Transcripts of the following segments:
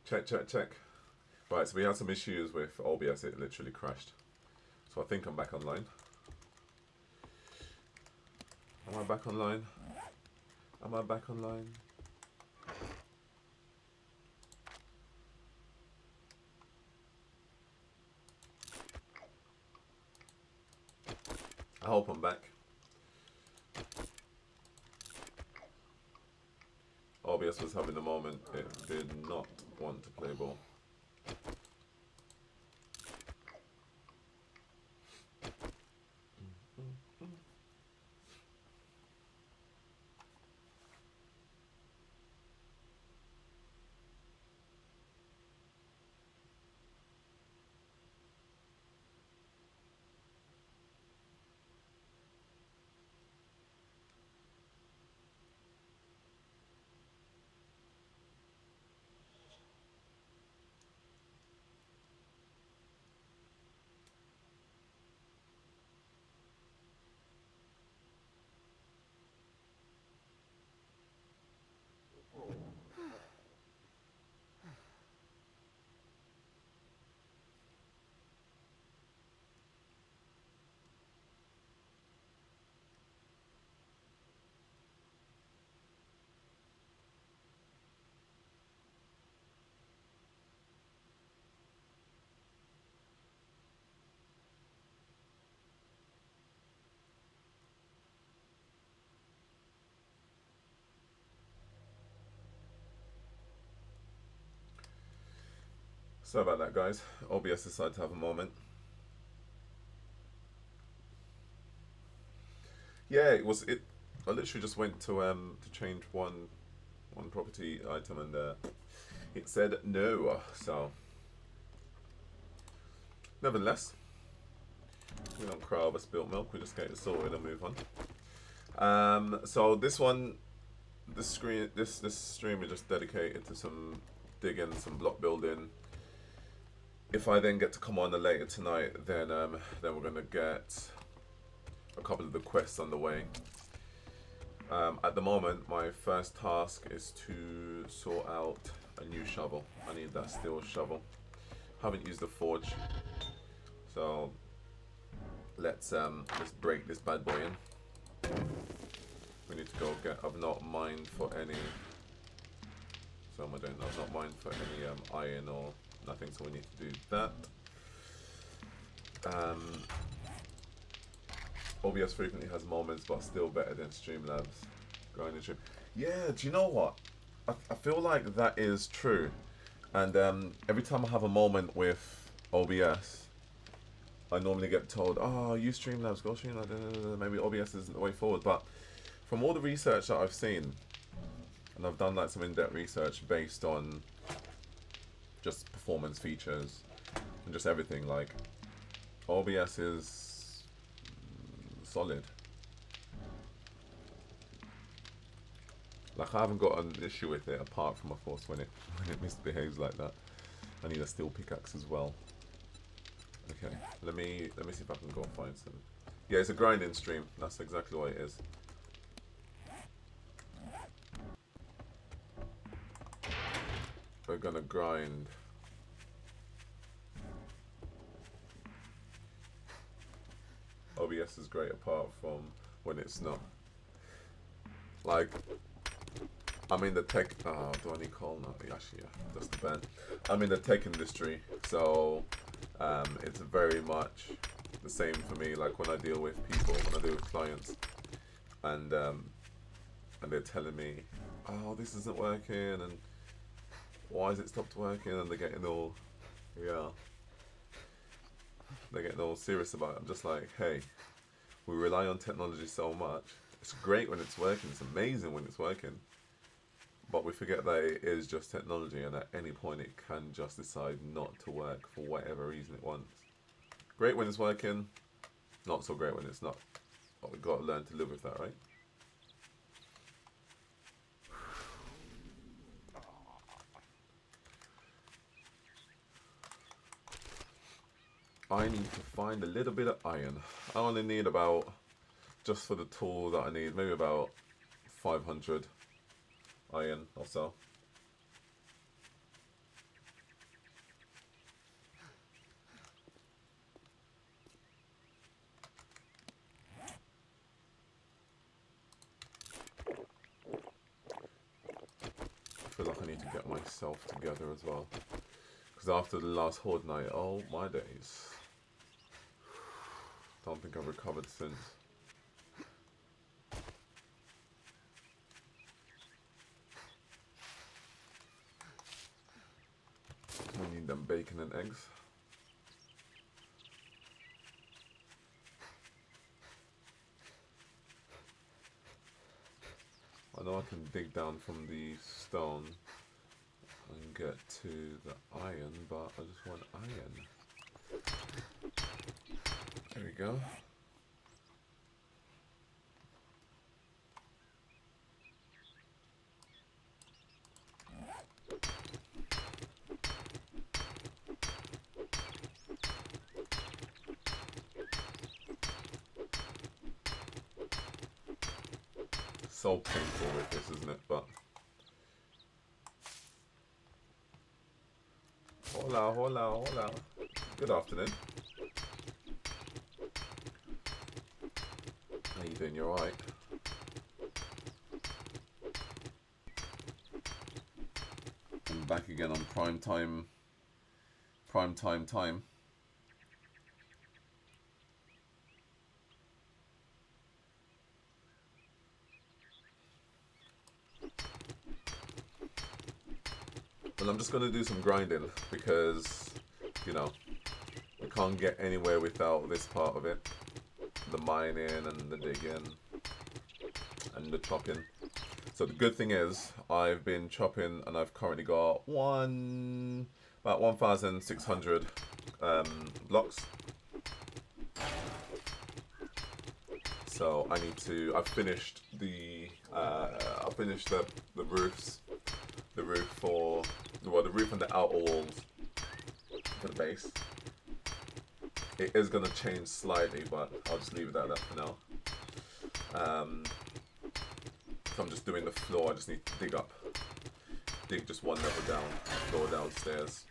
Check, check, check. Right, so we had some issues with OBS. It literally crashed. So I think I'm back online. Am I back online? Am I back online? I hope I'm back. OBS was having a moment. It did not want to play ball. Sorry about that, guys. OBS decided to have a moment. Yeah, it was. I literally just went to change one property item, and it said no. So, nevertheless, we don't cry over spilt milk. We just get it sorted and move on. So this one, this stream is just dedicated to some digging, some block building. If I then get to come on later tonight, then we're gonna get a couple of the quests on the way. At the moment, my first task is to sort out a new shovel. I need that steel shovel. Haven't used the forge, so let's break this bad boy in. We need to go get. I've not mined for any. So I don't know. I've not mined for any iron or nothing. So we need to do that. OBS frequently has moments, but still better than Streamlabs. Grinding stream. Yeah, do you know what? I feel like that is true. And every time I have a moment with OBS, I normally get told, oh, use Streamlabs, go Streamlabs, maybe OBS isn't the way forward. But from all the research that I've seen, and I've done like some in-depth research based on just performance features and just everything, like OBS is solid. Like I haven't got an issue with it apart from, of course, when it misbehaves like that. I need a steel pickaxe as well. Okay, let me see if I can go find some. Yeah, it's a grinding stream. That's exactly what it is. We're gonna grind. OBS is great apart from when it's not. Like, I'm in the tech. Oh, do I need coal now? Actually, yeah, that's the ban. I'm in the tech industry, so it's very much the same for me. Like when I deal with people, when I deal with clients, and they're telling me, "Oh, this isn't working," and why has it stopped working? And they're getting all, yeah, they're getting all serious about it. I'm just like, hey, we rely on technology so much. It's great when it's working. It's amazing when it's working. But we forget that it is just technology, and at any point it can just decide not to work for whatever reason it wants. Great when it's working, not so great when it's not. But we've got to learn to live with that, right? I need to find a little bit of iron. I only need about, just for the tool that I need, maybe about 500 iron or so. get myself together as well. Because after the last Horde night, oh my days. Don't think I've recovered since. I need them bacon and eggs. I know I can dig down from the stone and get to the iron, but I just want iron. There we go. So painful with this, isn't it? But hola, hola, hola. Good afternoon. How you doing? You alright? I'm back again on prime time. Time. Well, I'm just going to do some grinding because, you know, we can't get anywhere without this part of it. The mining and the digging and the chopping. So the good thing is I've been chopping and I've currently got about 1,600 blocks. So I need to, I've finished the roofs. The roof for, well, the roof and the outer walls for the base. It is going to change slightly, but I'll just leave it at that for now. So I'm just doing the floor. I just need to dig just one level down, floor downstairs.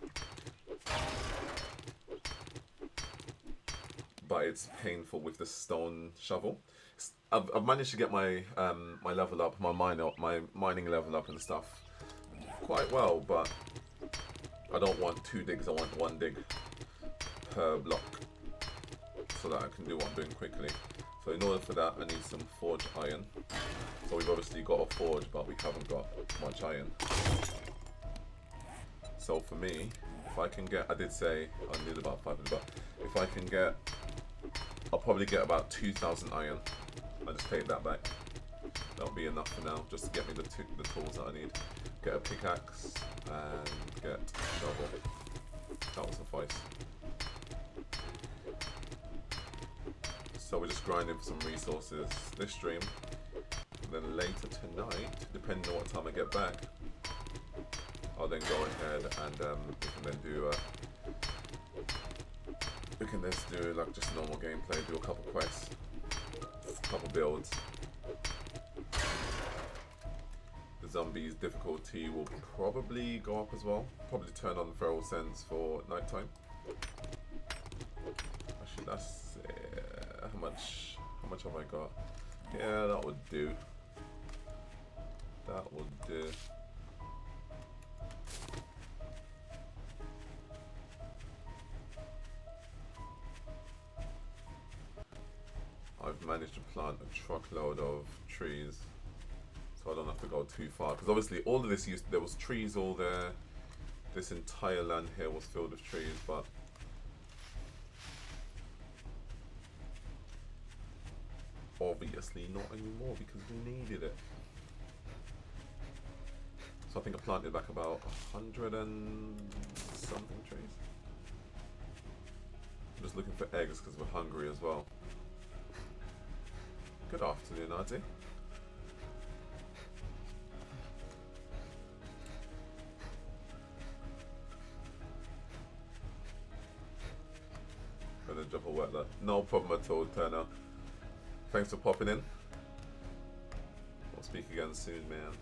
But it's painful with the stone shovel. I've managed to get my my level up, my mining level up and stuff quite well, but I don't want 2 digs, I want 1 dig per block so that I can do what I'm doing quickly. So in order for that I need some forged iron. So we've obviously got a forge, but we haven't got much iron. So for me, if I can get, I did say I need about 500, but if I can get, I'll probably get about 2,000 iron. I'll just take that back. That'll be enough for now, just to get me the tools that I need. Get a pickaxe and get a shovel. That will suffice. So we're just grinding for some resources this stream. And then later tonight, depending on what time I get back, I'll then go ahead and we can then do we can just do like just normal gameplay, do a couple quests, a couple builds. The zombies difficulty will probably go up as well. Probably turn on feral sense for nighttime. Actually, that's how much have I got? Yeah, that would do. That would do. I've managed to plant a truckload of trees, so I don't have to go too far. Because obviously, all of this there was trees all there. This entire land here was filled with trees, but obviously not anymore because we needed it. So I think I planted back about 100 and something trees. I'm just looking for eggs because we're hungry as well. Good afternoon, Artie. Gonna drop a wet look. No problem at all, Turner. Thanks for popping in. We'll speak again soon, man.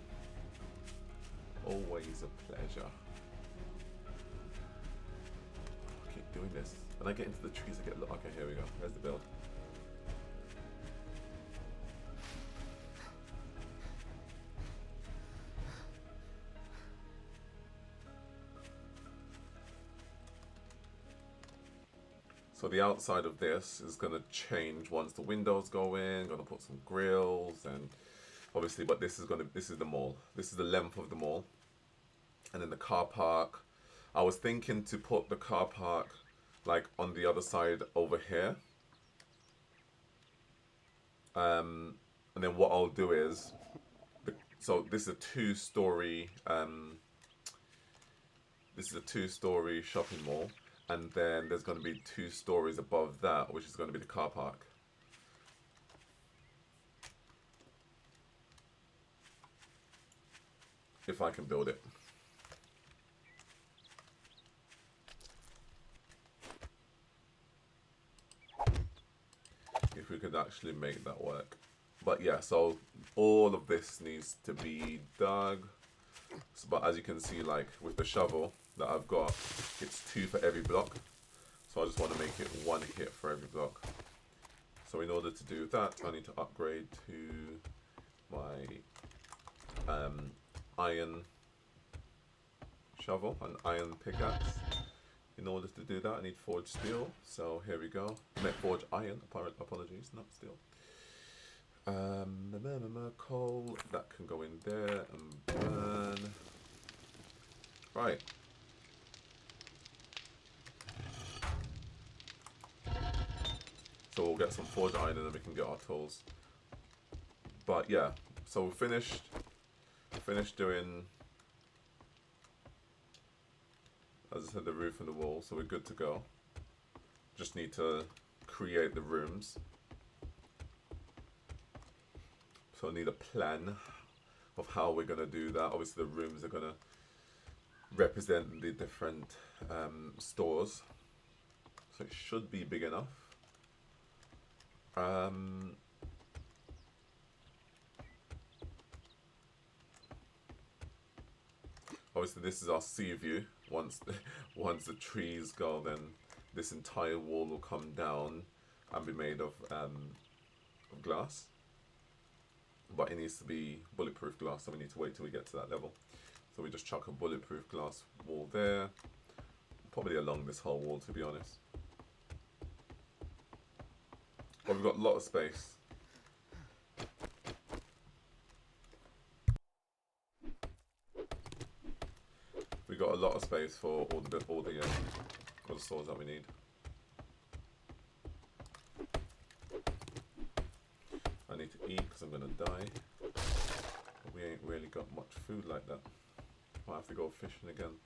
Always a pleasure. I keep doing this. When I get into the trees, I get... Okay, here we go. There's the build. So the outside of this is going to change once the windows go in. Going to put some grills and obviously, but this is the mall. This is the length of the mall. And then the car park. I was thinking to put the car park like on the other side over here. And then what I'll do is, so this is a two-story shopping mall, and then there's going to be 2 stories above that, which is going to be the car park. If I can build it. If we could actually make that work. But yeah, so all of this needs to be dug. So, but as you can see, like with the shovel that I've got, it's 2 for every block. So I just want to make it 1 hit for every block. So in order to do that, I need to upgrade to my iron shovel, an iron pickaxe. In order to do that, I need forged steel. So here we go. Forged iron, apologies, not steel. Coal, that can go in there and burn. Right. So we'll get some forged iron and then we can get our tools. But yeah, so we're finished doing, as I said, the roof and the wall, so we're good to go. Just need to create the rooms. So I need a plan of how we're going to do that. Obviously the rooms are going to represent the different stores. So it should be big enough. Obviously this is our sea view. Once the trees go, then this entire wall will come down and be made of glass. But it needs to be bulletproof glass, so we need to wait till we get to that level. So we just chuck a bulletproof glass wall there. Probably along this whole wall, to be honest. But we've got a lot of space. We've got a lot of space for all the stores that we need. I need to eat because I'm going to die. But we ain't really got much food like that. Might have to go fishing again.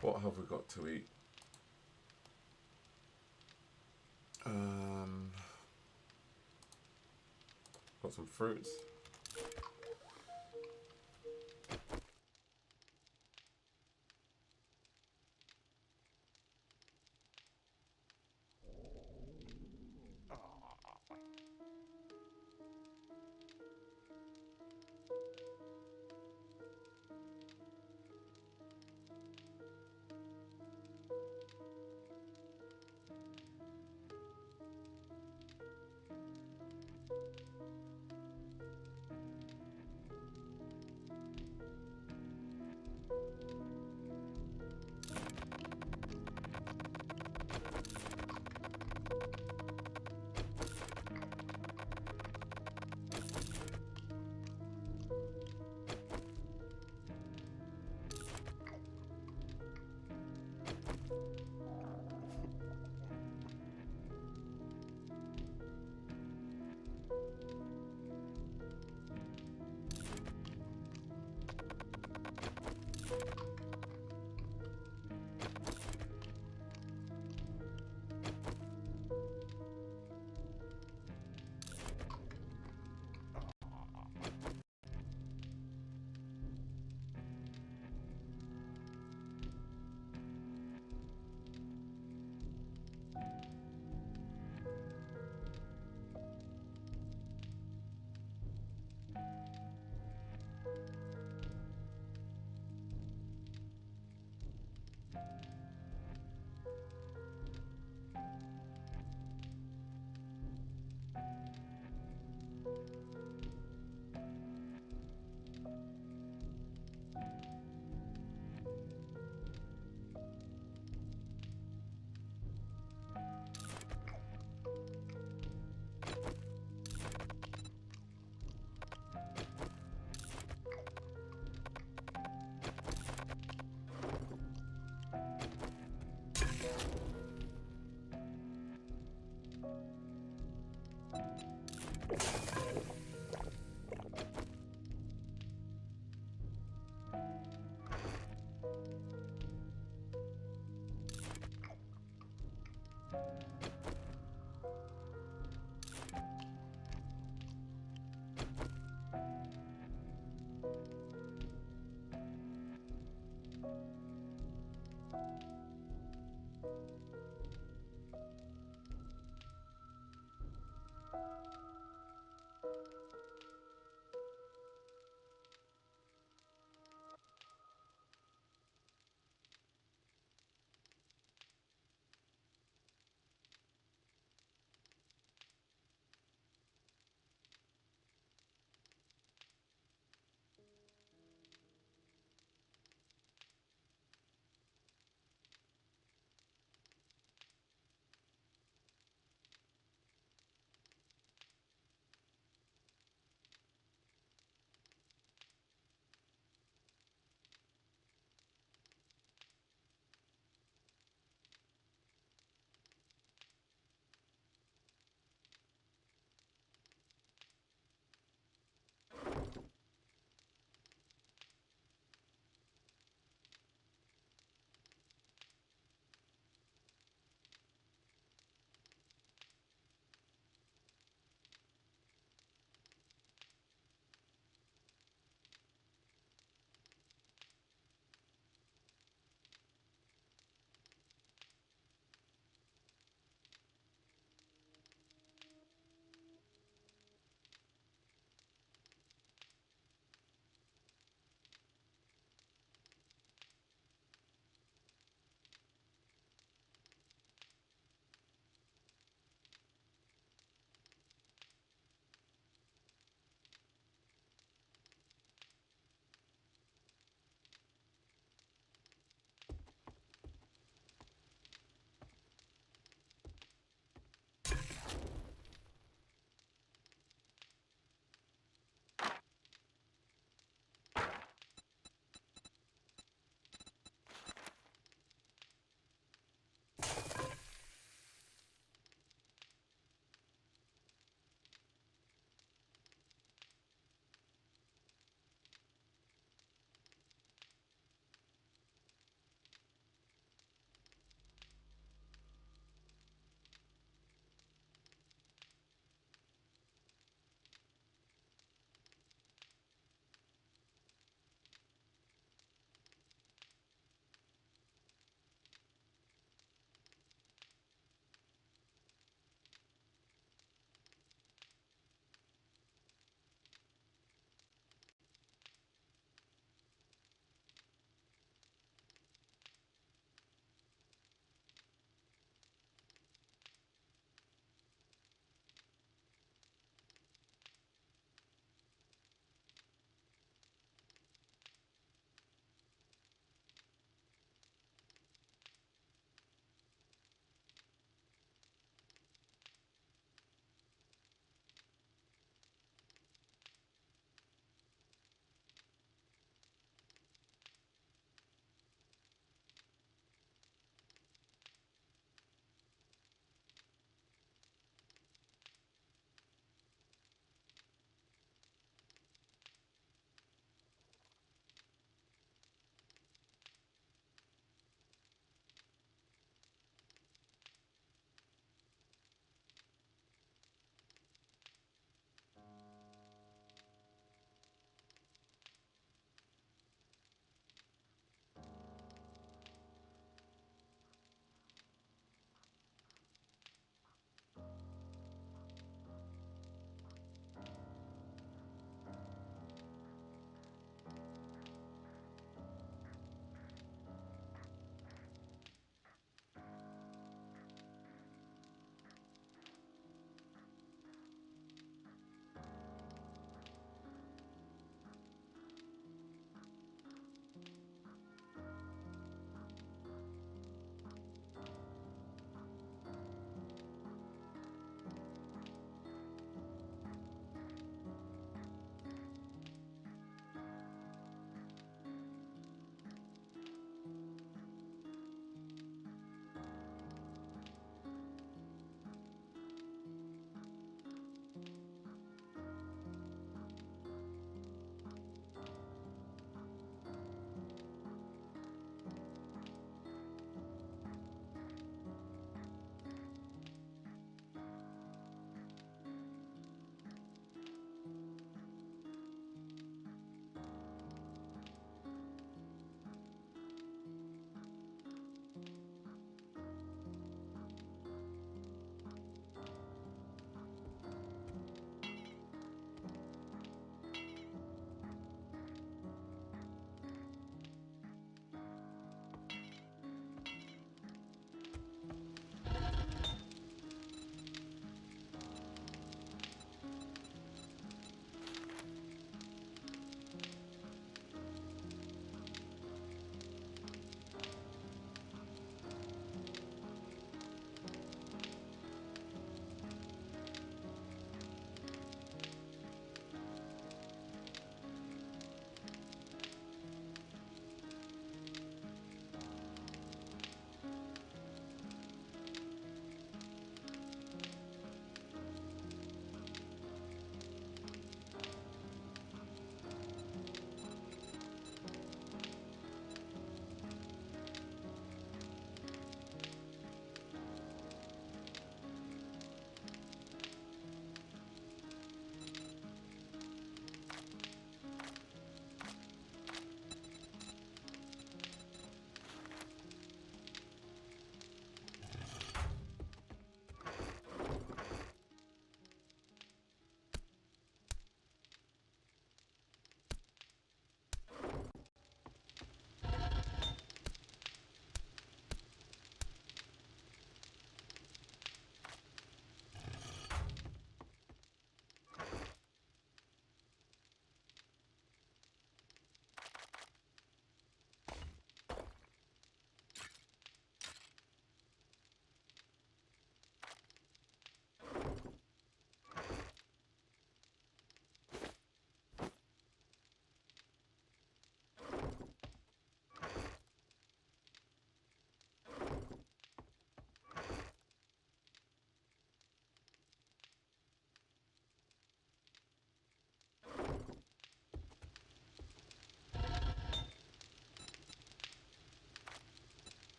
What have we got to eat? Got some fruits.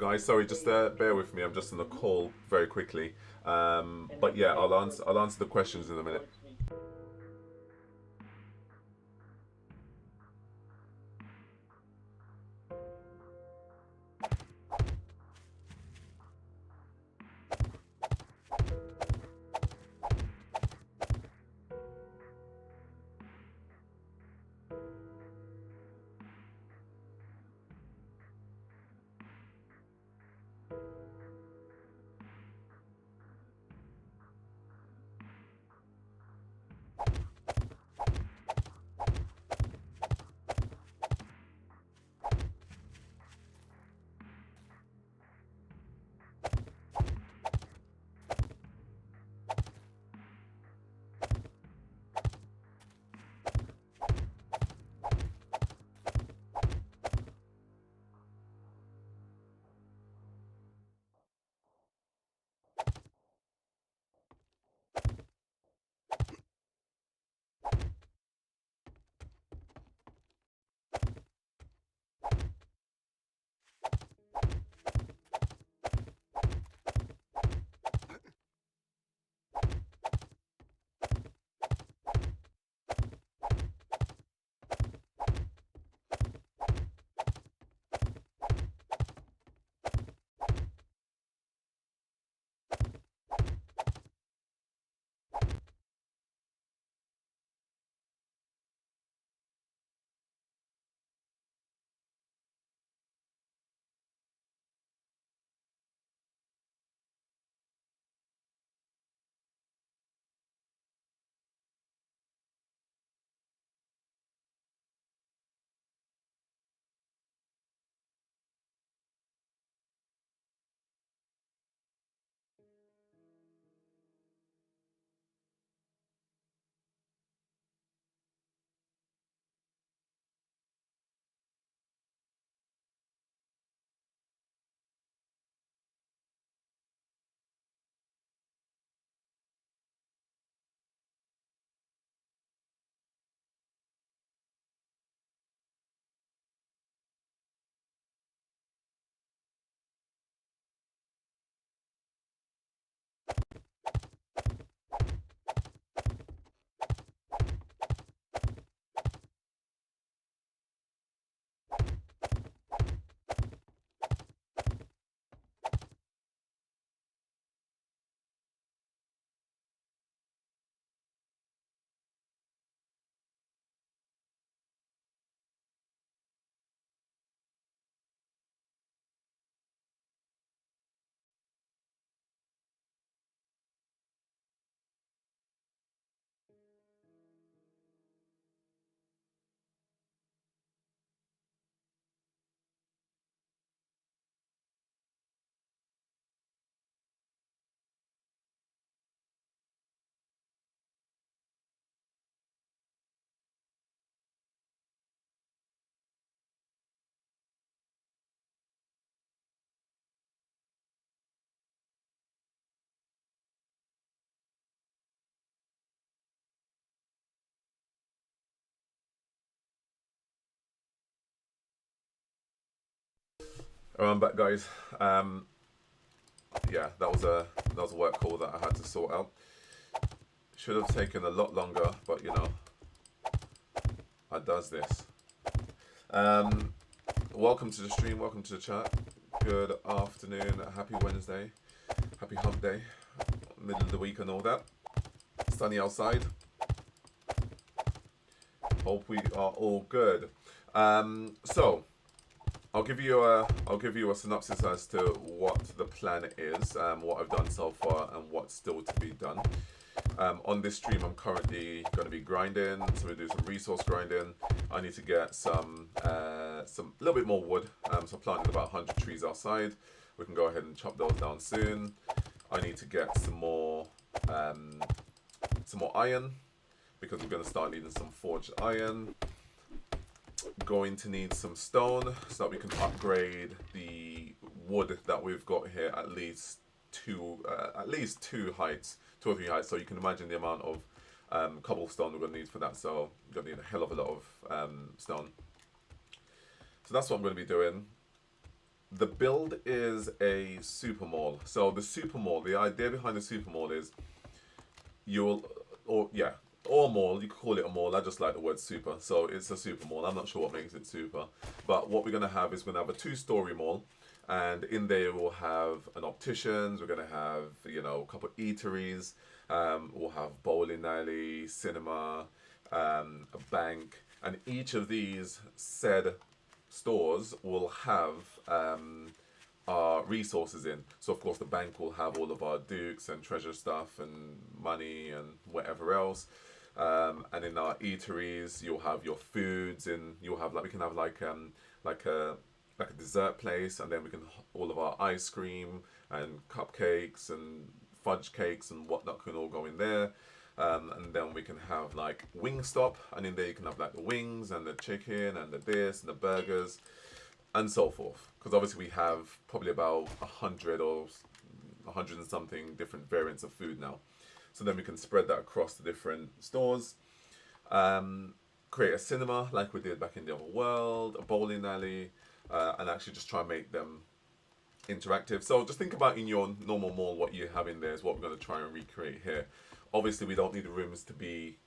Guys, sorry, just bear with me. I'm just on the call very quickly. But yeah, I'll answer the questions in a minute. I'm back, guys. Yeah, that was a work call that I had to sort out. Should have taken a lot longer, but you know, I does this. Welcome to the stream. Welcome to the chat. Good afternoon. Happy Wednesday. Happy hump day. Middle of the week and all that. Sunny outside. Hope we are all good. So I'll give you a synopsis as to what the plan is, what I've done so far, and what's still to be done. On this stream, I'm currently going to be grinding, so we do some resource grinding. I need to get some little bit more wood. So I planted about 100 trees outside. We can go ahead and chop those down soon. I need to get some more iron, because we're going to start needing some forged iron. Going to need some stone so that we can upgrade the wood that we've got here at least two heights, 2 or 3 heights. So you can imagine the amount of cobblestone we're going to need for that. So we're going to need a hell of a lot of stone. So that's what I'm going to be doing. The build is a super mall. So the super mall, the idea behind the super mall is you'll, or yeah, or mall. You could call it a mall. I just like the word super, so it's a super mall. I'm not sure what makes it super, but what we're gonna have is we're gonna have a two-story mall, and in there we'll have an opticians. We're gonna have a couple of eateries. We'll have bowling alley, cinema, a bank, and each of these said stores will have our resources in. So of course the bank will have all of our dukes and treasure stuff and money and whatever else. And in our eateries, you'll have your foods, and you'll have we can have like a dessert place, and then we can all of our ice cream and cupcakes and fudge cakes and whatnot can all go in there. And then we can have like Wingstop, and in there you can have like the wings and the chicken and the this and the burgers and so forth. Because obviously we have probably about 100 and something different variants of food now. So then we can spread that across the different stores. Create a cinema like we did back in the other world, a bowling alley, and actually just try and make them interactive. So just think about in your normal mall what you have in there is what we're going to try and recreate here. Obviously we don't need the rooms to be,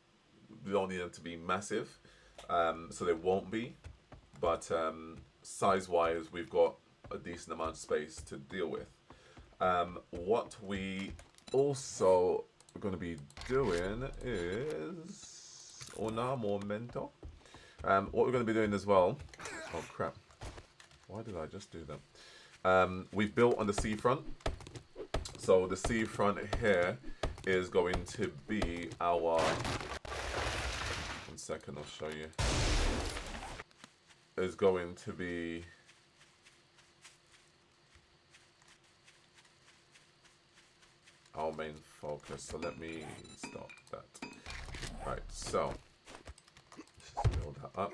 we don't need them to be massive, so they won't be, but size wise we've got a decent amount of space to deal with. What we also are going to be doing is una momento. What we're going to be doing as well, oh crap, why did I just do that? We've built on the seafront, so the seafront here is going to be our, 1 second I'll show you, is going to be our main focus. So let me stop that. Right, so let's build that up.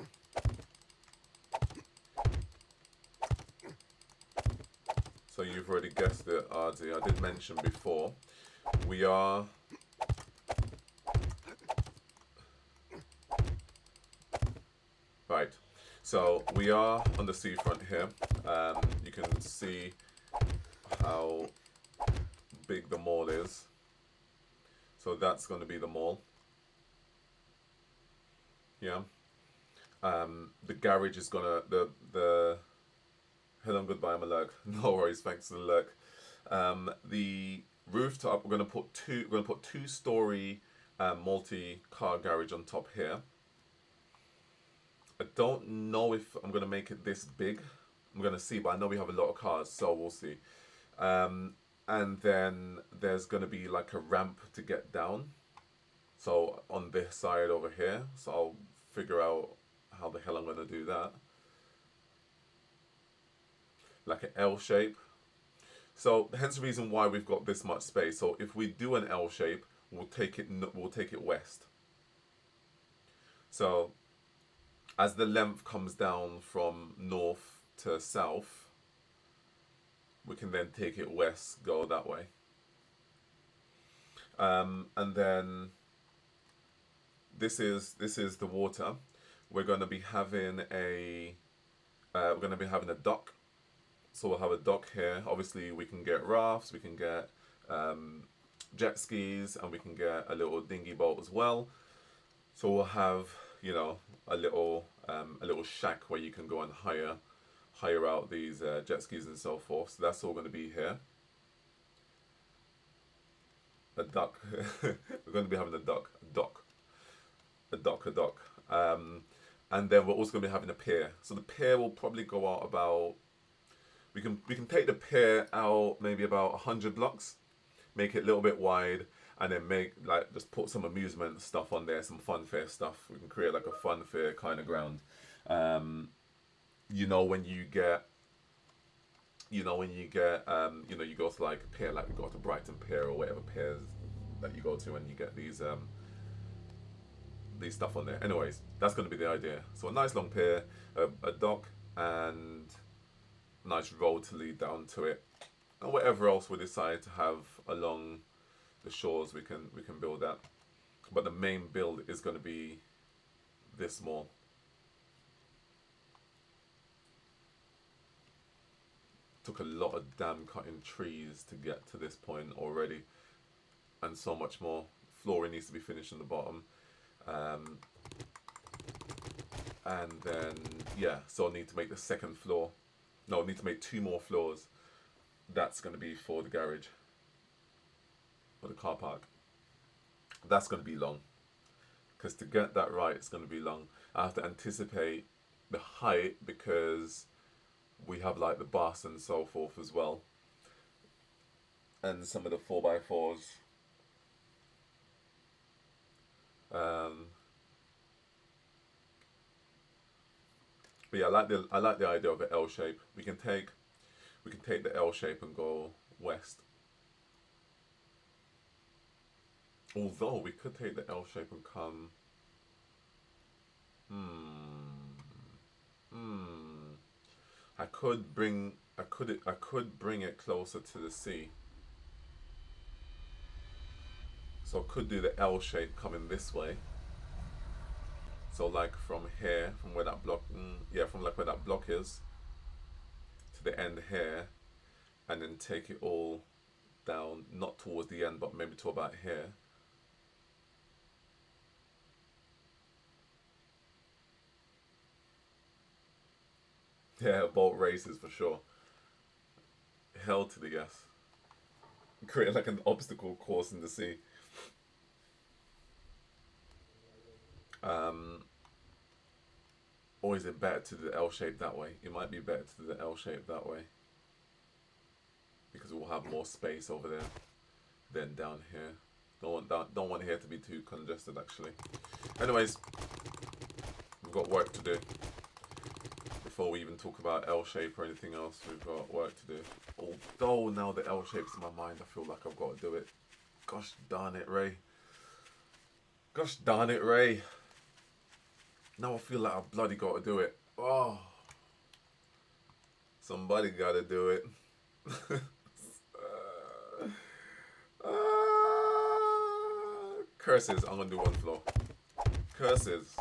So you've already guessed it, RD. I did mention before, we are right. So we are on the seafront here. You can see how big the mall is. So that's going to be the mall. Yeah. The garage is gonna the hello and goodbye, my lurk. No worries, thanks for the lurk. The rooftop, we're gonna put two-story multi-car garage on top here. I don't know if I'm gonna make it this big. I'm gonna see, but I know we have a lot of cars, so we'll see. And then there's gonna be like a ramp to get down. So on this side over here, so I'll figure out how the hell I'm gonna do that. Like an L shape. So hence the reason why we've got this much space. So if we do an L shape, we'll take it west. So as the length comes down from north to south, we can then take it west, go that way. And then this is the water. We're going to be having a dock. So we'll have a dock here. Obviously we can get rafts, we can get jet skis, and we can get a little dinghy boat as well. So we'll have, you know, a little shack where you can go and hire out these jet skis and so forth. So that's all going to be here. A dock. We're going to be having a dock. And then we're also going to be having a pier. So the pier will probably go out about, we can take the pier out maybe about 100 blocks, make it a little bit wide, and then just put some amusement stuff on there, some fun fair stuff. We can create like a fun fair kind of ground. You know, when you you go to like a pier, like you go to Brighton Pier or whatever piers that you go to, and you get these stuff on there. Anyways, that's going to be the idea. So a nice long pier, a dock, and a nice road to lead down to it, and whatever else we decide to have along the shores, we can build that. But the main build is going to be this mall. took a lot of damn cutting trees to get to this point already, and so much more. Flooring needs to be finished in the bottom, and then yeah, so I need to make the second floor. No, I need to make 2 more floors. That's going to be for the garage, or the car park. That's going to be long, because to get that right, it's going to be long. I have to anticipate the height, because we have like the bus and so forth as well, and some of the 4x4s. But yeah, I like the idea of an L shape. We can take the L shape and go west. Although we could take the L shape and come. I could bring it closer to the sea. So I could do the L shape coming this way. So like from here, from where that block, from like where that block is, to the end here, and then take it all down, not towards the end, but maybe to about here. Yeah, boat races for sure. Hell to the yes. Create like an obstacle course in the sea. Or is it better to do the L shape that way? It might be better to do the L shape that way, because we'll have more space over there than down here. Don't want here to be too congested actually. Anyways, we've got work to do. Before we even talk about L shape or anything else, we've got work to do. Although now the L shape's in my mind, I feel like I've got to do it. Gosh darn it, Ray. Gosh darn it, Ray. Now I feel like I've bloody got to do it. Oh. Somebody got to do it. Curses, I'm going to do 1 floor. Curses.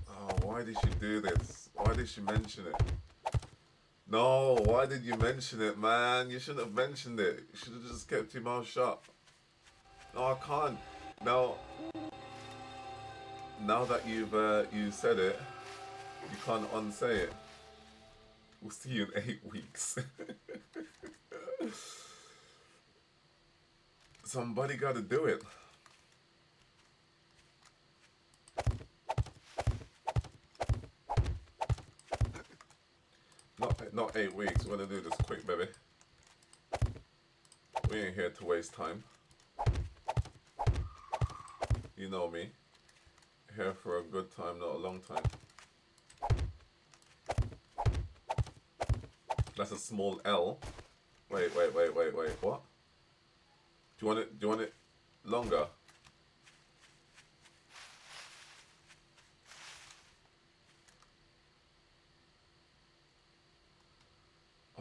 Oh, why did she do this? Why did she mention it? No, why did you mention it, man? You shouldn't have mentioned it. You should have just kept your mouth shut. No, I can't. Now that you said it, you can't unsay it. We'll see you in 8 weeks. Somebody got to do it. Not 8 weeks. We're gonna do this quick, baby. We ain't here to waste time. You know me. Here for a good time, not a long time. That's a small L. Wait. What? Do you want it longer?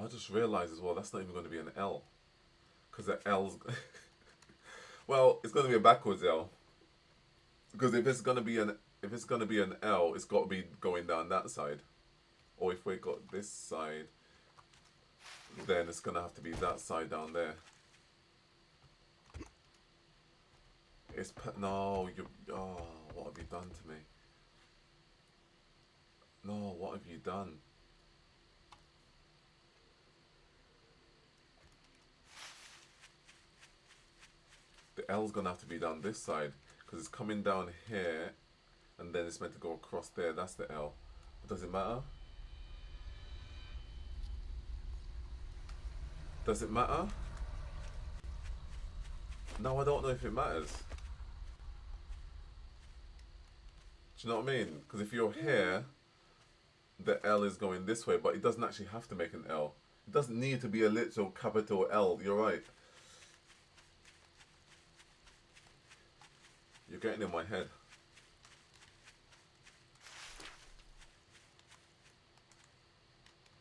I just realized as well that's not even going to be an L, because the L's well, it's going to be a backwards L, because if it's going to be an L, it's got to be going down that side, or if we got this side, then it's going to have to be that side down there. No, what have you done to me? No, what have you done? The L's gonna have to be down this side, because it's coming down here and then it's meant to go across there. That's the L. But does it matter? Does it matter? No, I don't know if it matters. Do you know what I mean? Because if you're here, the L is going this way, but it doesn't actually have to make an L. It doesn't need to be a literal capital L. You're right. You're getting in my head.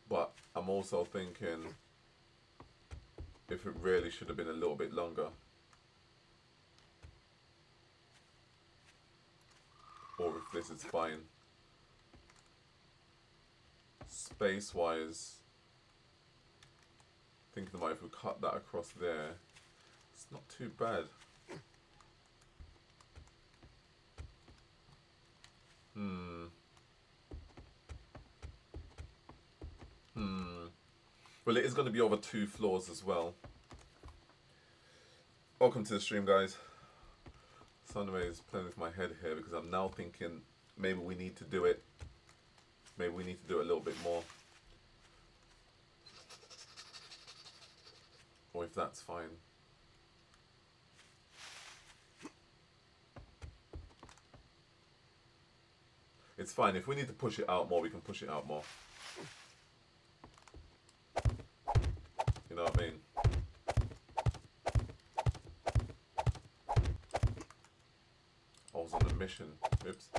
But I'm also thinking if it really should have been a little bit longer. Or if this is fine. space-wise, thinking about if we cut that across there, it's not too bad. Well, it is going to be over 2 floors as well. Welcome to the stream, guys. Sunray is playing with my head here because I'm now thinking maybe we need to do it. Maybe we need to do it a little bit more. Or if that's fine. It's fine. If we need to push it out more, we can push it out more. You know what I mean? I was on a mission. Oops.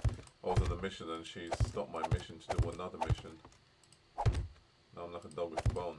I was on a mission and she stopped my mission to do another mission. Now I'm like a dog with a bone.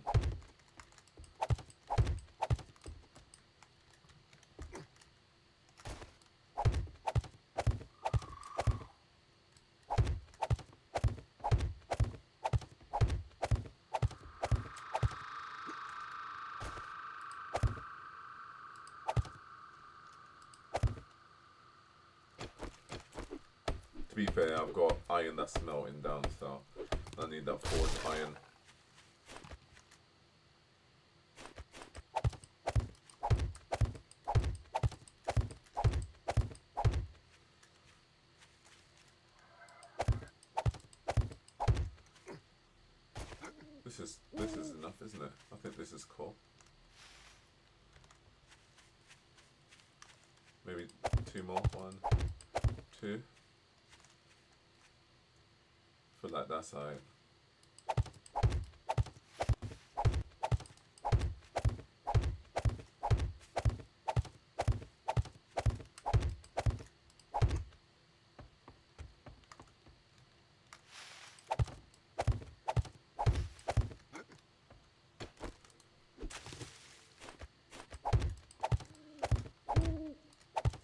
To be fair, I've got iron that's melting down, so I need that forged iron. This is enough, isn't it? I think this is cool. Maybe 2 more. 1, 2. I feel like that's alright.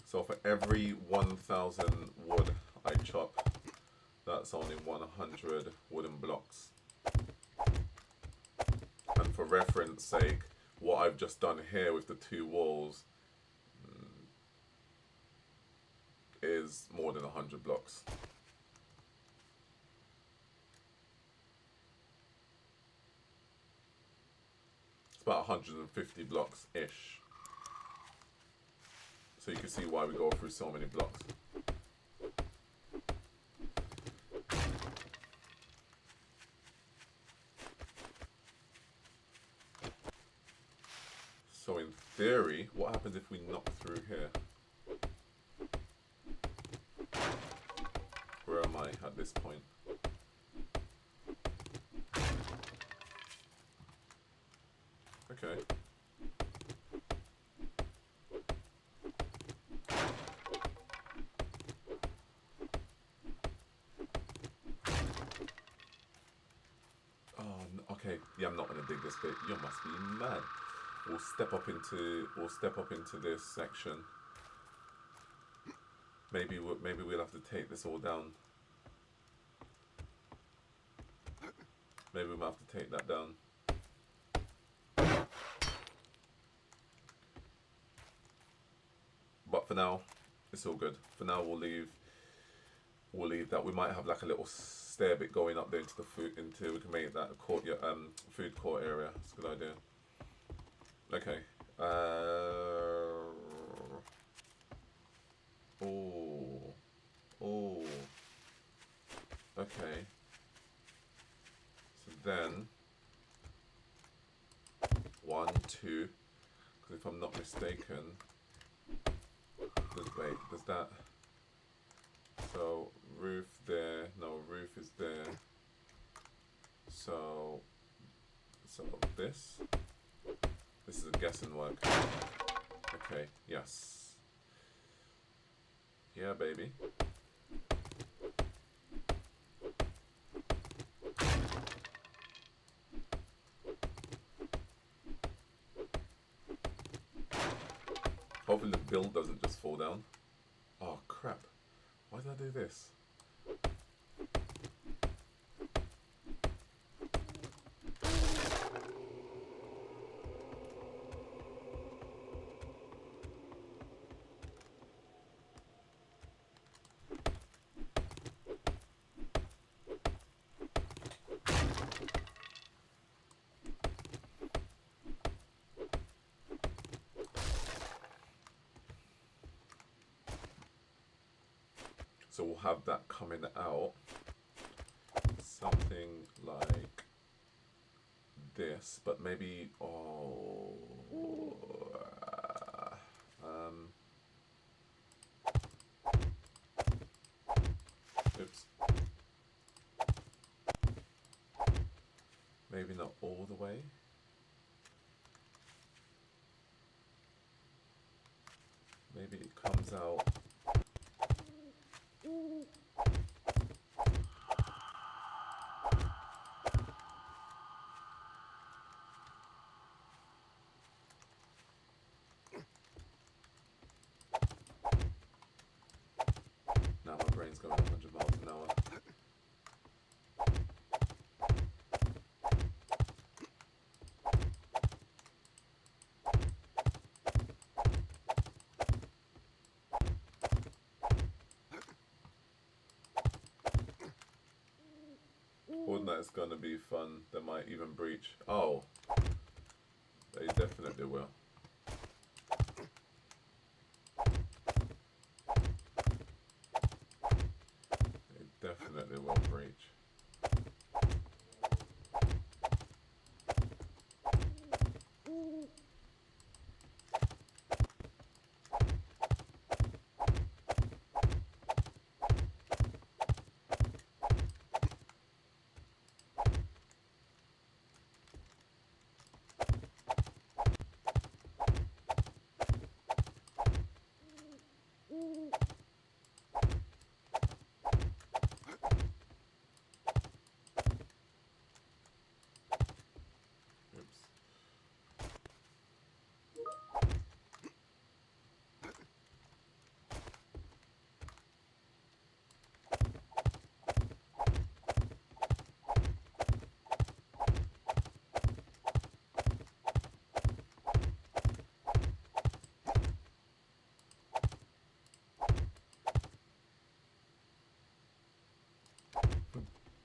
So for every 1,000 wood I chop, that's only 100 wooden blocks. And for reference sake, what I've just done here with the 2 walls is more than 100 blocks. It's about 150 blocks-ish. So you can see why we go through so many blocks. So in theory, what happens if we knock through here? Where am I at this point? Okay. Okay, yeah, I'm not gonna dig this bit. You must be mad. We'll step up into this section. Maybe we'll have to take this all down. Maybe we might have to take that down. But for now, it's all good. For now, we'll leave that. We might have like a little stair bit going up there into the food, we can make that a court, food court area. That's a good idea. Okay. Oh. Okay. So then 1, 2. Because if I'm not mistaken, there's that. So roof there. No, roof is there. So this is a guessing work. Okay, yes. Yeah, baby. Hopefully the build doesn't just fall down. Oh crap. Why did I do this? So we'll have that coming out something like this, but maybe oops, maybe not all the way. Maybe it comes out now. My brain's going 100 miles an hour. Hordes gonna be fun. They might even breach. Oh, they definitely will. They definitely will breach.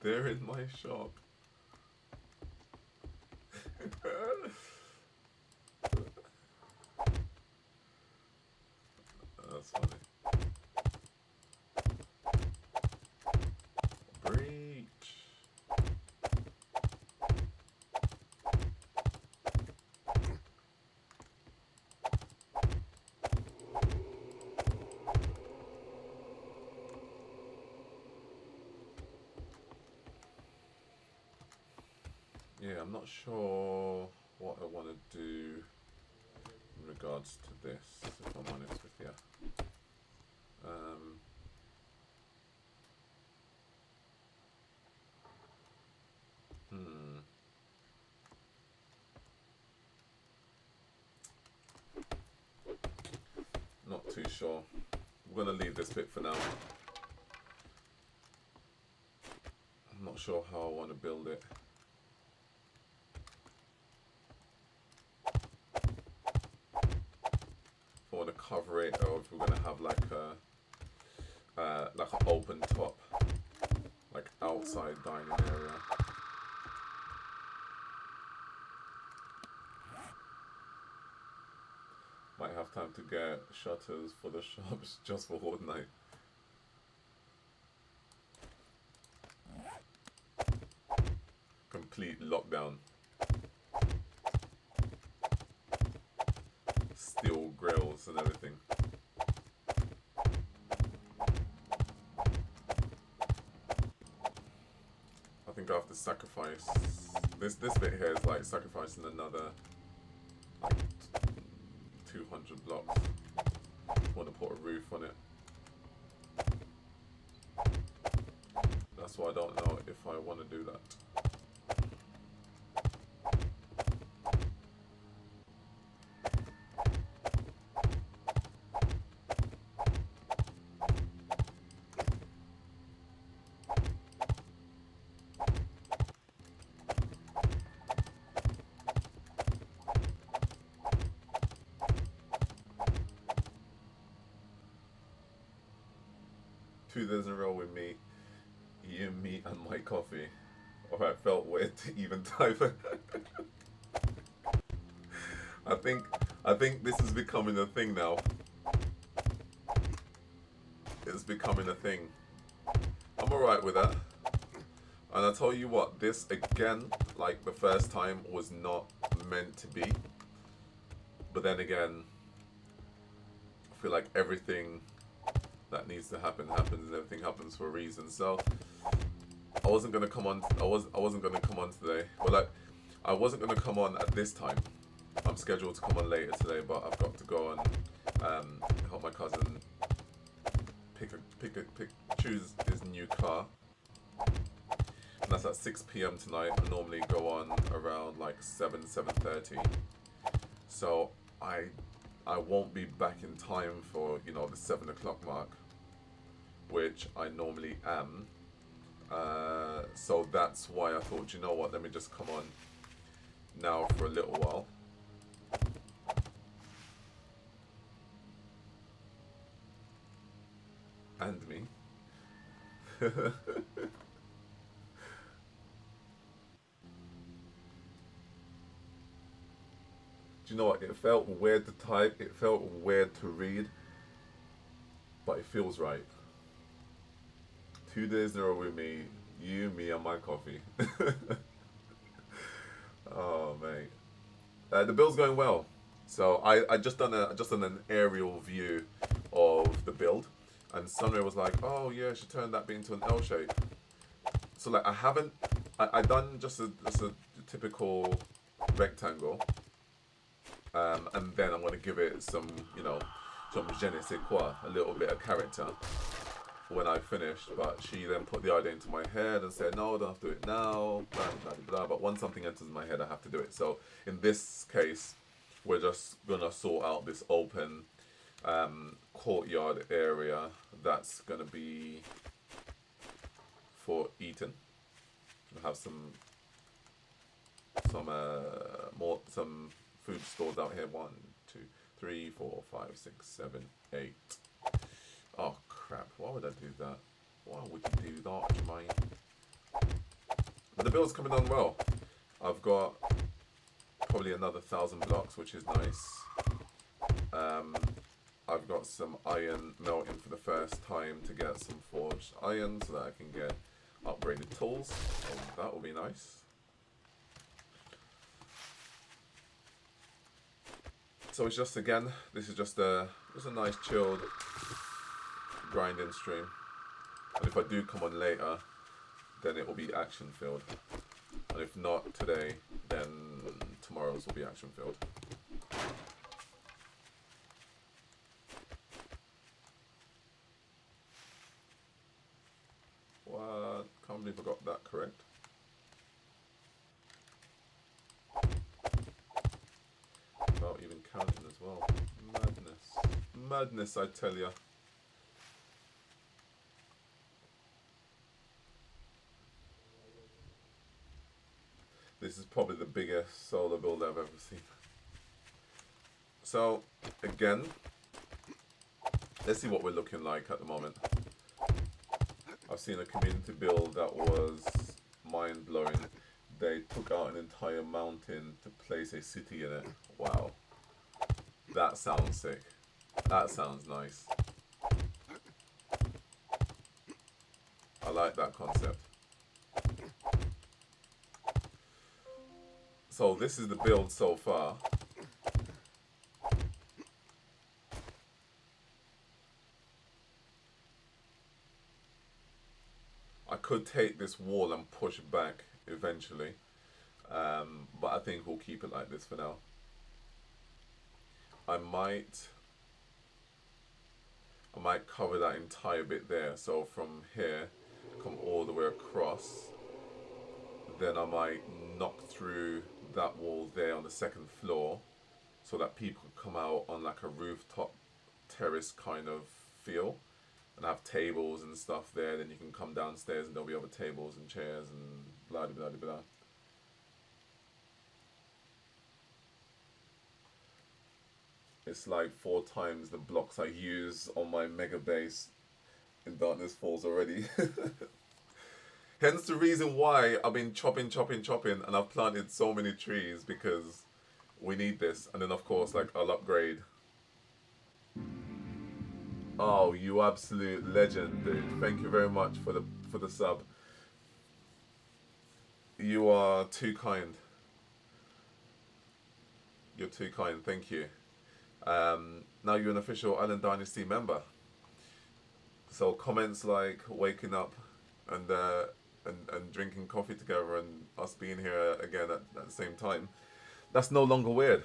They're in my shop. That's funny. Breach. Yeah, I'm not sure what I want to do in regards to this, if I'm honest with you. Not too sure. We're going to leave this bit for now. I'm not sure how I want to build it. If I want to cover it, or if we're going to have like an open top, like outside dining area. Might have time to get shutters for the shops just for Horde night. Complete lockdown. Steel grills and everything. I think I have to sacrifice this bit here is like sacrificing another like 200 blocks. I want to put a roof on it. That's why I don't know if I want to do that. 2 days in a row with me, you, me, and my coffee. Or I felt weird to even type it. I think this is becoming a thing now. It's becoming a thing. alright with that. And I tell you what, this again, like the first time, was not meant to be. But then again, I feel like everything that needs to happen happens, and everything happens for a reason. So I wasn't gonna come on. I wasn't gonna come on today. Well, like I wasn't gonna come on at this time. I'm scheduled to come on later today, but I've got to go and help my cousin choose his new car. And that's at 6 p.m. tonight. I normally go on around like 7:30. So I won't be back in time for, you know, the 7 o'clock mark, which I normally am. So that's why I thought, you know what, let me just come on now for a little while. And me. Do you know what? It felt weird to type, it felt weird to read, but it feels right. 2 days in a row with me, you, me, and my coffee. Oh, mate. The build's going well. So I just done an aerial view of the build, and Sunray was like, "Oh yeah, I should turn that bit into an L shape." So like I done just a typical rectangle. And then I'm going to give it some, you know, some je ne sais quoi, a little bit of character when I finished. But she then put the idea into my head and said, no, I don't have to do it now, blah, blah, blah. But once something enters my head, I have to do it. So in this case, we're just going to sort out this open courtyard area that's going to be for eating. We'll have some food stores out here. 1, 2, 3, 4, 5, 6, 7, 8. Oh crap, why would I do that? Why would you do that, Jermaine? But the build's coming on well. I've got probably another 1,000 blocks, which is nice. I've got some iron melting for the first time to get some forged iron so that I can get upgraded tools. So that will be nice. So it's just, again, this is just a nice chilled grinding stream. And if I do come on later, then it will be action filled. And if not today, then tomorrow's will be action filled. What? Can't believe I got that correct. Without even counting as well. Madness. Madness, I tell ya. This is probably the biggest solar build I've ever seen. So, again, let's see what we're looking like at the moment. I've seen a community build that was mind-blowing. They took out an entire mountain to place a city in it. Wow. That sounds sick. That sounds nice. I like that concept. So this is the build so far. I could take this wall and push back eventually, but I think we'll keep it like this for now. I might cover that entire bit there, so from here come all the way across. Then I might knock through that wall there on the second floor so that people come out on like a rooftop terrace kind of feel and have tables and stuff there. Then you can come downstairs and there'll be other tables and chairs and blah blah blah blah. It's like 4 times the blocks I use on my mega base in Darkness Falls already. Hence the reason why I've been chopping and I've planted so many trees, because we need this. And then of course, like, I'll upgrade. Oh, you absolute legend, dude. Thank you very much for for the sub. You are too kind. You're too kind. Thank you. Now you're an official Island Dynasty member. So comments like waking up and drinking coffee together and us being here again at the same time, that's no longer weird.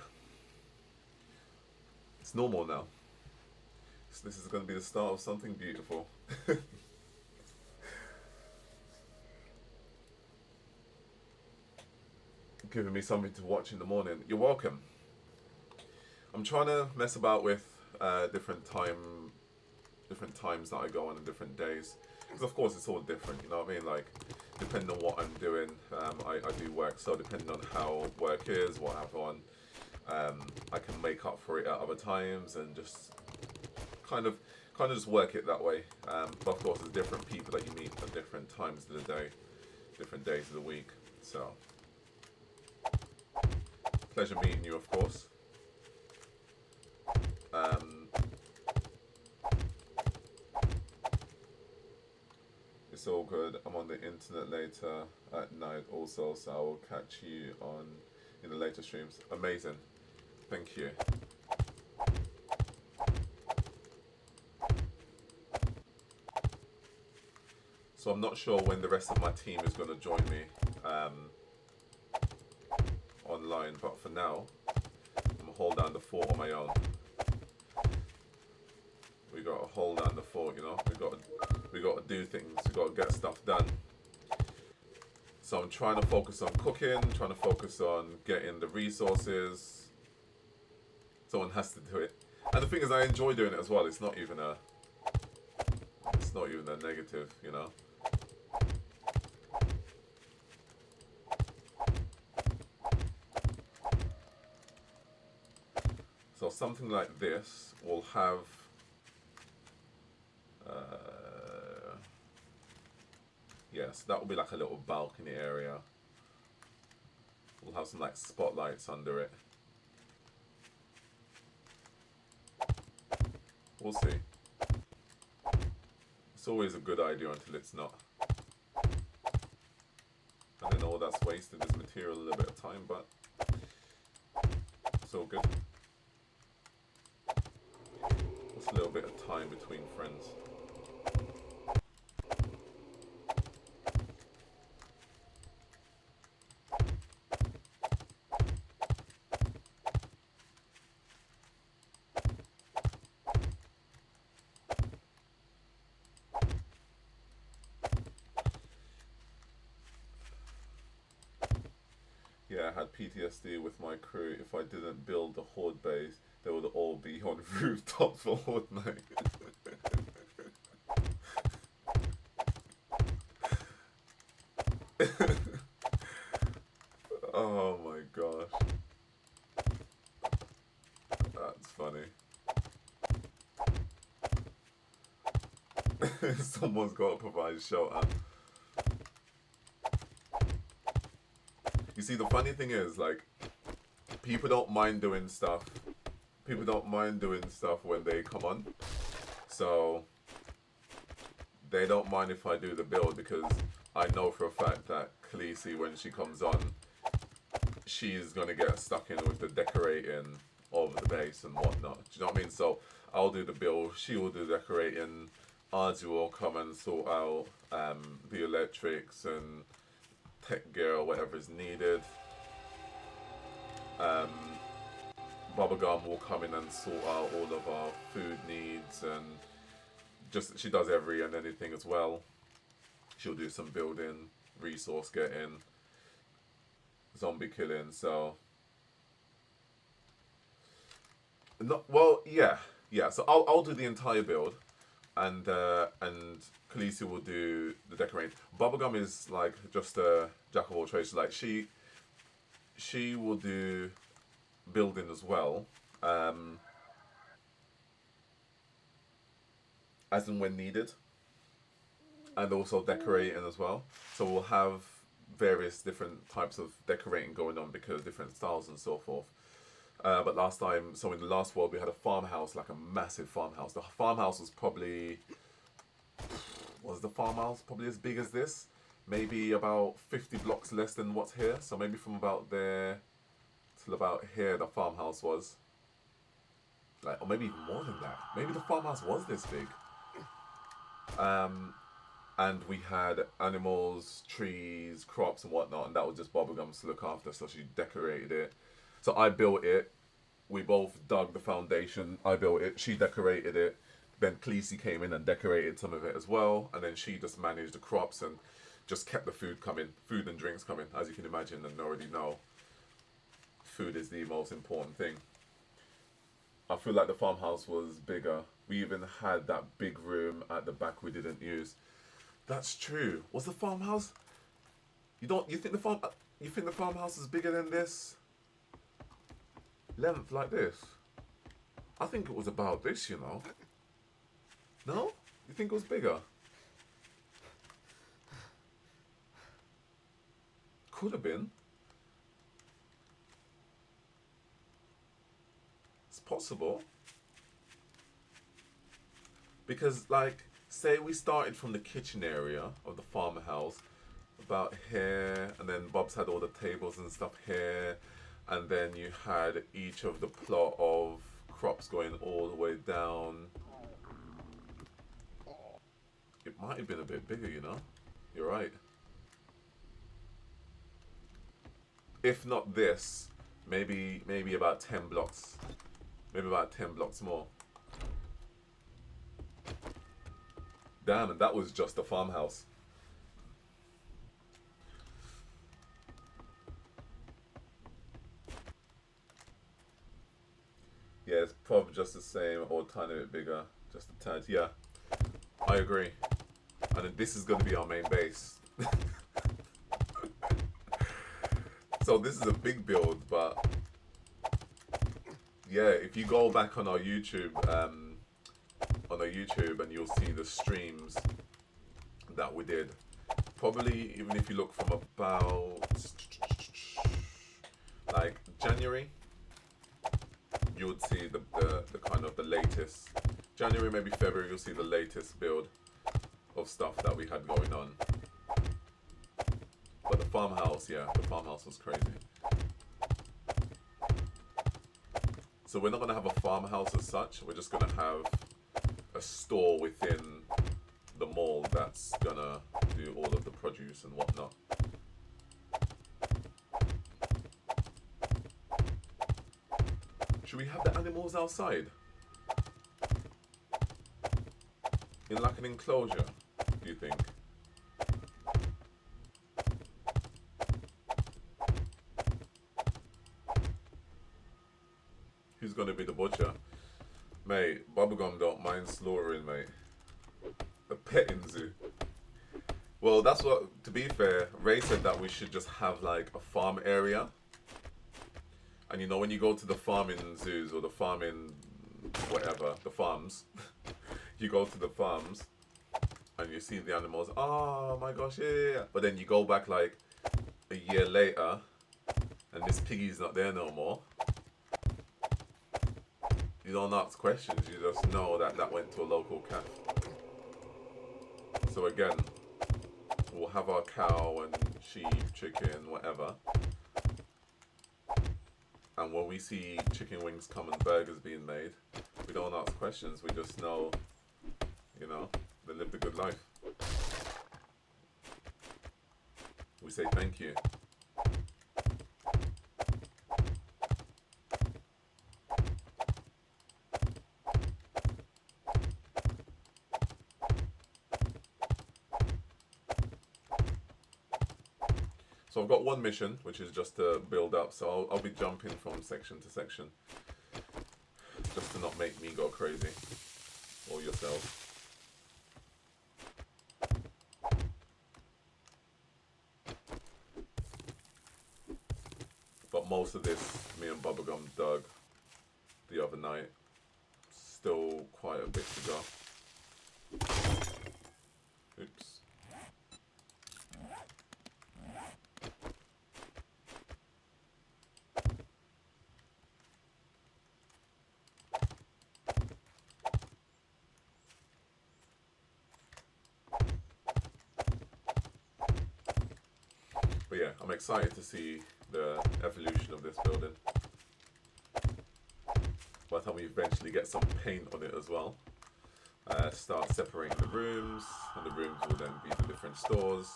It's normal now. So this is going to be the start of something beautiful. Giving me something to watch in the morning. You're welcome. I'm trying to mess about with different times that I go on and different days, because of course it's all different. You know what I mean? Like depending on what I'm doing, I do work. So depending on how work is, what I have on, I can make up for it at other times and just kind of just work it that way. But of course, there's different people that you meet at different times of the day, different days of the week. So pleasure meeting you, of course. It's all good. I'm on the internet later at night also, so I will catch you in the later streams. Amazing. Thank you. So I'm not sure when the rest of my team is going to join me online, but for now, I'm going to hold down the fort on my own. We got to hold down the fort, you know. We got to do things. We got to get stuff done. So I'm trying to focus on cooking, trying to focus on getting the resources. Someone has to do it, and the thing is, I enjoy doing it as well. It's not even a negative, you know. So something like this will have yes, that will be like a little balcony area. We'll have some like spotlights under it. We'll see. It's always a good idea until it's not. And then all that's wasted is material, a little bit of time, but it's all good. It's a little bit of time between friends. Yeah, I had PTSD with my crew. If I didn't build the Horde base, they would all be on rooftops for Horde night. Oh my gosh. That's funny. Someone's got to provide shelter. You see, the funny thing is, like, people don't mind doing stuff. People don't mind doing stuff when they come on. So, they don't mind if I do the build, because I know for a fact that Khaleesi, when she comes on, she's going to get stuck in with the decorating of the base and whatnot. Do you know what I mean? So, I'll do the build, she will do the decorating, Arju will come and sort out the electrics and tech gear or whatever is needed. Bubblegum will come in and sort out all of our food needs, and just she does every and anything as well. She'll do some building, resource getting, zombie killing. So, well, yeah. So I'll do the entire build, and Khaleesi will do the decorating. Bubblegum is like just a jack of all trades. Like she will do building as well, as and when needed, and also decorating as well. So we'll have various different types of decorating going on because different styles and so forth. But last time, so in the last world, we had a farmhouse, like a massive farmhouse. The farmhouse was probably Was the farmhouse probably as big as this? Maybe about 50 blocks less than what's here. So maybe from about there till about here the farmhouse was. Like, or maybe even more than that. Maybe the farmhouse was this big. And we had animals, trees, crops and whatnot, and that was just Bubblegums to look after, so she decorated it. So I built it. We both dug the foundation. I built it. She decorated it. Then Khaleesi came in and decorated some of it as well. And then she just managed the crops and just kept the food coming, food and drinks coming. As you can imagine and already know, food is the most important thing. I feel like the farmhouse was bigger. We even had that big room at the back we didn't use. That's true. Was the farmhouse? You think the farmhouse is bigger than this? Length like this? I think it was about this, you know. No? You think it was bigger? Could have been. It's possible. Because, like, say we started from the kitchen area of the farmhouse, about here, and then Bob's had all the tables and stuff here, and then you had each of the plot of crops going all the way down. It might have been a bit bigger, you know? You're right. If not this, maybe about 10 blocks. Maybe about 10 blocks more. Damn, and that was just a farmhouse. Yeah, it's probably just the same or a tiny bit bigger. Just a tad. Yeah, I agree. And then this is going to be our main base. So this is a big build, but yeah, if you go back on our YouTube, and you'll see the streams that we did. Probably even if you look from about like January, you would see the kind of the latest. January, maybe February, you'll see the latest build of stuff that we had going on. But the farmhouse, yeah, the farmhouse was crazy. So we're not going to have a farmhouse as such, we're just going to have a store within the mall that's going to do all of the produce and whatnot. Should we have the animals outside? In like an enclosure, do you think? Who's gonna be the butcher? Mate, Bubblegum don't mind slaughtering, mate. A petting zoo. Well, that's what, to be fair, Ray said that we should just have like a farm area. And you know, when you go to the farming zoos or the farming whatever, the farms, you go to the farms and you see the animals, oh my gosh, yeah. But then you go back like a year later and this piggy's not there no more. You don't ask questions, you just know that that went to a local calf. So again, we'll have our cow and sheep, chicken, whatever. And when we see chicken wings come and burgers being made, we don't ask questions, we just know, you know, they lived a good life. We say thank you. So I've got one mission, which is just to build up. So I'll be jumping from section to section, just to not make me go crazy, or yourself. But most of this, me and Bubblegum dug the other night. Still quite a bit to go. Oops. yeah, I'm excited to see the evolution of this building. By the time we eventually get some paint on it as well. Start separating the rooms, and the rooms will then be the different stores.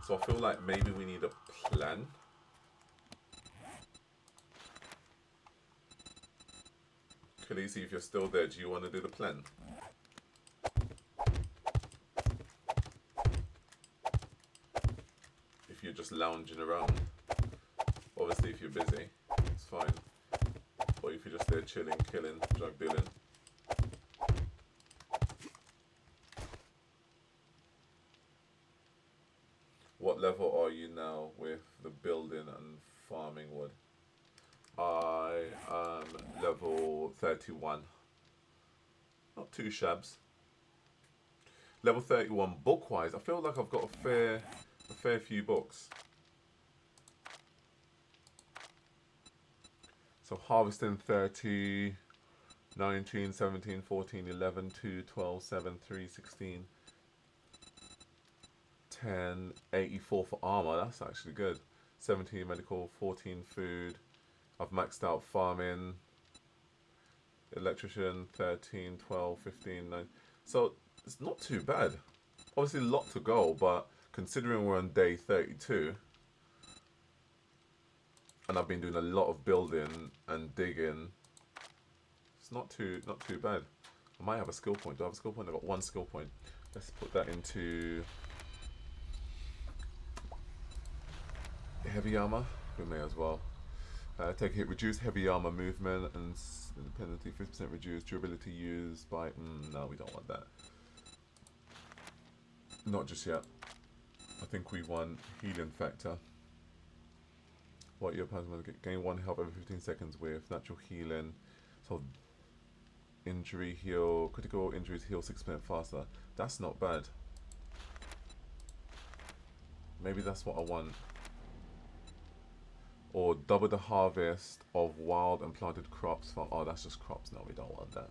So I feel like maybe we need a plan. Khaleesi, if you're still there, do you want to do the plan? If you're just lounging around. Obviously, if you're busy, it's fine. Or if you're just there chilling, killing, drug dealing. What level are you now with the building and farming wood? I am level 31. Not too shabs. Level 31 book-wise, I feel like I've got a fair few books. So harvesting 30, 19, 17, 14, 11, 2, 12, 7, 3, 16, 10, 84 for armor. That's actually good. 17 medical, 14 food. I've maxed out farming. Electrician, 13, 12, 15, 9. So it's not too bad. Obviously a lot to go, but considering we're on day 32, and I've been doing a lot of building and digging, it's not too bad. I might have a skill point. Do I have a skill point? I've got one skill point. Let's put that into heavy armor. We may as well. Take a hit, reduce heavy armor movement and penalty 50% reduced durability used by. No, we don't want that. Not just yet. I think we want healing factor. What your opponent will get? Gain 1 health every 15 seconds with natural healing. So injury heal, critical injuries heal 6% faster. That's not bad. Maybe that's what I want. Or double the harvest of wild and planted crops from. Oh, that's just crops. No, we don't want that.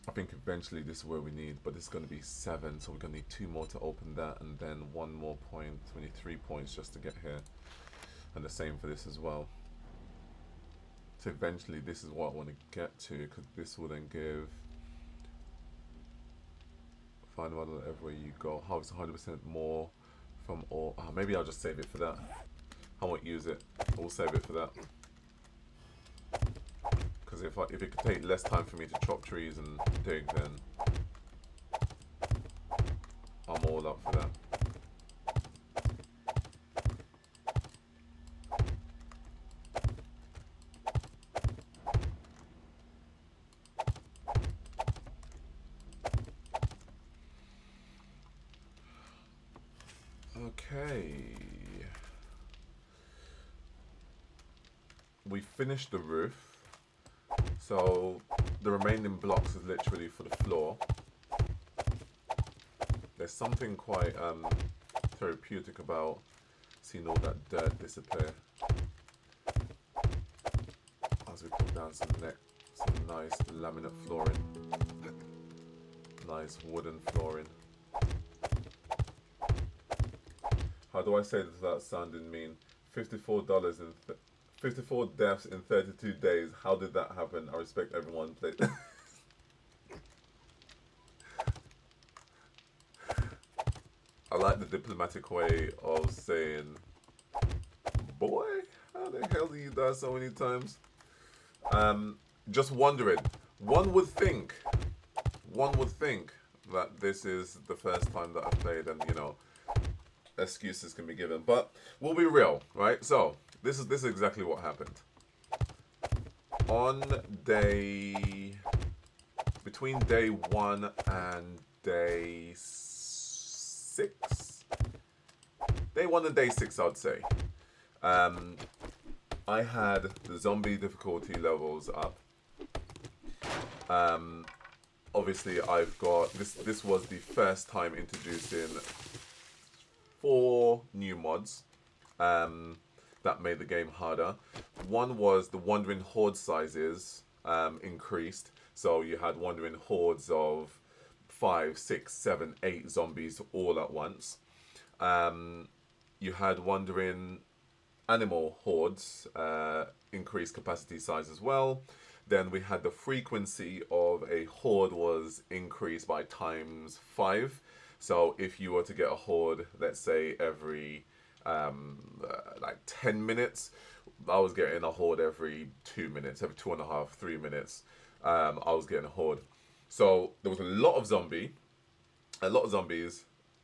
I think eventually this is where we need, but this is going to be 7, so we're going to need 2 more to open that, and then 1 more point, 23 points just to get here. And the same for this as well. So eventually this is what I want to get to, because this will then give. Find one everywhere you go. Harvest 100% more from all. Oh, maybe I'll just save it for that. I won't use it. I'll save it for that. Because if it could take less time for me to chop trees and dig, then I'm all up for that. Okay. We finished the roof. So the remaining blocks is literally for the floor. There's something quite therapeutic about seeing all that dirt disappear. As we put down some nice laminate flooring. Nice wooden flooring. How do I say this without sounding mean? $54 and 54 deaths in 32 days. How did that happen? I respect everyone. I like the diplomatic way of saying, boy, how the hell do you die so many times? Just wondering. One would think that this is the first time that I've played, and you know, excuses can be given, but we'll be real, right? So this is exactly what happened. On between day 1 and day 6, day 1 and day 6, I'd say. I had the zombie difficulty levels up. Obviously, I've got this. This was the first time introducing 4 new mods that made the game harder. One was the wandering horde sizes increased, so you had wandering hordes of 5, 6, 7, 8 zombies all at once. You had wandering animal hordes, increased capacity size as well. Then we had the frequency of a horde was increased by ×5. So if you were to get a horde, let's say every like 10 minutes, I was getting a horde every 2 minutes, every 2.5, 3 minutes. I was getting a horde. So there was a lot of zombies.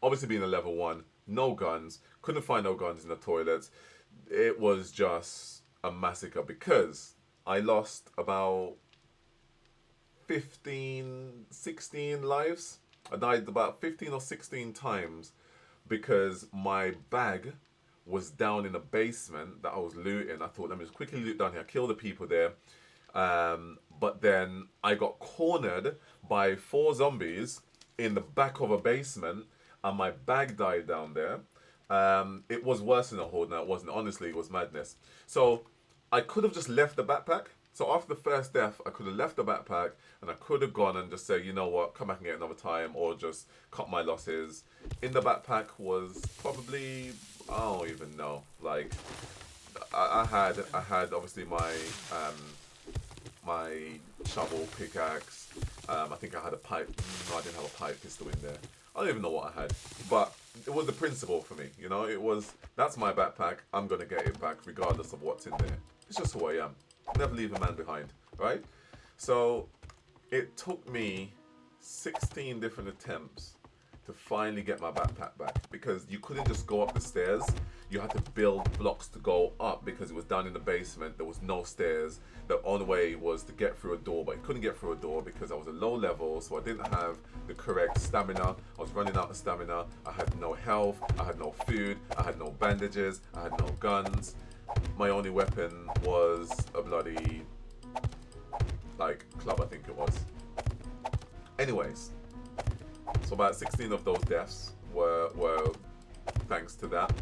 Obviously being a level 1, no guns, couldn't find no guns in the toilets. It was just a massacre because I lost about 15, 16 lives. I died about 15 or 16 times because my bag was down in a basement that I was looting. I thought, let me just quickly loot down here, kill the people there. But then I got cornered by 4 zombies in the back of a basement and my bag died down there. It was worse than a horde now, it wasn't. Honestly, it was madness. So I could have just left the backpack. So after the first death, I could have left the backpack and I could have gone and just say, you know what, come back and get another time, or just cut my losses. In the backpack was probably, I don't even know. Like, I had obviously my my shovel, pickaxe. I think I had a pipe. No, I didn't have a pipe pistol in there. I don't even know what I had, but it was the principle for me. You know, it was, that's my backpack. I'm gonna get it back regardless of what's in there. It's just who I am. Never leave a man behind, right? So it took me 16 different attempts to finally get my backpack back, because you couldn't just go up the stairs. You had to build blocks to go up because it was down in the basement. There was no stairs. The only way was to get through a door, but I couldn't get through a door because I was a low level, so I didn't have the correct stamina. I was running out of stamina. I had no health. I had no food. I had no bandages. I had no guns. My only weapon was a bloody, like, club, I think it was. Anyways, so about 16 of those deaths were thanks to that.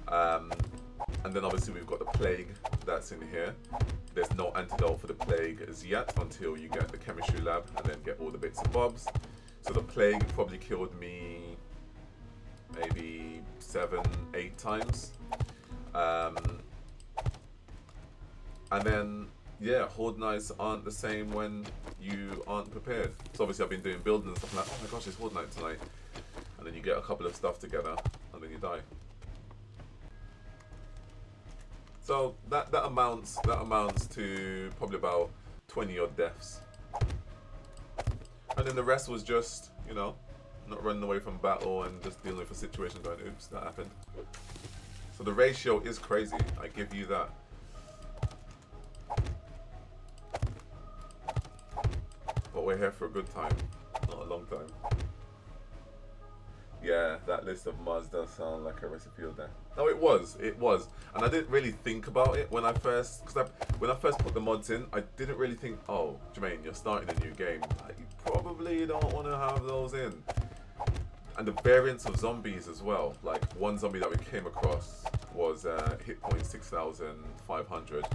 And then obviously we've got the plague that's in here. There's no antidote for the plague as yet until you get the chemistry lab and then get all the bits and bobs. So the plague probably killed me maybe 7, 8 times. And then, yeah, Horde nights aren't the same when you aren't prepared. So obviously I've been doing building and stuff, and like, oh my gosh, it's Horde night tonight. And then you get a couple of stuff together, and then you die. So that amounts to probably about 20 odd deaths. And then the rest was just, you know, not running away from battle and just dealing with a situation going, oops, that happened. So the ratio is crazy, I give you that. But we're here for a good time, not a long time. Yeah, that list of mods does sound like a recipe of death. No, it was, and I didn't really think about it when I first, when I first put the mods in, I didn't really think, oh, Jermaine, you're starting a new game. You probably don't want to have those in. And the variants of zombies as well. Like one zombie that we came across was hit point 6,500.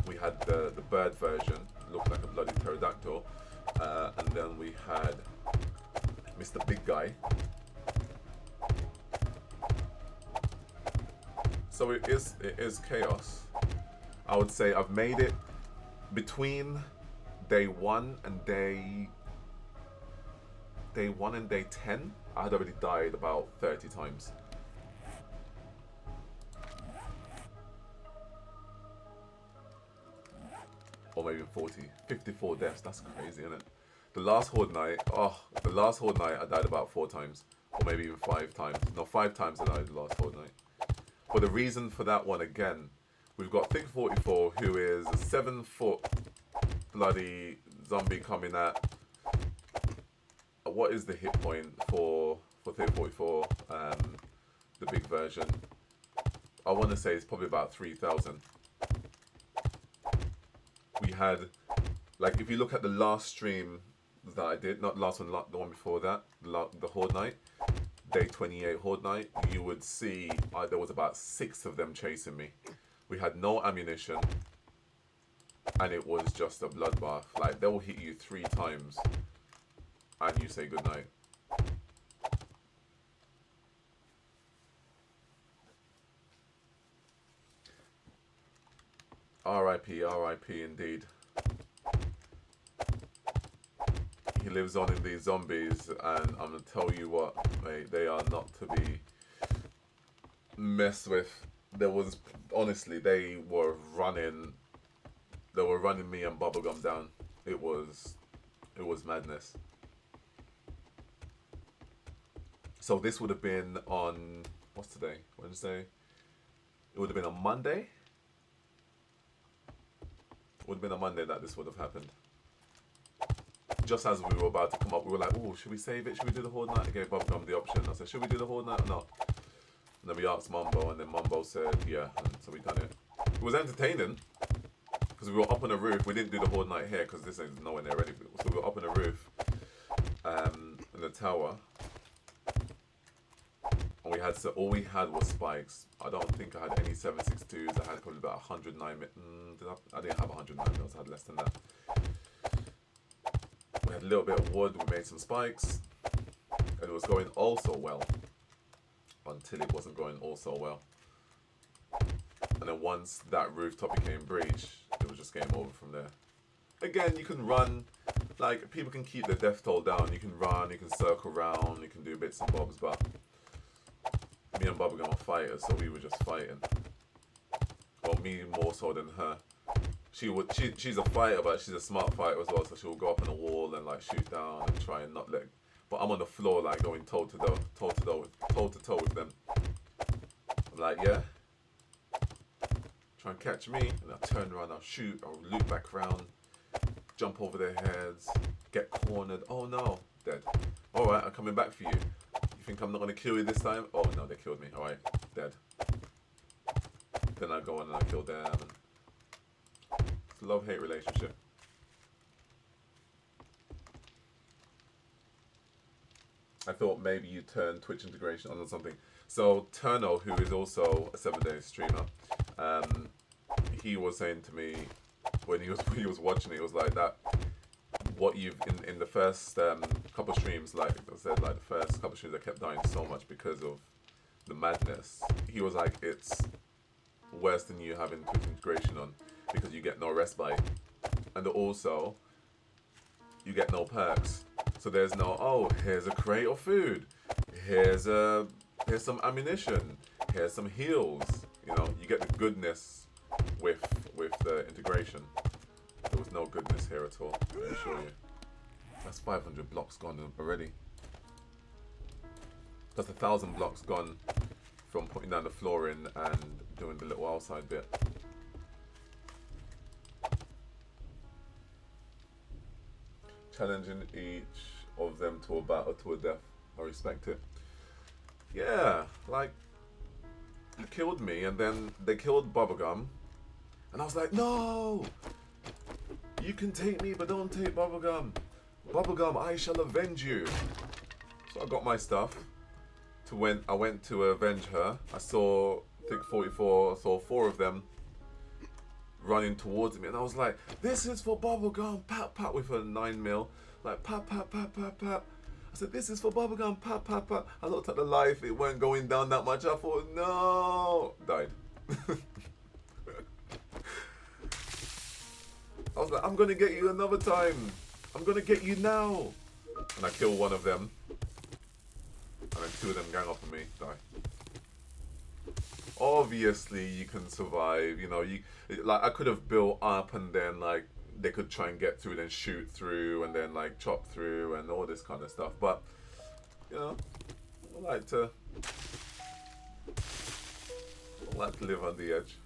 We had the bird version, looked like a bloody pterodactyl, and then we had Mr. Big Guy. So it is chaos. I would say I've made it between day 1 and day 10. I had already died about 30 times. Or maybe 40, 54 deaths. That's crazy, isn't it? The last Horde night, I died about 4 times, or maybe even 5 times. No, 5 times I died the last Horde night. But the reason for that one, again, we've got Thick 44, who is a 7-foot bloody zombie coming at. What is the hit point for Thick 44? The big version. I want to say it's probably about 3,000. We had, like, if you look at the last stream that I did, not last one, the one before that, the Horde night, day 28 Horde night, you would see there was about 6 of them chasing me. We had no ammunition, and it was just a bloodbath. Like, they will hit you 3 times and you say goodnight. R.I.P. R.I.P. indeed. He lives on in these zombies, and I'm gonna tell you what, mate, they are not to be messed with. There was, honestly, they were running me and Bubblegum down. It was madness. So this would have been on, what's today? Wednesday? It would have been on Monday? It would have been on Monday that this would have happened. Just as we were about to come up, we were like, oh, should we save it? Should we do the Horde night? I gave Bubblegum the option. I said, should we do the Horde night or not? And then we asked Mumbo, and then Mumbo said, yeah. And so we done it. It was entertaining, because we were up on the roof. We didn't do the Horde night here, because this ain't nowhere near ready. So we were up on the roof, in the tower. And we had, so all we had was spikes. I don't think I had any 7.62s. I had probably about 109. I didn't have 109 mils. I had less than that. We had a little bit of wood. We made some spikes, and it was going all so well until it wasn't going all so well. And then once that rooftop became breach, it was just game over from there. Again, you can run. Like, people can keep their death toll down. You can run. You can circle around. You can do bits and bobs, but me and Bubblegum are fighters, so we were just fighting. Well, me more so than her. She's a fighter, but she's a smart fighter as well, so she'll go up on a wall and like shoot down and try and not let. But I'm on the floor like going toe to toe with them. I'm like, yeah, try and catch me, and I'll turn around, I'll shoot, I'll loop back around, jump over their heads, get cornered. Oh no, dead. All right, I'm coming back for you. You think I'm not gonna kill you this time? Oh no, they killed me. All right, dead. Then I go on and I kill them. And it's a love-hate relationship. I thought maybe you turn Twitch integration on or something. So Turno, who is also a 7-day streamer, he was saying to me when he was watching it, it was like that. What you've in the first couple streams, like I said, like the first couple streams, I kept dying so much because of the madness. He was like, it's worse than you having Twitch integration on because you get no respite, and also you get no perks. So there's no, oh, here's a crate of food, here's some ammunition, here's some heals. You know, you get the goodness with the integration. There was no goodness here at all, I assure you. That's 500 blocks gone already. That's 1,000 blocks gone from putting down the flooring and doing the little outside bit. Challenging each of them to a battle to a death. I respect it. Yeah, like, that killed me, and then they killed Bubblegum, and I was like, no! You can take me, but don't take Bubblegum. Bubblegum, I shall avenge you. So I got my stuff. I went to avenge her. I saw, I think 44, I saw 4 of them running towards me, and I was like, this is for Bubblegum, pat pat, with a 9mm, like pat pat pat pat pat. I said, this is for Bubblegum, pat pat pat. I looked at the life, it weren't going down that much. I thought, no, died. I was like, I'm gonna get you another time. I'm gonna get you now. And I kill one of them, and then 2 of them gang up on me, die. Obviously, you can survive. You know, like I could have built up, and then like they could try and get through, then shoot through, and then like chop through, and all this kind of stuff. But you know, I like to live on the edge.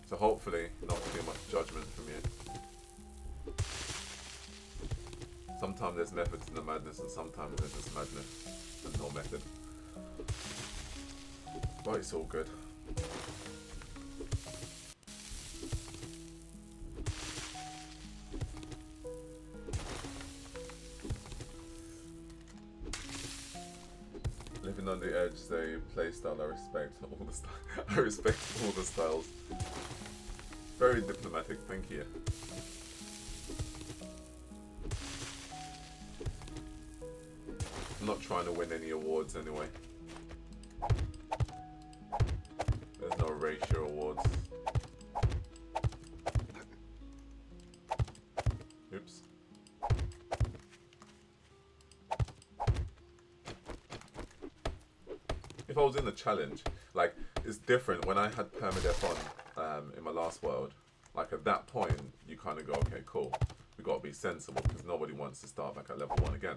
So hopefully, not too much judgment from you. Sometimes there's method to the madness, and sometimes there's just madness and no method. But it's all good. Living on the edge, they play style. I respect all the I respect all the styles. Very diplomatic, thank you. I'm not trying to win any awards anyway. There's no ratio awards. Oops. If I was in the challenge, like, it's different. When I had permadeath on in my last world, like at that point, you kind of go, okay, cool. We got to be sensible because nobody wants to start back at level 1 again.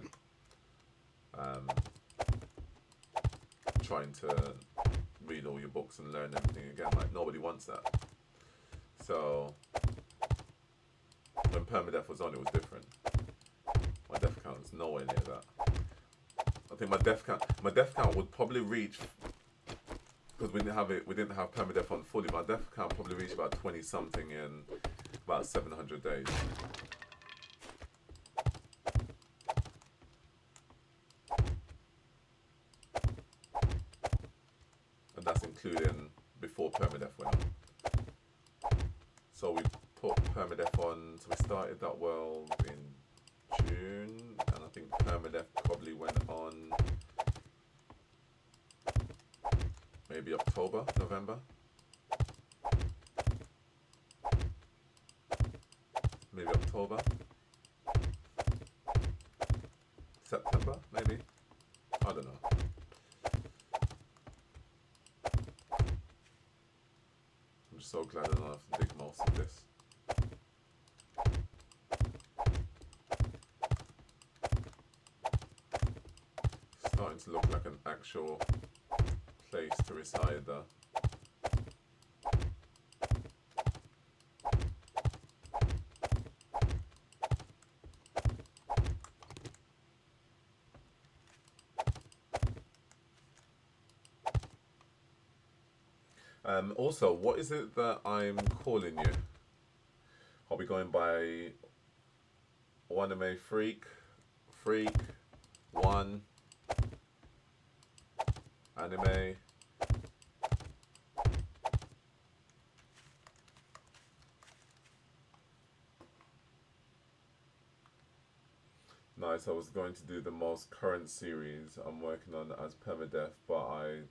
Trying to read all your books and learn everything again, like nobody wants that. So when permadeath was on, it was different. My death count is nowhere near that. I think my death count would probably reach, because we didn't have permadeath on fully. My death count probably reached about 20 something in about 700 days. And that's including before permadeath went on. So we put permadeath on, so we started that world in June, and I think permadeath probably went on maybe October, November. Maybe October. September, maybe. I don't know. I'm just so glad I don't have to dig most of this. Starting to look like an actual place to reside there. Also, what is it that I'm calling you? Are we going by Anime Freak, 1, Anime? Nice, I was going to do the most current series I'm working on as permadeath, but I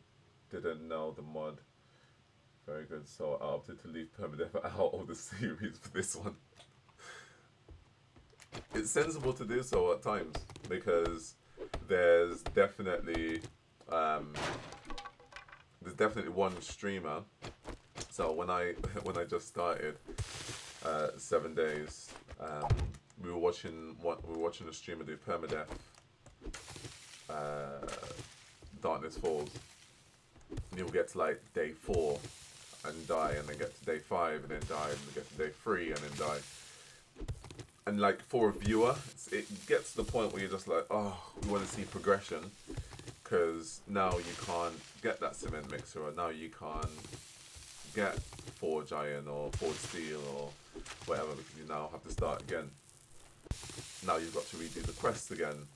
didn't know the mod. Very good, so I opted to leave permadeath out of the series for this one. It's sensible to do so at times, because there's definitely one streamer. So when I just started 7 days, we were watching a streamer do permadeath, Darkness Falls. And you'll get to like day 4 and die, and then get to day 5 and then die, and then get to day 3 and then die. And like for a viewer, it gets to the point where you're just like, oh, we want to see progression, because now you can't get that cement mixer, or now you can't get Forge Iron or Forge Steel or whatever, because you now have to start again. Now you've got to redo the quests again,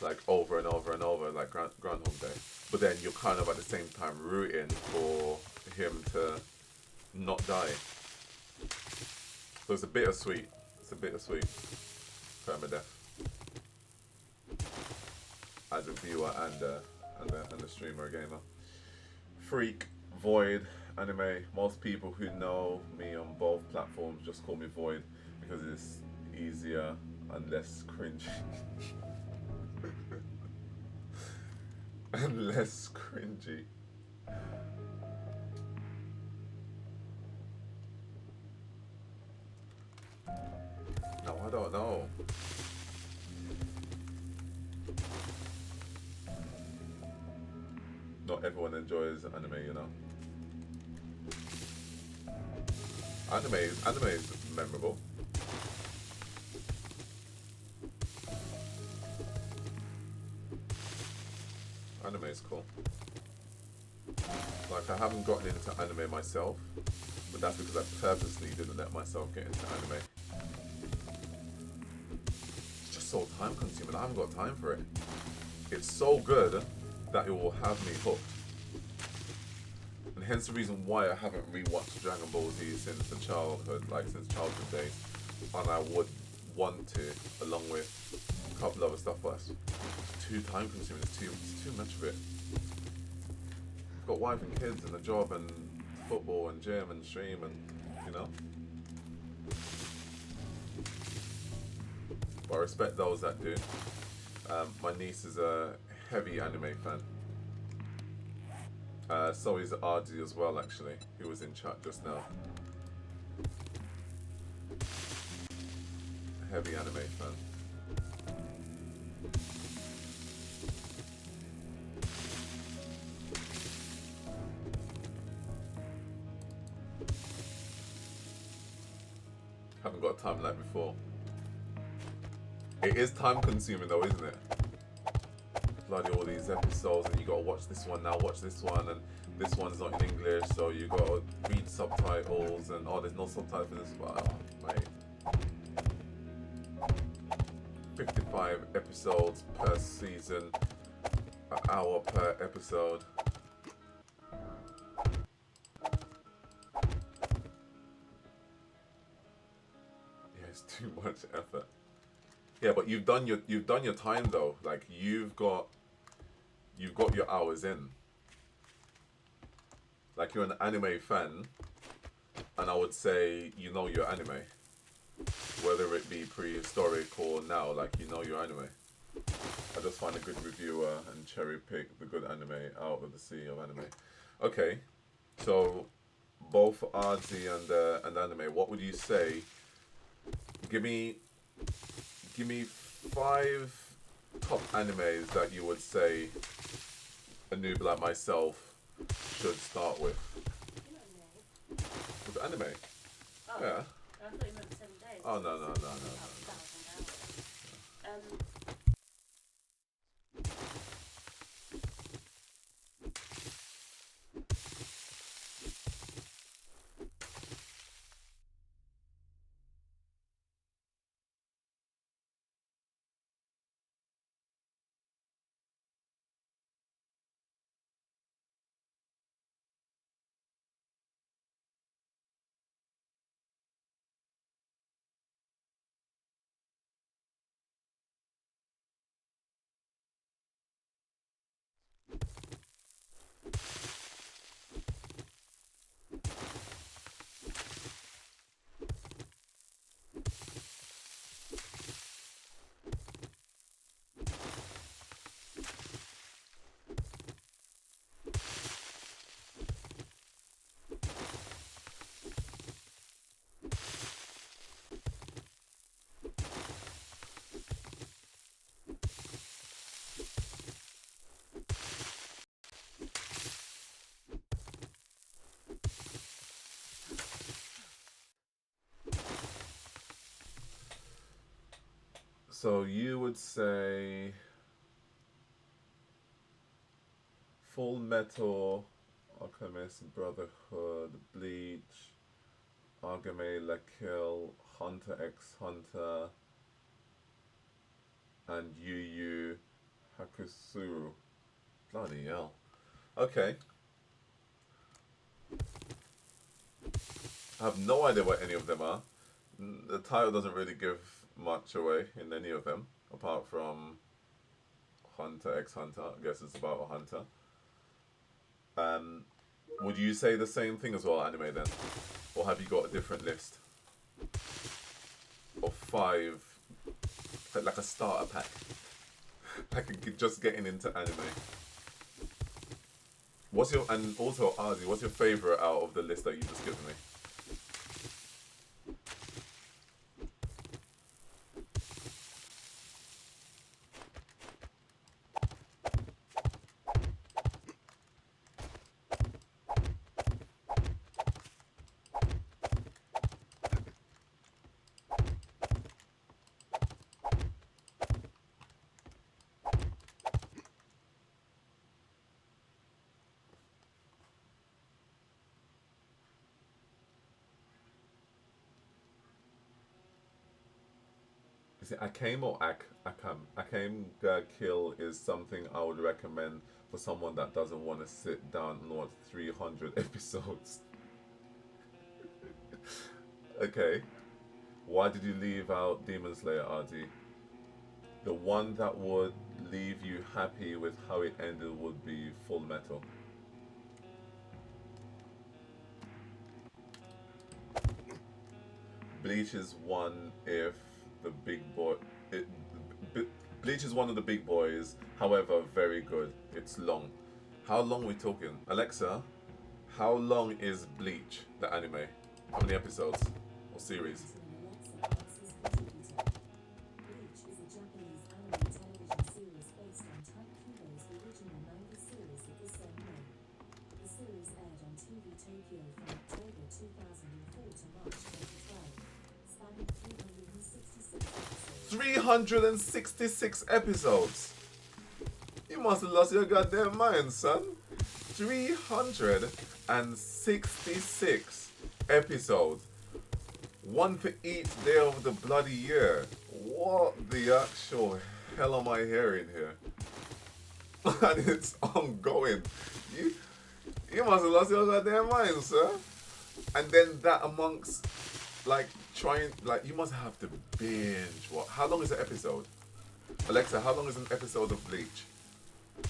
like over and over and over, like Groundhog Day. But then you're kind of at the same time rooting for him to not die. So it's a bittersweet. It's a bittersweet permadeath as a viewer and a streamer, a gamer. Freak, Void, Anime. Most people who know me on both platforms just call me Void because it's easier and less cringy. And less cringy. No, I don't know. Not everyone enjoys anime, you know. Anime is memorable. Anime is cool. Like, I haven't gotten into anime myself, but that's because I purposely didn't let myself get into anime. It's just so time consuming. I haven't got time for it. It's so good that it will have me hooked. And hence the reason why I haven't rewatched Dragon Ball Z since childhood days. And I would want to, along with a couple other stuff, but it's too time consuming. It's too much of it. I've got wife and kids and a job and football and gym and stream and, you know. But I respect those that do. My niece is a heavy anime fan. So is RD as well, actually, who was in chat just now. Heavy anime fan. Haven't got time like before. It is time consuming though, isn't it? Bloody all these episodes, and you gotta watch this one now, watch this one, and this one's not in English, so you gotta read subtitles, and oh, there's no subtitles for this one. Oh, mate. 55 episodes per season, an hour per episode. Yeah, it's too much effort. Yeah, but you've done your time though. Like you've got your hours in. Like you're an anime fan, and I would say you know your anime, whether it be prehistoric or now. Like you know your anime. I just find a good reviewer and cherry pick the good anime out of the sea of anime. Okay, so both artsy and anime. What would you say? Give me 5 top animes that you would say a noob like myself should start with. With anime? Oh, Yeah. I thought you meant 7 days. Oh no. So you would say Full Metal, Alchemist Brotherhood, Bleach, Agame La Kill, Hunter x Hunter, and Yu Yu Hakusho. Bloody hell. Okay. I have no idea what any of them are. The title doesn't really give much away in any of them, apart from Hunter x Hunter. I guess it's about a hunter. Would you say the same thing as well, anime then? Or have you got a different list of 5, like a starter pack? Like just getting into anime. What's your, and also Ozzy, what's your favourite out of the list that you just given me? Is it Akame or Akam? Akame ga Kill is something I would recommend for someone that doesn't want to sit down and watch 300 episodes. Okay. Why did you leave out Demon Slayer, RD? The one that would leave you happy with how it ended would be Full Metal. Bleach is one if the big boy. It, Bleach is one of the big boys, however, very good. It's long. How long are we talking? Alexa, how long is Bleach, the anime? How many episodes or series? Tokyo from October 2004 to March 2012, spanning 366 episodes. 366 episodes. You must have lost your goddamn mind, son. 366 episodes. One for each day of the bloody year. What the actual hell am I hearing here? And it's ongoing. You must have lost your goddamn mind, sir. And then that amongst, like, you must have to binge. What? How long is an episode? Alexa, how long is an episode of Bleach? The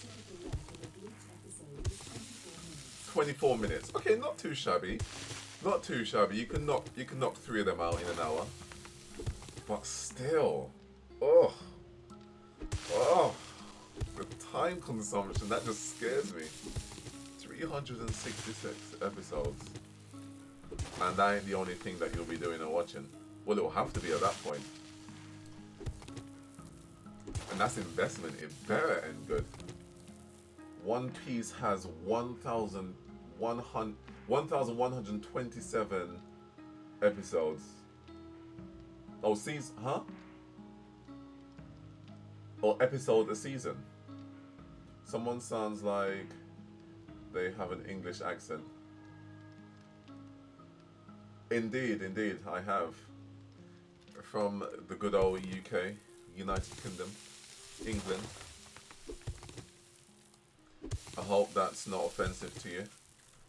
typical length of a Bleach episode is 24 24 minutes. minutes. Okay, not too shabby. Not too shabby. You can knock 3 of them out in an hour. But still, oh, the time consumption, that just scares me. 366 episodes. And that ain't the only thing that you'll be doing or watching. Well, it'll have to be at that point. And that's investment. It better end good. One Piece has 1,127 episodes. Oh, season, huh? Or episode a season. Someone sounds like they have an English accent. Indeed, I have. From the good old UK, United Kingdom, England. I hope that's not offensive to you.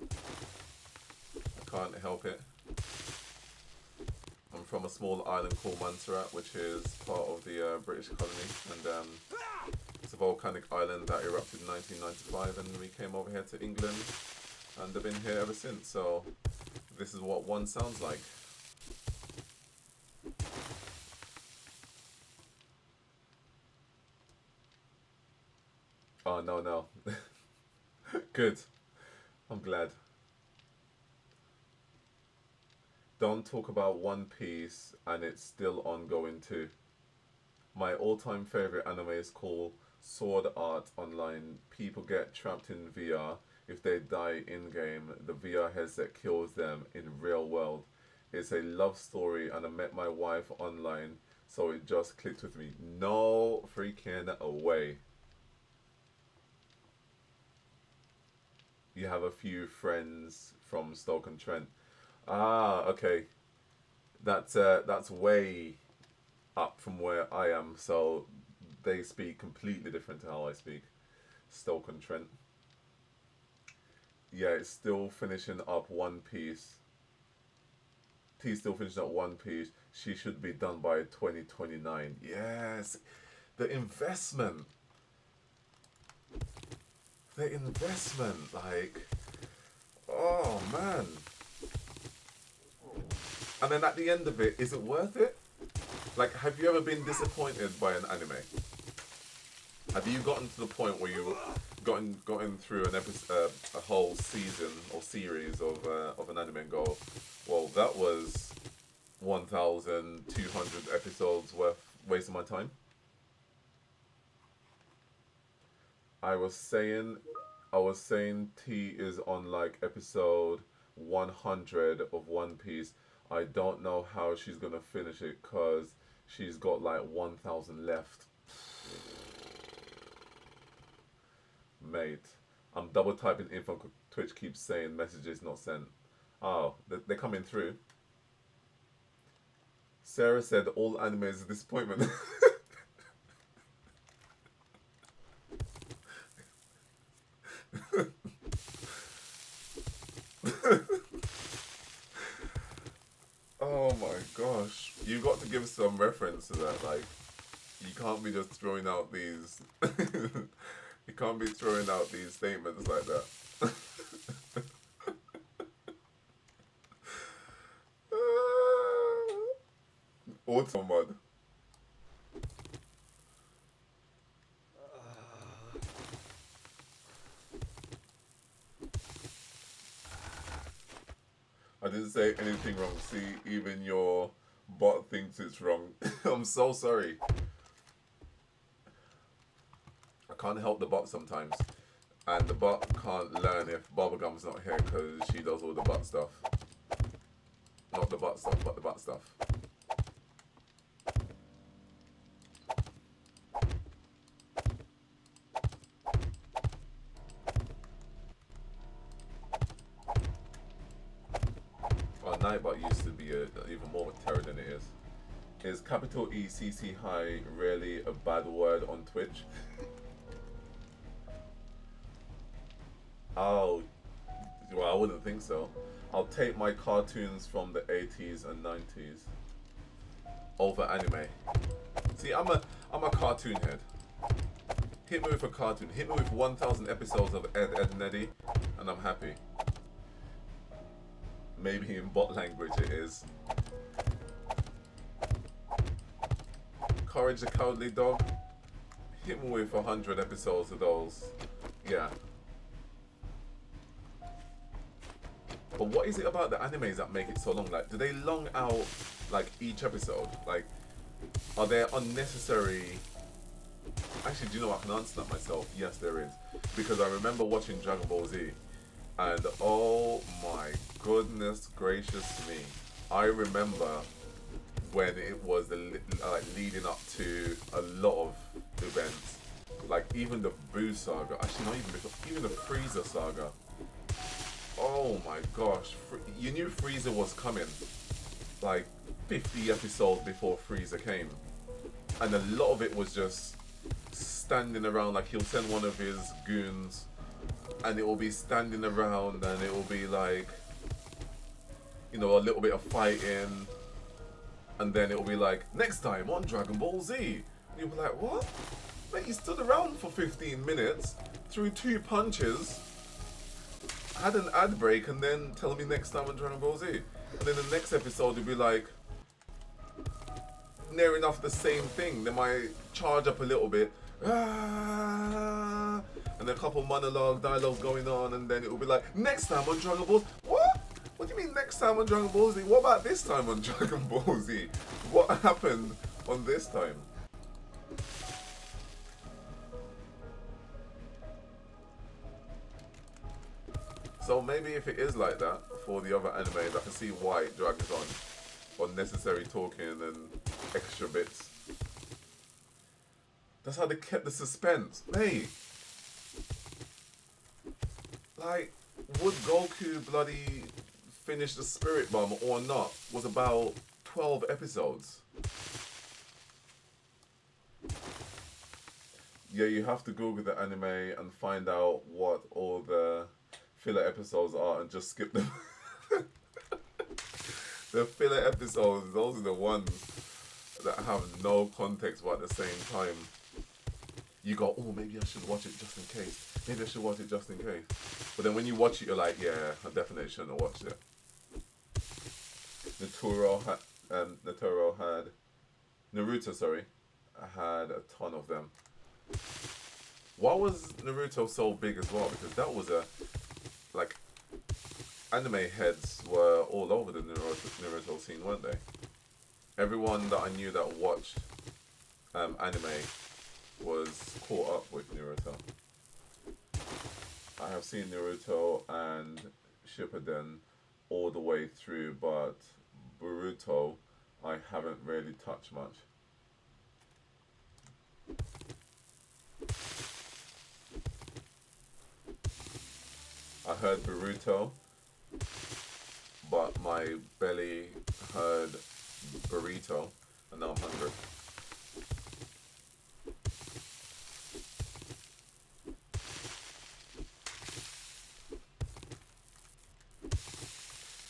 I can't help it. I'm from a small island called Montserrat, which is part of the British colony, and it's a volcanic island that erupted in 1995, and we came over here to England, and I've been here ever since, so this is what one sounds like. Oh, no. Good. I'm glad. Don't talk about One Piece and it's still ongoing too. My all-time favorite anime is called Sword Art Online. People get trapped in VR. If they die in-game, the VR headset kills them in real world. It's a love story and I met my wife online, so it just clicked with me. No freaking way. You have a few friends from Stoke-on-Trent. Ah, okay. That's way up from where I am, so they speak completely different to how I speak. Stoke-on-Trent. Yeah, it's still finishing up One Piece. T's still finishing up One Piece. She should be done by 2029. Yes, the investment. The investment, like, oh man. And then at the end of it, is it worth it? Like, have you ever been disappointed by an anime? Have you gotten to the point where you've gotten through an episode, a whole season or series of an anime and go, well, that was 1,200 episodes worth wasting my time? I was saying T is on like episode 100 of One Piece. I don't know how she's gonna finish it because she's got like 1,000 left. Mate, I'm double typing info. Twitch keeps saying messages not sent. Oh, they're coming through. Sarah said all anime is a disappointment. Oh my gosh. You got to give some reference to that. Like, you can't be just throwing out these. You can't be throwing out these statements like that. Auto mod. I didn't say anything wrong. See, even your bot thinks it's wrong. I'm so sorry. I can't help the bot sometimes. And the bot can't learn if Bubblegum's not here because she does all the butt stuff. Not the butt stuff, but the butt stuff. Well, Nightbot used to be even more of a terror than it is. Is capital ECC high really a bad word on Twitch? Oh, well, I wouldn't think so. I'll take my cartoons from the 80s and 90s over anime. See, I'm a cartoon head. Hit me with a cartoon. Hit me with 1,000 episodes of Ed, Edd n Eddy, and I'm happy. Maybe in bot language it is. Courage the Cowardly Dog. Hit me with 100 episodes of those. Yeah. But what is it about the animes that make it so long? Like, do they long out like each episode? Like, are there unnecessary? Actually, do you know what? I can answer that myself. Yes, there is, because I remember watching Dragon Ball Z, and oh my goodness gracious me, I remember when it was like leading up to a lot of events, like even the Boo saga. Actually, not even before, even the Frieza saga. Oh my gosh, you knew Frieza was coming like 50 episodes before Frieza came, and a lot of it was just standing around. Like, he'll send one of his goons and it will be standing around and it will be like, you know, a little bit of fighting, and then it will be like, next time on Dragon Ball Z, and you'll be like, what? Mate, he stood around for 15 minutes, threw 2 punches, had an ad break, and then tell me next time on Dragon Ball Z. And then the next episode will be like near enough the same thing. They might charge up a little bit, and a couple dialogue going on, and then it will be like, next time on Dragon Ball Z. What? What do you mean next time on Dragon Ball Z? What about this time on Dragon Ball Z? What happened on this time? So maybe if it is like that for the other animes, I can see why it drags on. Unnecessary talking and extra bits. That's how they kept the suspense. Mate! Like, would Goku bloody finish the Spirit Bomb or not was about 12 episodes. Yeah, you have to Google the anime and find out what all the filler episodes are and just skip them. The filler episodes, those are the ones that have no context but at the same time you go, oh, maybe I should watch it just in case. Maybe I should watch it just in case. But then when you watch it, you're like, yeah, I definitely shouldn't have watched it. Naruto had a ton of them. Why was Naruto so big as well? Because that was like, anime heads were all over the Naruto scene, weren't they? Everyone that I knew that watched anime was caught up with Naruto. I have seen Naruto and Shippuden all the way through, but Boruto I haven't really touched much. I heard Boruto, but my belly heard burrito, and now I'm hungry.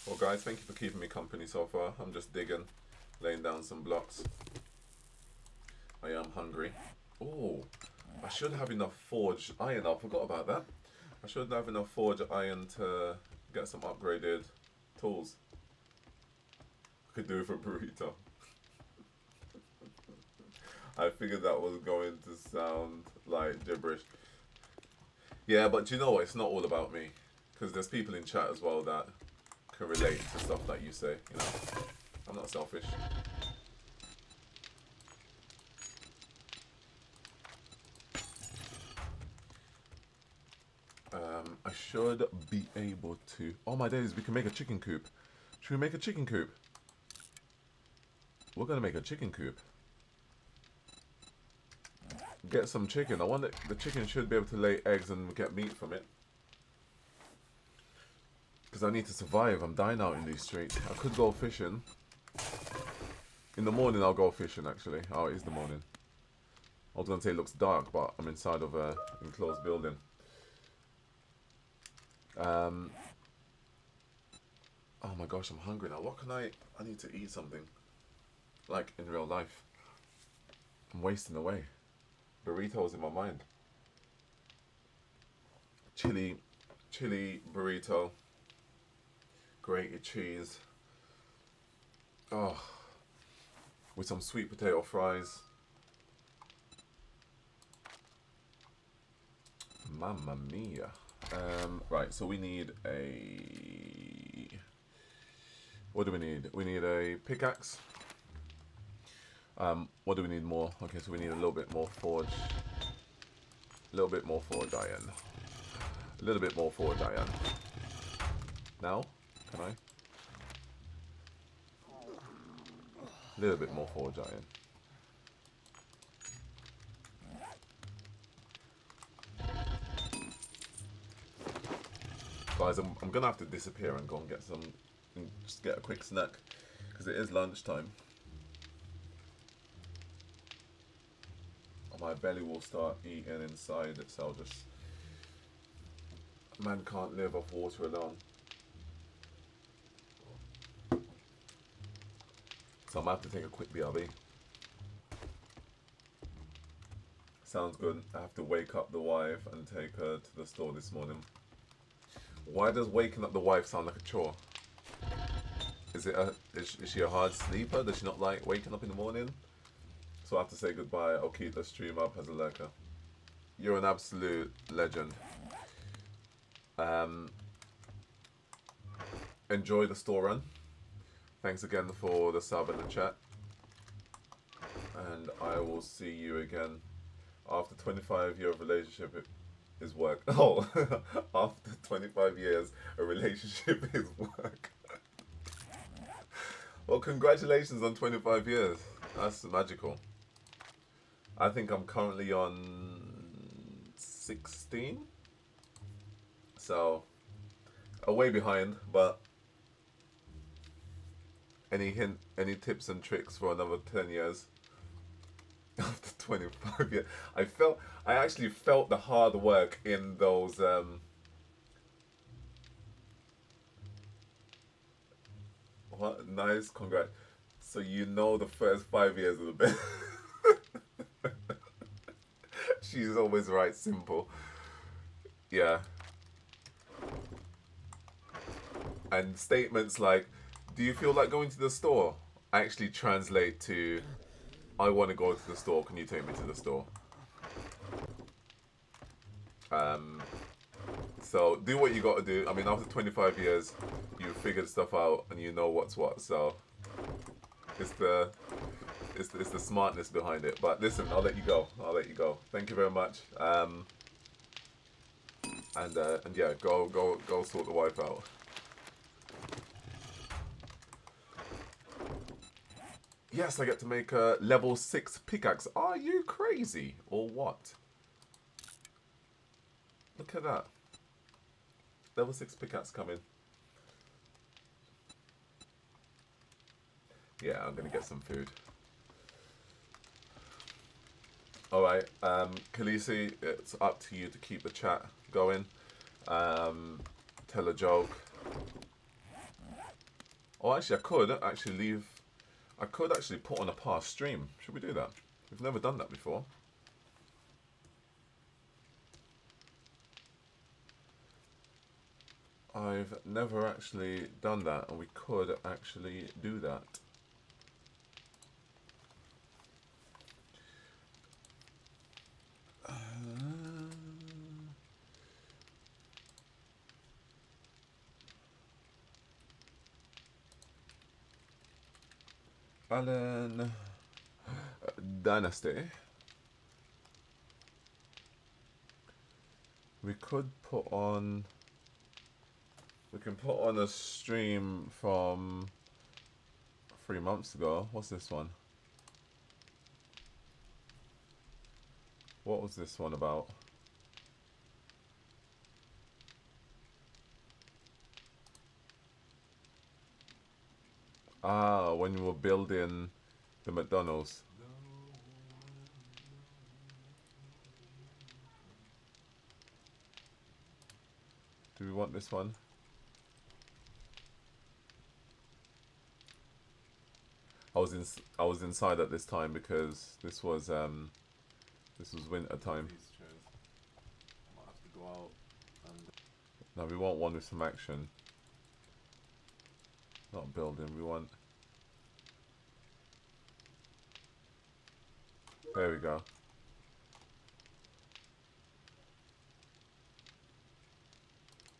Well guys, thank you for keeping me company so far. I'm just digging, laying down some blocks. I am hungry. Oh, I should have enough forged iron. I forgot about that. I should have enough forged iron to get some upgraded tools. I could do it for burrito. I figured that was going to sound like gibberish. Yeah, but do you know what? It's not all about me. Because there's people in chat as well that can relate to stuff that you say. You know, I'm not selfish. I should be able to... Oh my days, we can make a chicken coop. Should we make a chicken coop? We're going to make a chicken coop. Get some chicken. I wonder, the chicken should be able to lay eggs and get meat from it. Because I need to survive. I'm dying out in these streets. I could go fishing. In the morning I'll go fishing actually. Oh, it is the morning. I was going to say it looks dark, but I'm inside of an enclosed building. Oh my gosh, I'm hungry now. What can I need to eat something. Like in real life. I'm wasting away. Burritos in my mind. Chili burrito. Grated cheese. Oh. With some sweet potato fries. Mamma mia. Right, so we need a... What do we need? We need a pickaxe. What do we need more? Okay, so we need a little bit more forge. A little bit more forge iron. A little bit more forge iron. Now, can I? A little bit more forge iron. Guys, I'm gonna have to disappear and go and get some, just get a quick snack, because it is lunchtime. My belly will start eating inside itself. Just, man can't live off water alone. So I'm gonna have to take a quick BRB. Sounds good. I have to wake up the wife and take her to the store this morning. Why does waking up the wife sound like a chore? Is she a hard sleeper? Does she not like waking up in the morning? So I have to say goodbye. I'll keep the stream up as a lurker. You're an absolute legend. Enjoy the store run. Thanks again for the sub and the chat. And I will see you again after 25 year of relationship. Is work. Oh, after 25 years, a relationship is work. Well, congratulations on 25 years. That's magical. I think I'm currently on 16. So, way behind, but any tips and tricks for another 10 years? After 25 years, I actually felt the hard work in those what nice, congrats. So you know the first 5 years of the best. She's always right, simple. Yeah. And statements like, do you feel like going to the store? Actually translate to, I want to go to the store, can you take me to the store? So do what you got to do. I mean, after 25 years, you've figured stuff out and you know what's what. So it's the smartness behind it. But listen, I'll let you go. Thank you very much. And yeah, go sort the wife out. Yes, I get to make a level 6 pickaxe. Are you crazy or what? Look at that. Level 6 pickaxe coming. Yeah, I'm gonna get some food. Alright, Khaleesi, it's up to you to keep the chat going. Tell a joke. Oh, actually, I could actually put on a past stream. Should we do that? We've never done that before. I've never actually done that, and we could actually do that. Allen Dynasty. We could put on. We can put on a stream from 3 months ago. What's this one? What was this one about? Ah, when you were building the McDonald's. Do we want this one? I was inside at this time because this was winter time. Might have to go out and now we want one with some action. Not building, we want. There we go.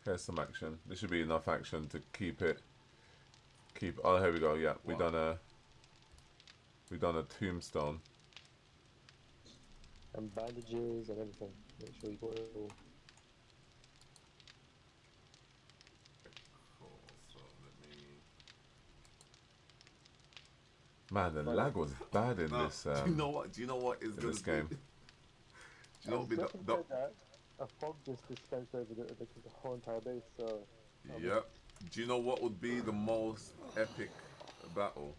Here's some action. This should be enough action to keep it. Oh, here we go. Yeah, we done a tombstone. And bandages and everything. Make sure you got it all. Cool. So let me. Man, the lag was bad in this. Do you know what? Do you know what is in this gonna game? be? Do you know what be That a fog just dispensed over the whole entire base. So. Yep. Do you know what would be the most epic battle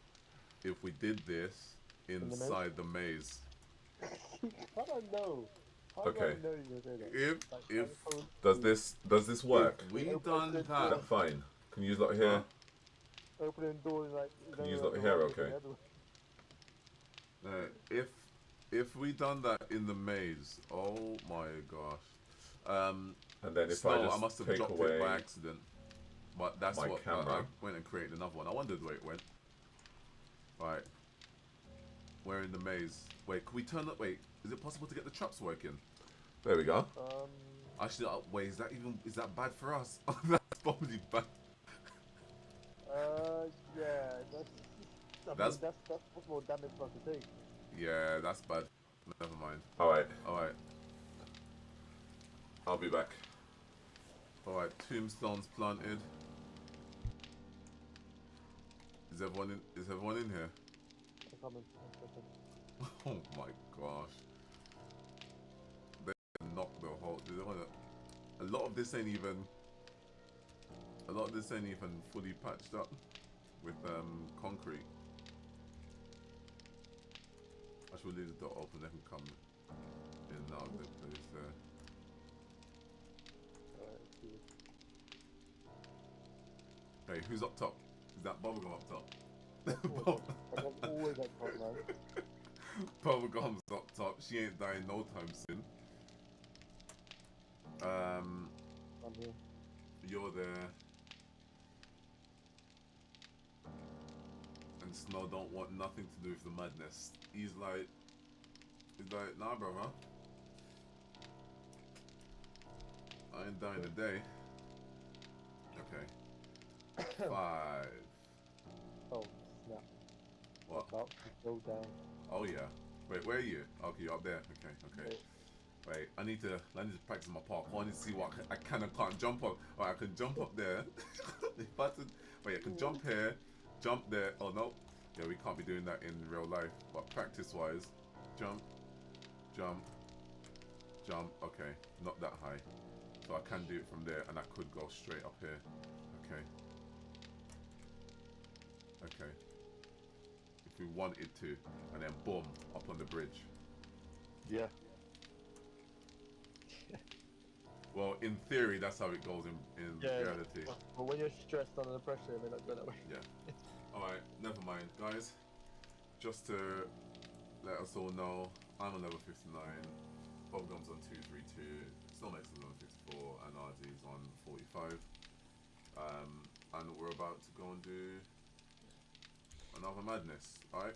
if we did this inside the maze? I don't know. Okay. I know you're doing it. If Does this work? we done Is that, that fine? Can you use lot here? Opening doors like. Can you use lot here? Okay. if we done that in the maze, oh my gosh. And then if Snow, I must just have take dropped away it by accident. But that's my what camera. I went and created another one. I wondered where it went. Right. We're in the maze. Wait, can we turn up? Wait, is it possible to get the traps working? There we go. Actually, wait, is that bad for us? That's probably bad. Yeah, that's more damage for us to take. Yeah, that's bad. Never mind. Alright, Alright. I'll be back. Alright, tombstones planted. Is everyone in here? I'm coming. Oh my gosh. They knocked the whole. A lot of this ain't even fully patched up with concrete. I should leave the door open. They can come in now. There's Hey, who's up top? Is that Bubblegum up top? I'm always up front, man. Bubblegum's up top. She ain't dying no time soon. I'm here. You're there. And Snow don't want nothing to do with the madness. He's like, nah, brother. I ain't dying today. Okay. 5. Oh, snap. What? About to go down. Oh yeah. Wait, where are you? Okay, you're up there. Okay. Wait, I need to practice my parkour. I need to see what I can and can't jump up. Alright, I can jump up there. Wait, I can jump here, jump there. Oh no. Yeah, we can't be doing that in real life. But practice-wise, jump, jump, jump. Okay, not that high. So I can do it from there, and I could go straight up here. Okay. Okay. If we wanted to, and then boom, up on the bridge. Yeah. Well, in theory, that's how it goes in reality. But when you're stressed under the pressure, it may not go that way. Yeah. Alright, never mind. Guys, just to let us all know. I'm on level 59. Bubblegum's on 232. Snowmake's on level 54, and RD's on 45. And we're about to go and do another madness. Alright.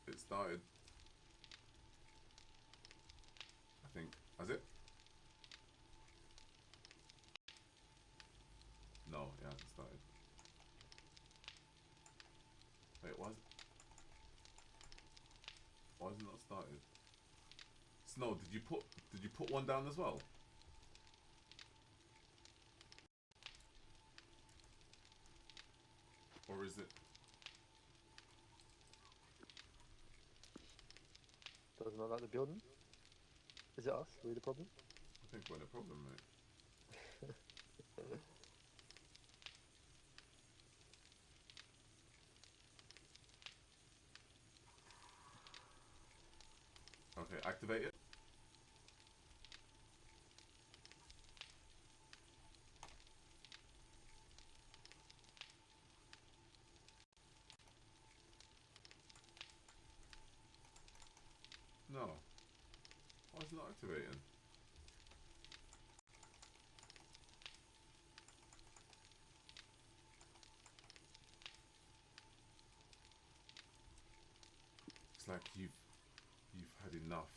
It started. I think. Has it? No, it hasn't started. Wait, why is it not started? Snow, did you put one down as well? Or is it? Doesn't look like the building. Is it us? Are we the problem? I think we're in a problem, mate. Okay, activate it. No. Why is it not activating? It's like you've had enough.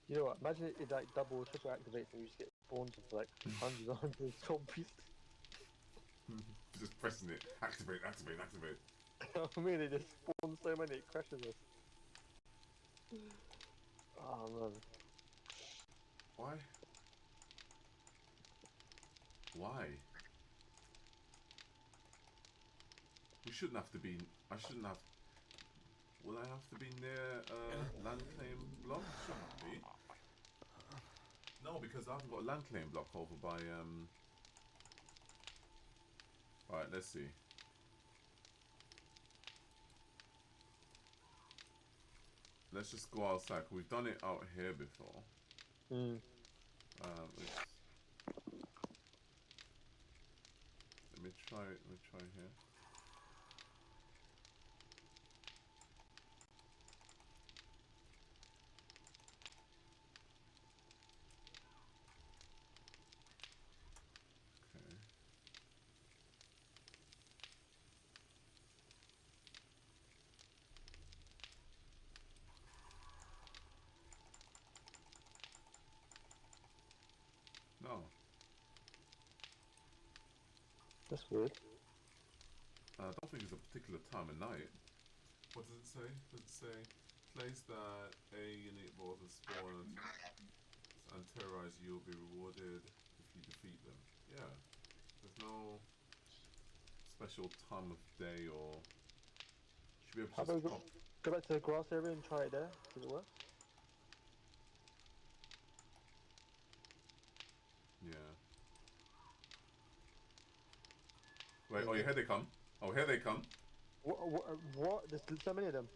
You know what? Imagine it like double or triple activates and you just get spawns of like hundreds and hundreds of zombies. Just pressing it. Activate, activate, activate. I mean, they just spawn so many, it crashes us. Oh man. Why? Why? We shouldn't have to be. I shouldn't have. Will I have to be near land claim block? Shouldn't be. No, because I haven't got a land claim block over by Alright, let's see. Let's just go outside. We've done it out here before. Mm. Let me try here. Okay. No. That's weird. I don't think it's a particular time of night. What does it say? Does it say place that a unique boss has spawned and terrorize you will be rewarded if you defeat them? Yeah. There's no special time of day or should be able How to about just we pop. go back to the grass area and try it there? See if it works? Yeah. Wait, oh, here they come. Oh, here they come. What? There's so many of them.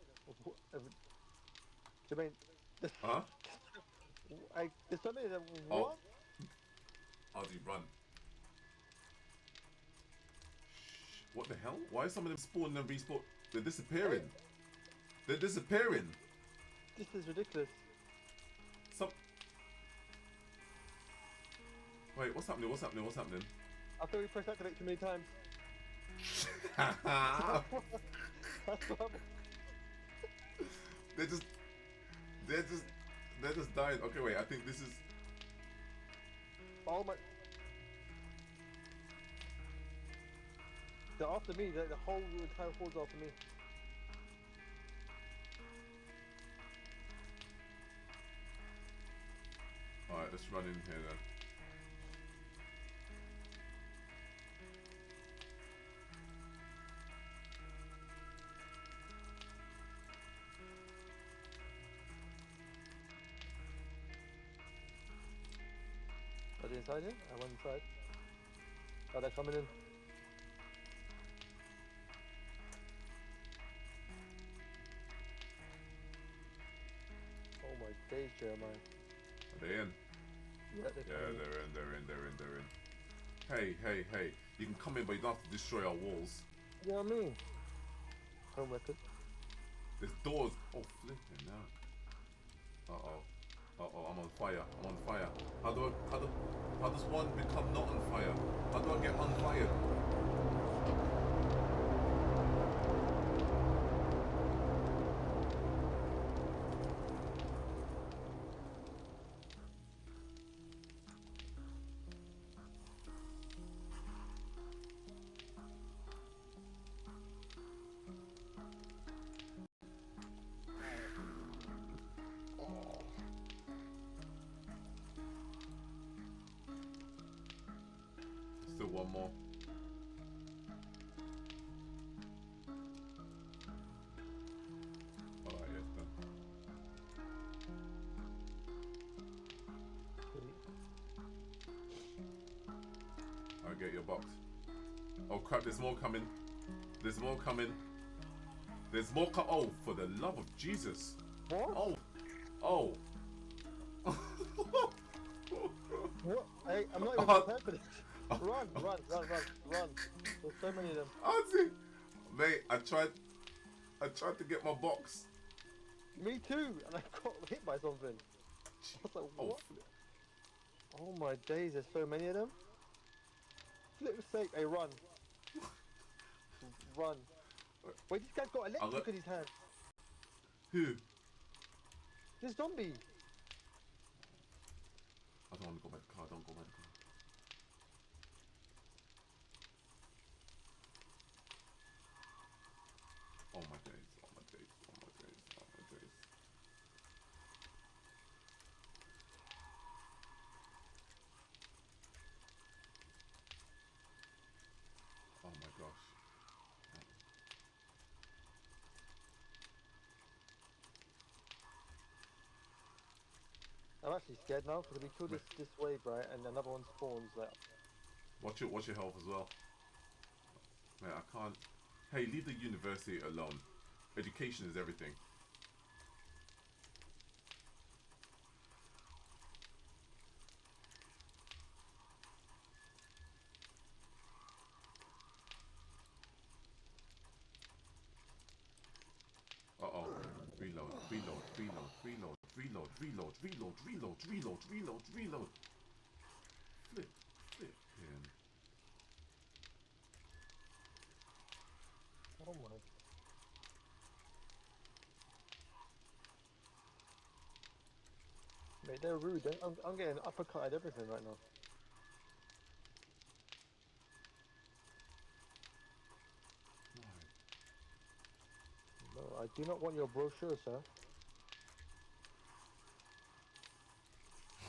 Jermaine, there's, Huh? there's so many of them. Oh. What? How do you run? What the hell? Why is some of them spawning and respawn? They're disappearing. They're disappearing. This is ridiculous. Some. Wait, what's happening? What's happening? What's happening? I thought we pressed activate too many times. That's what happened. They're just dying. Okay, wait. I think this is. Oh my. They're after me. The whole entire horde's after me. All right, let's run in here then. Are they inside here? I went inside. Oh, they're coming in. Oh my days, Jeremiah. Are they in? Yeah, they're coming in. They're in. Hey. You can come in, but you don't have to destroy our walls. You know what I mean? Home record. There's doors. Oh, flipping out. Uh-oh. Uh-oh, I'm on fire. I'm on fire. How does one become not on fire? How do I get on fire? Still one more. Alright, yes, done. Alright, get your box. Oh crap, there's more coming. There's more coming. There's more oh, for the love of Jesus. What? Oh. Oh. What? Hey, I'm not even prepared for this. Run. There's so many of them. Auntie, mate, I tried to get my box. Me too, and I got hit by something. I was like, what? Oh my days, there's so many of them. Flip's sake, hey, run. Run. Wait, this guy's got electric in his hand. Who? This zombie. I don't want to go by the car. Don't go by the car. Oh my days. Oh my days. Oh my days. Oh my days. Oh my gosh. I'm actually scared now because we killed this wave, right, and another one spawns. Like, Watch your health as well. Man, I can't. Hey, leave the university alone. Education is everything. Uh-oh. Reload. Flip. Him. oh my. Mate, they're rude. I'm getting uppercut at everything right now. No, I do not want your brochure, sir.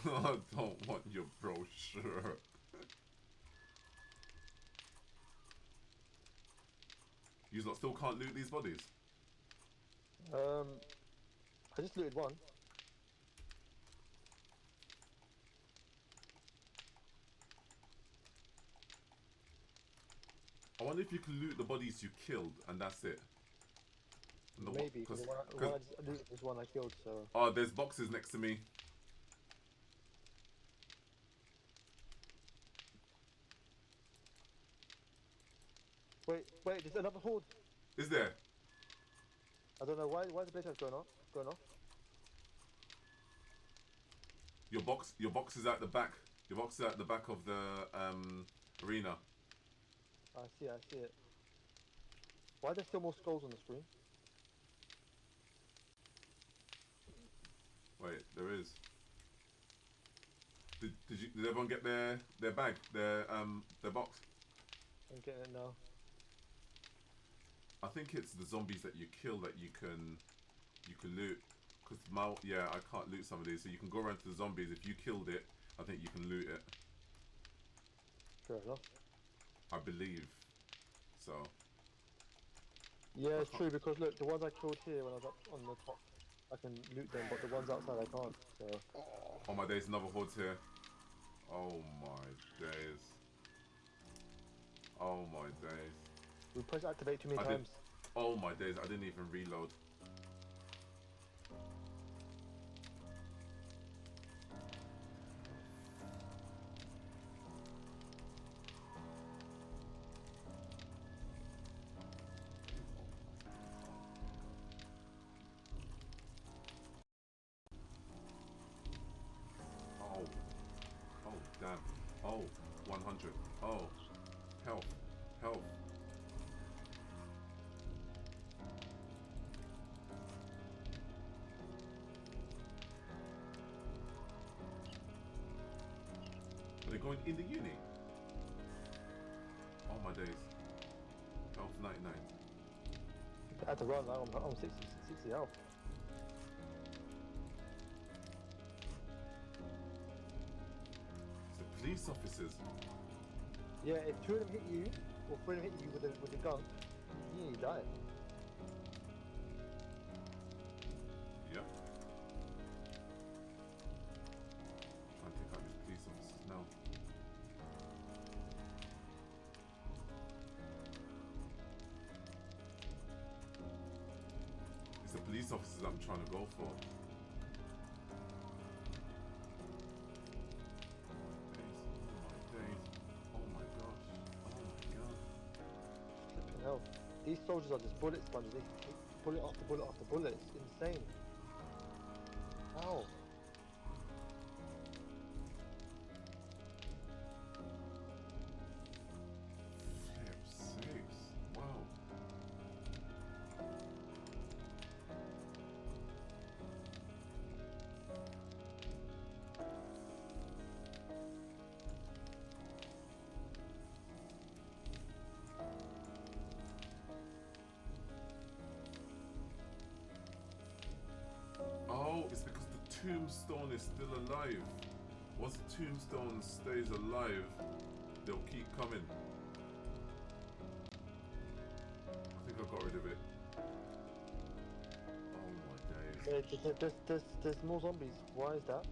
I don't want your brochure. You lot still can't loot these bodies? I just looted one. I wonder if you can loot the bodies you killed and that's it. And Maybe, because the one I just looted was one I killed, so... Oh, there's boxes next to me. Wait, there's another horde. Is there? I don't know why the blaze going off. Your box is at the back. Your box is at the back of the arena. I see it. Why are there still more skulls on the screen? Wait, there is. Did everyone get their bag, their box? I'm getting it now. I think it's the zombies that you kill that you can loot. Cause I can't loot some of these, so you can go around to the zombies. If you killed it, I think you can loot it. Fair enough. I believe. So. Yeah, it's true because look, the ones I killed here when I was up on the top, I can loot them, but the ones outside I can't. So. Oh my days, another horde's here. Oh my days. Oh my days. We pressed activate too many times. Oh my days, I didn't even reload. 100. Oh, health, health. Are they going in the uni? Oh my days. Health 99. I had to run now. I'm 60 health. It's the police officers. Yeah, if two of them hit you, or three of them hit you with a gun, you die. Yep. Trying to take out these police officers now. It's the police officers I'm trying to go for. Oh my gosh. Oh my god. Flipping hell. These soldiers are just bullet sponges. They hit bullet after bullet after bullet. It's insane. How? Flip sakes. Wow. Oh, it's because the tombstone is still alive. Once the tombstone stays alive, they'll keep coming. I think I got rid of it. Oh my days. There's more zombies. Why is that?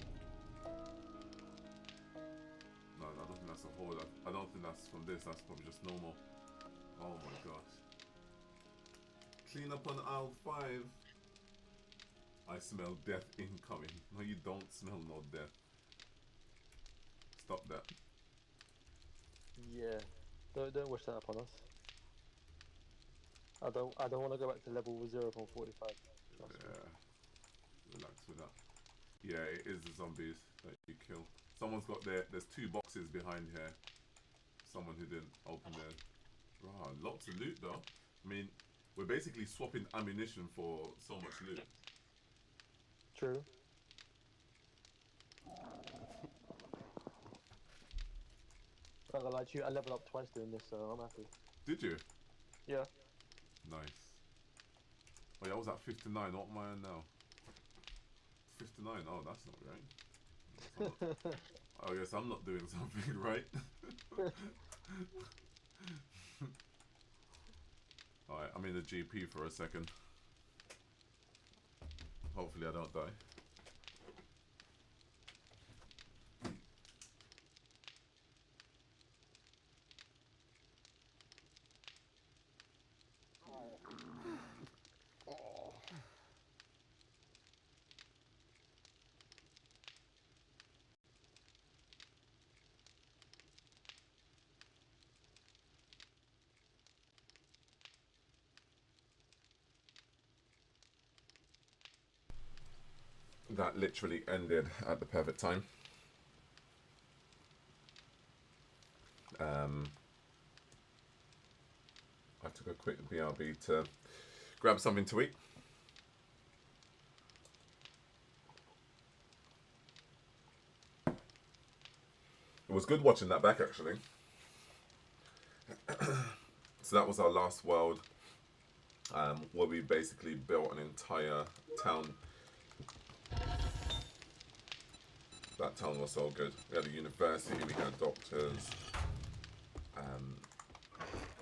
No, I don't think that's a horde. I don't think that's from this. That's probably just normal. Oh my gosh. Clean up on aisle 5. I smell death incoming. No, you don't smell no death. Stop that. Yeah. Don't wish that upon us. I don't want to go back to level 0 from 45. Trust me. Yeah. Relax with that. Yeah, it is the zombies that you kill. Someone's got there's 2 boxes behind here. Someone who didn't open their... Wow, lots of loot though. I mean, we're basically swapping ammunition for so much loot. True. I'm not gonna lie to you, I leveled up twice doing this, so I'm happy. Did you? Yeah. Nice. Oh yeah, I was at 59. What am I on now? 59. Oh, that's not right. I guess I'm not doing something right. Alright, I'm in the GP for a second. Hopefully I don't die. That literally ended at the perfect time. I took a quick BRB to grab something to eat. It was good watching that back actually. So that was our last world, where we basically built an entire town. That town was so good. We had a university, we had doctors,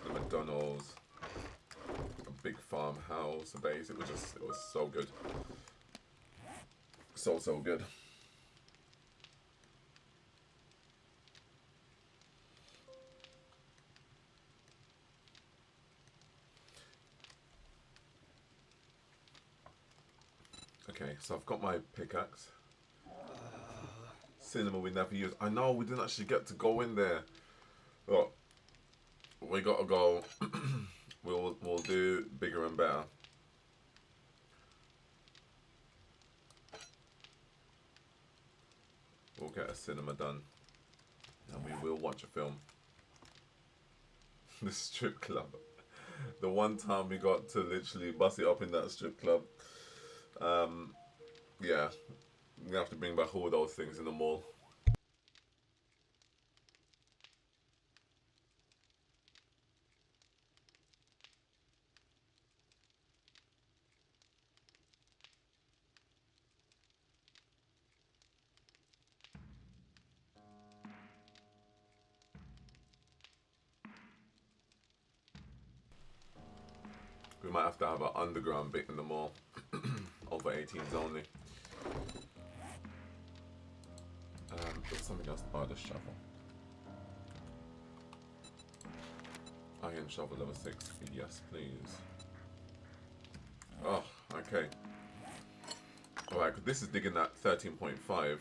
the McDonald's, a big farmhouse, a base. It was so good. So good. Okay, so I've got my pickaxe. Cinema we never used. I know we didn't actually get to go in there. But we gotta go. We'll do bigger and better. We'll get a cinema done. and we will watch a film. The strip club. The one time we got to literally bust it up in that strip club. Yeah, we have to bring back all those things in the mall. We might have to have an underground bit in the mall. Over 18s only. There's something else. Oh, the shovel. Iron shovel level 6. Yes, please. Oh, okay. Alright, this is digging at 13.5.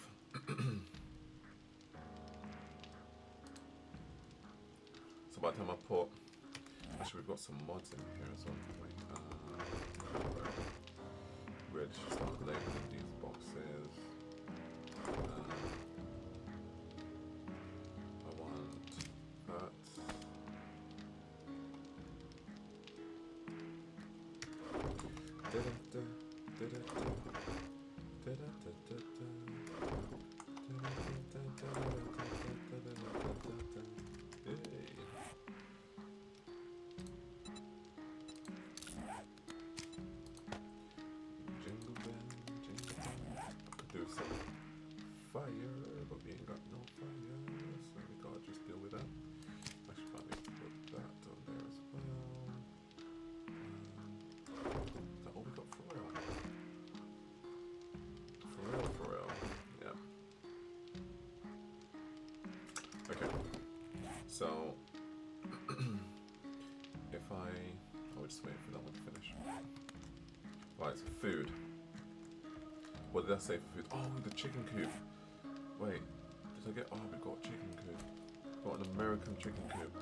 So by the time I put... Actually, we've got some mods in here as well. Wait, we're just start labeling these boxes. I want that. Jingle bell, jingle bell. Could do some fire, but we ain't got no fire, so we gotta just deal with that. I should probably put that on there as well. Is that all we got for real? For real, yeah. Okay, so if I will just wait for that one to finish. Right, so food. What did I say for food? Oh, the chicken coop. Wait, did I get? Oh, we got chicken coop. Got an American chicken coop.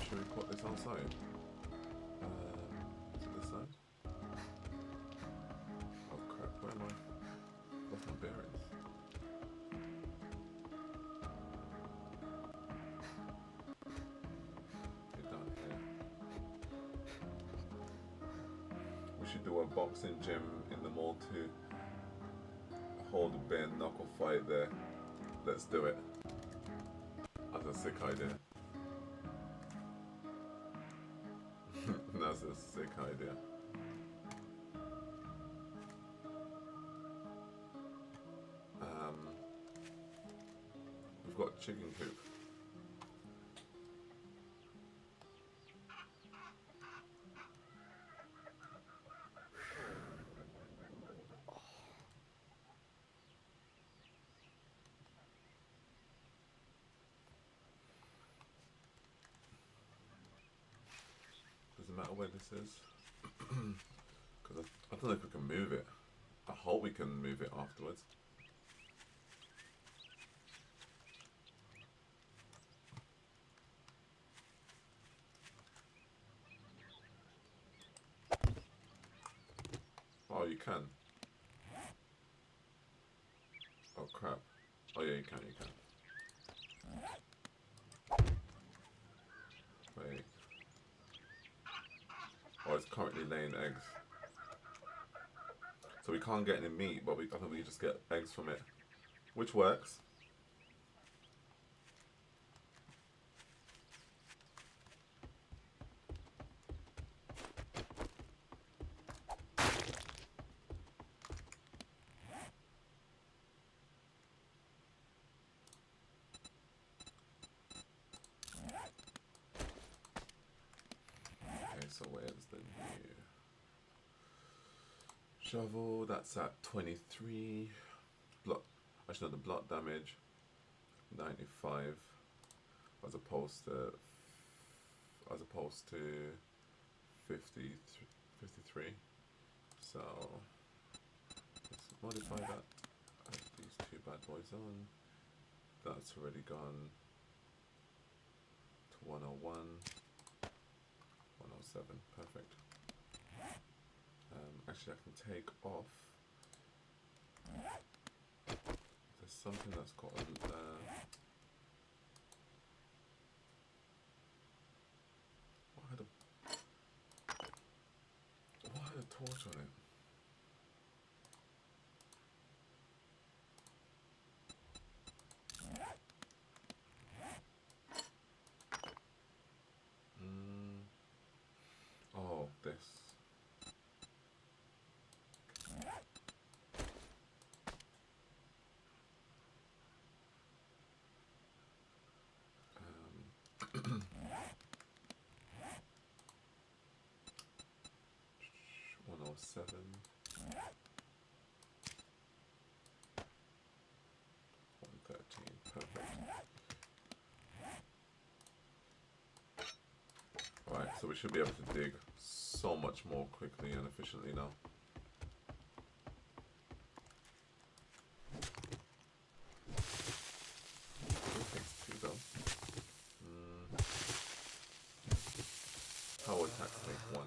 Should we put this outside? Is it this side? Oh crap, where am I? What's my bearings? Okay, down here. We should do a boxing gym in the mall to hold a bare knuckle fight there. Let's do it. That's a sick idea. That's a sick idea. We've got chicken coop. Doesn't matter where this is. Because I don't know if we can move it. I hope we can move it afterwards. Oh, you can. Oh crap. Oh yeah, you can, you can. Wait. Oh, it's currently laying eggs. So we can't get any meat, but I think we just get eggs from it. Which works. Okay, so where's the new shovel? That's at 23. Blood, actually no, the blood damage 95 as opposed to 53. So let's modify that. Add these two bad boys on. That's already gone to 101. 107, perfect. Actually I can take off There's something that's got a what had a torch on it? Oh, this. Um, 107. 113. Perfect. Alright, so we should be able to dig so much more quickly and efficiently now. It takes 2 though. Power attacks take 1.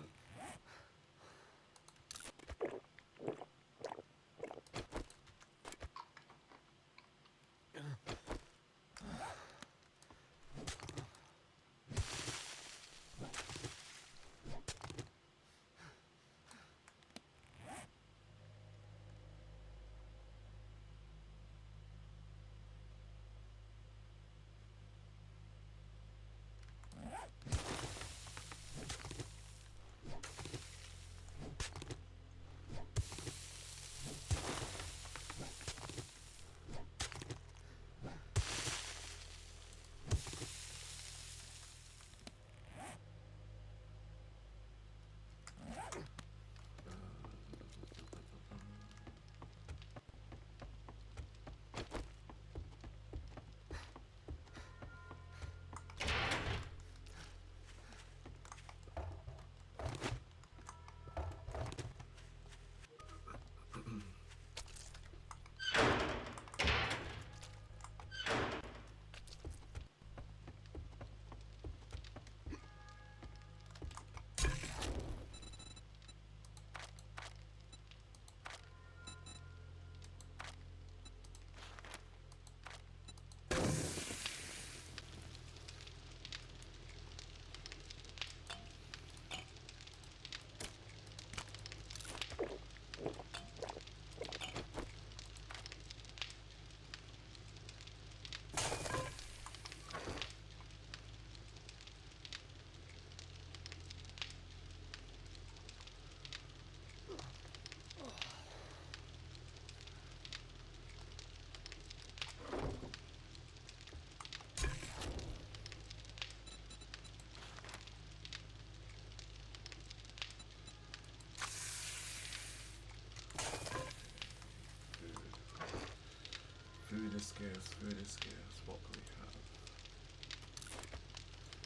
Food is scarce, food is scarce. What can we have?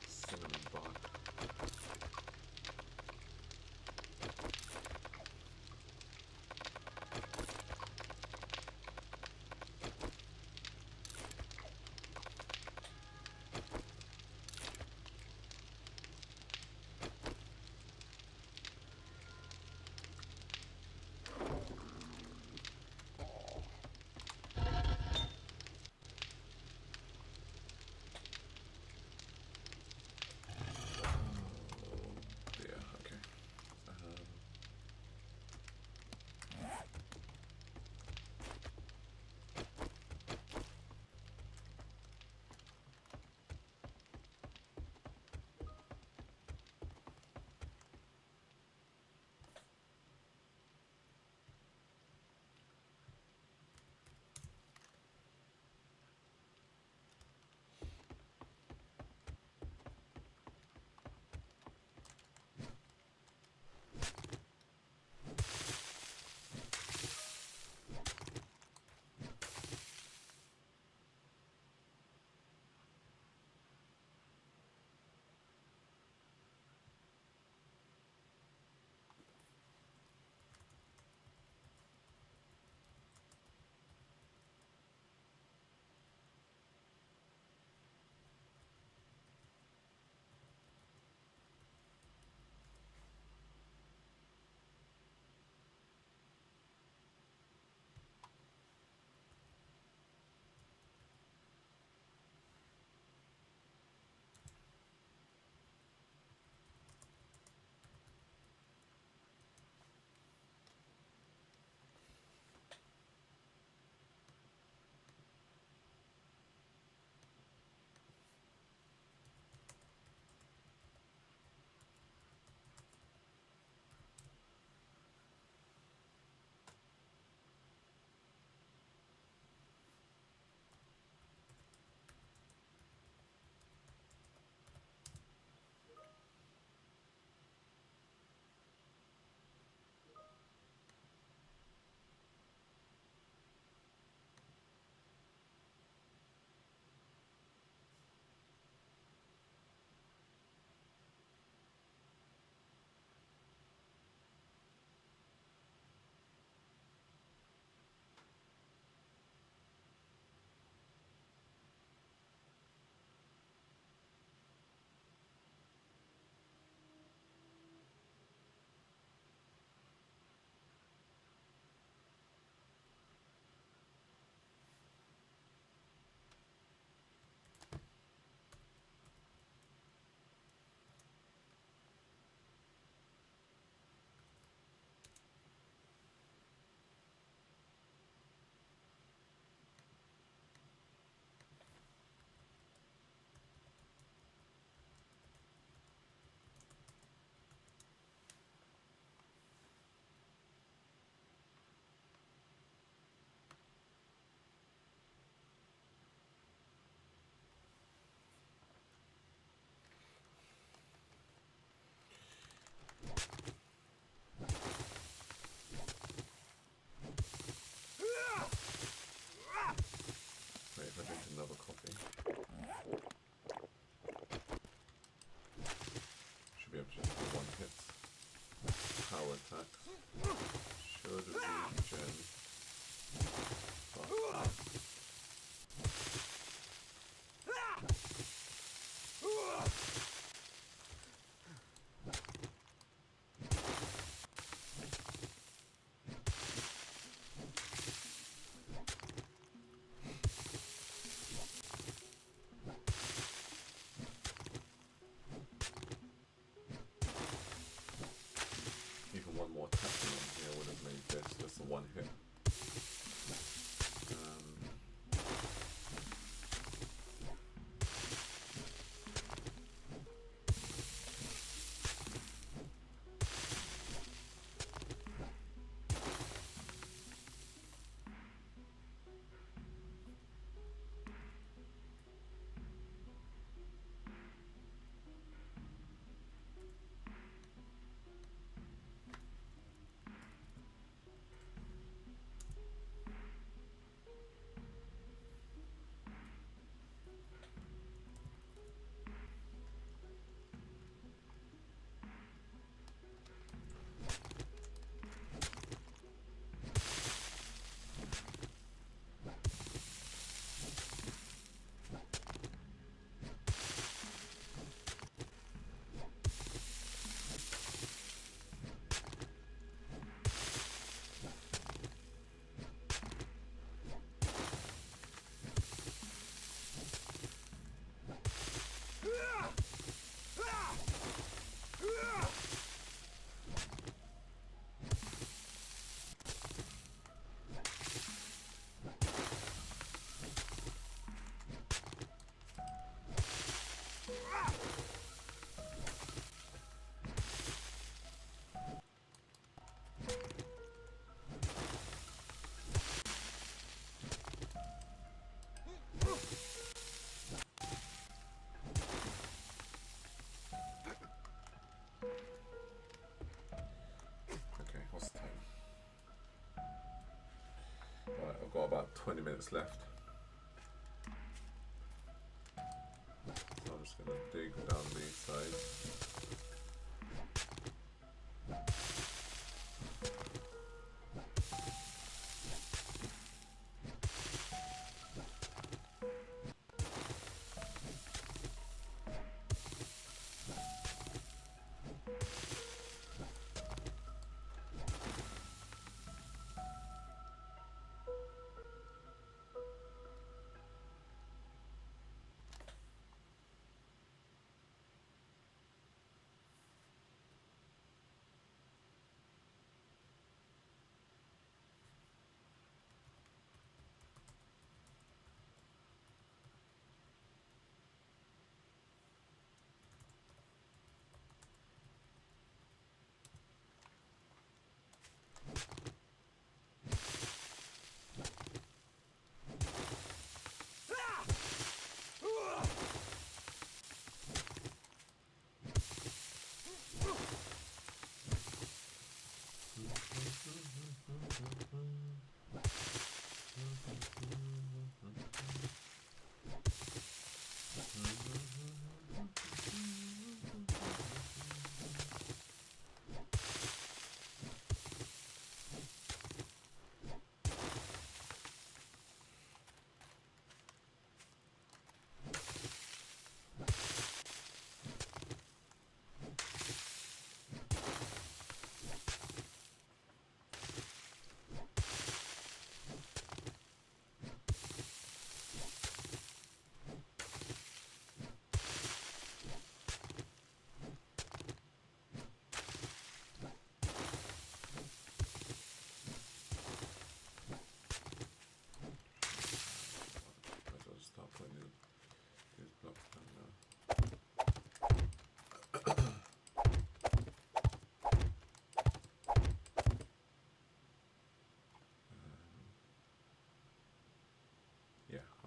Cinnamon bark. attacks. Should regen. But even one more tapping on here would have made this just a one hit. Okay, what's the time? Right, I've got about 20 minutes left. So I'm just going to dig down these sides.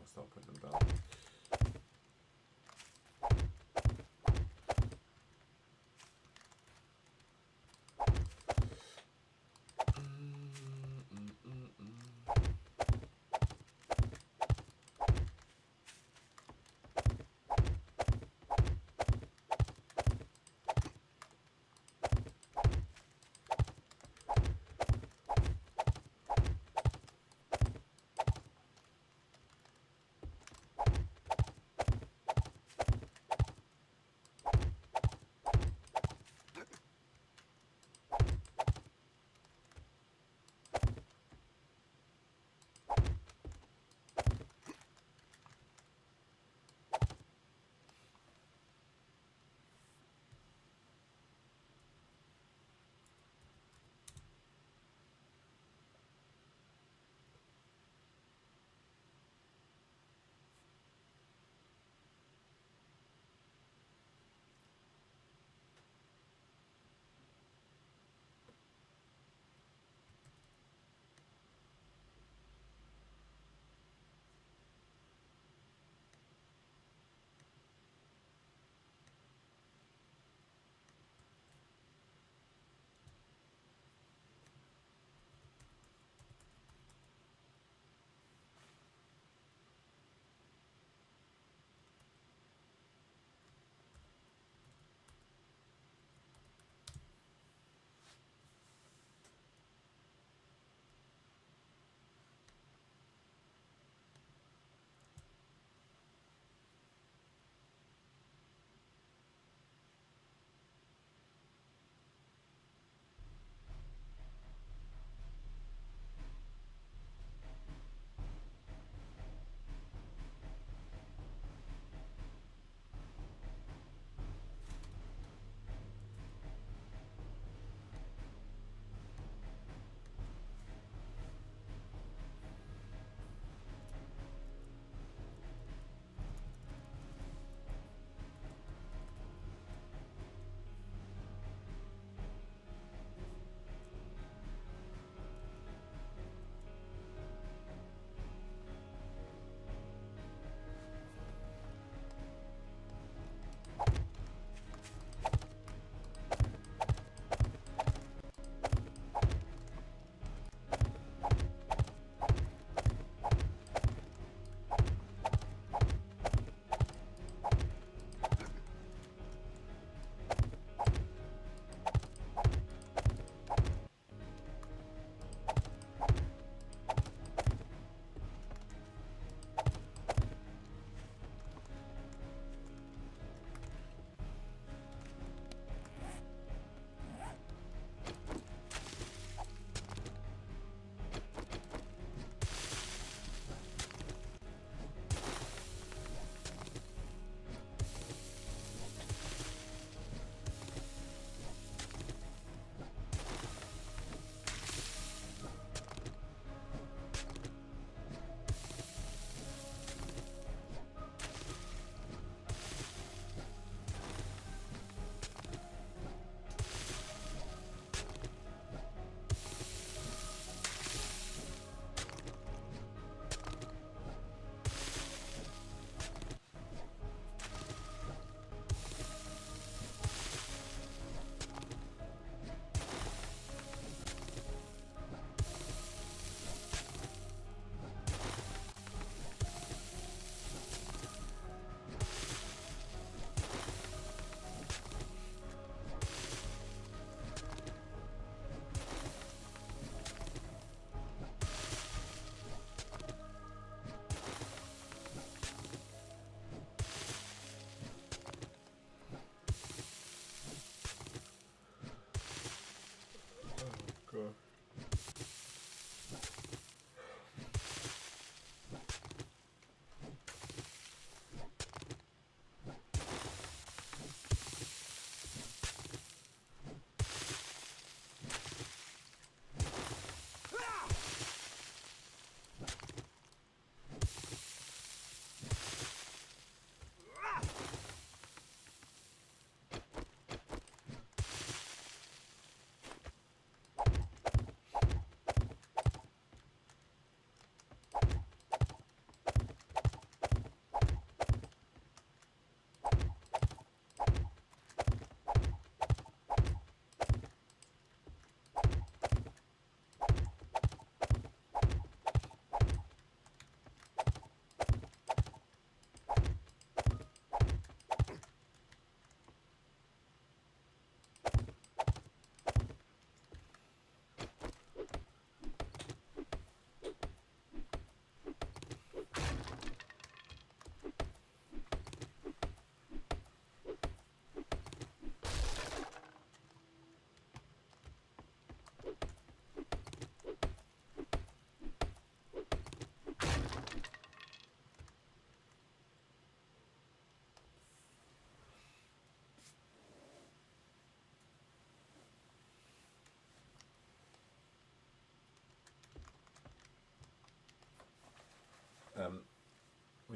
Start putting them down.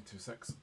me 2 secs.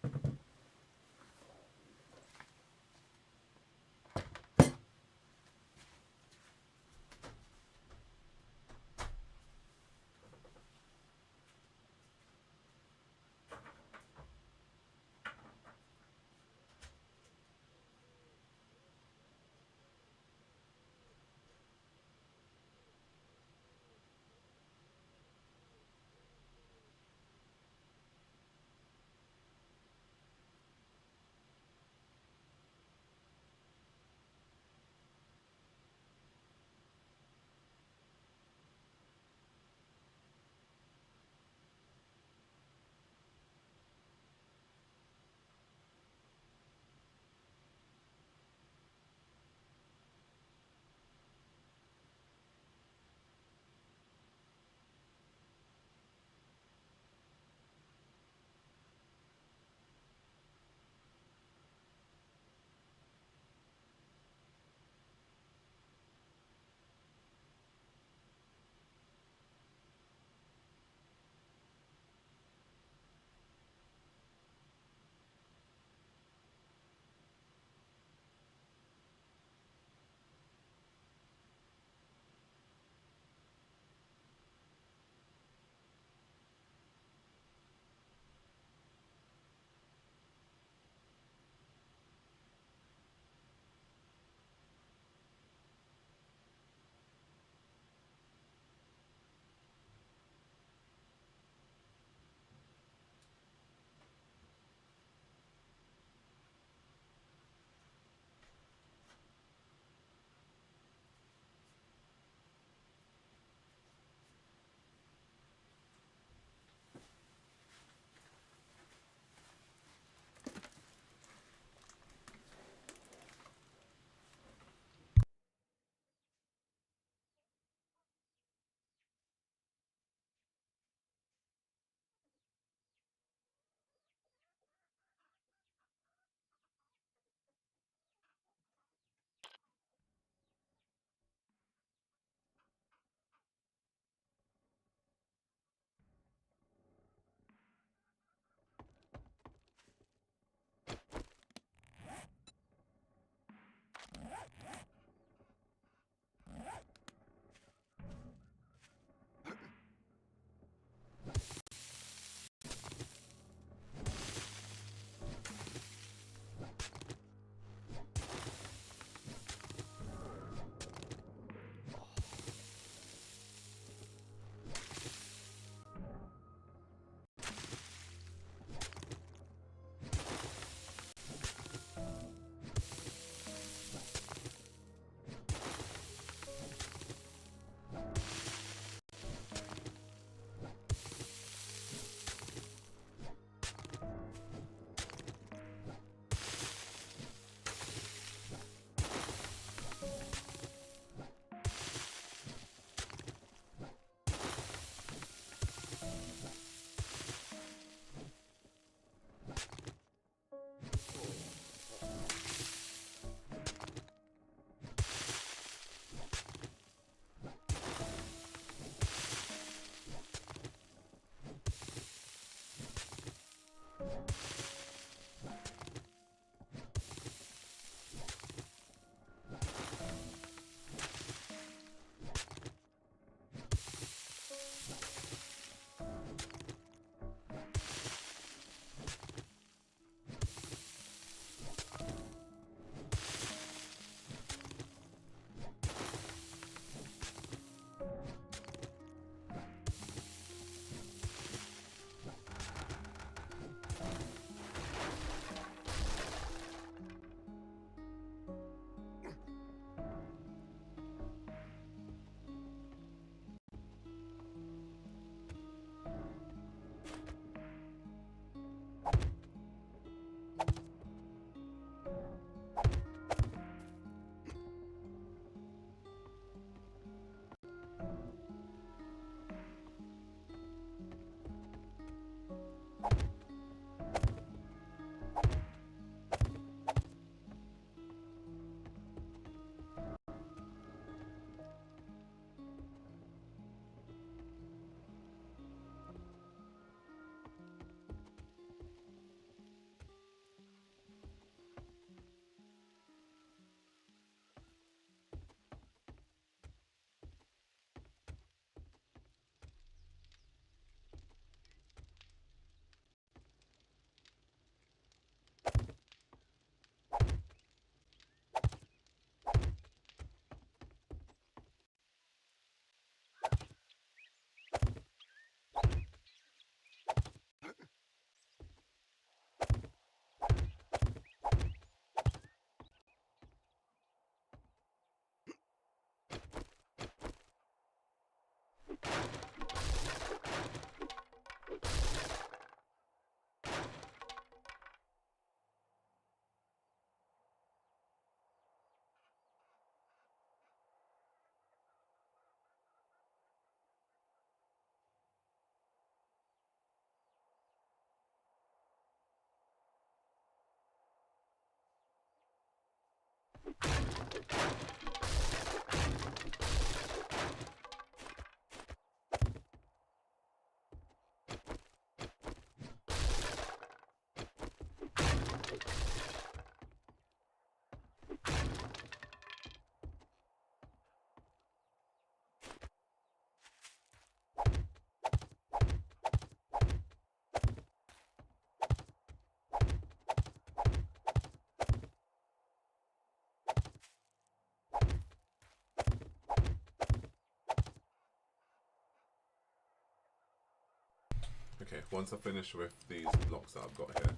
Okay, once I finish with these blocks that I've got here,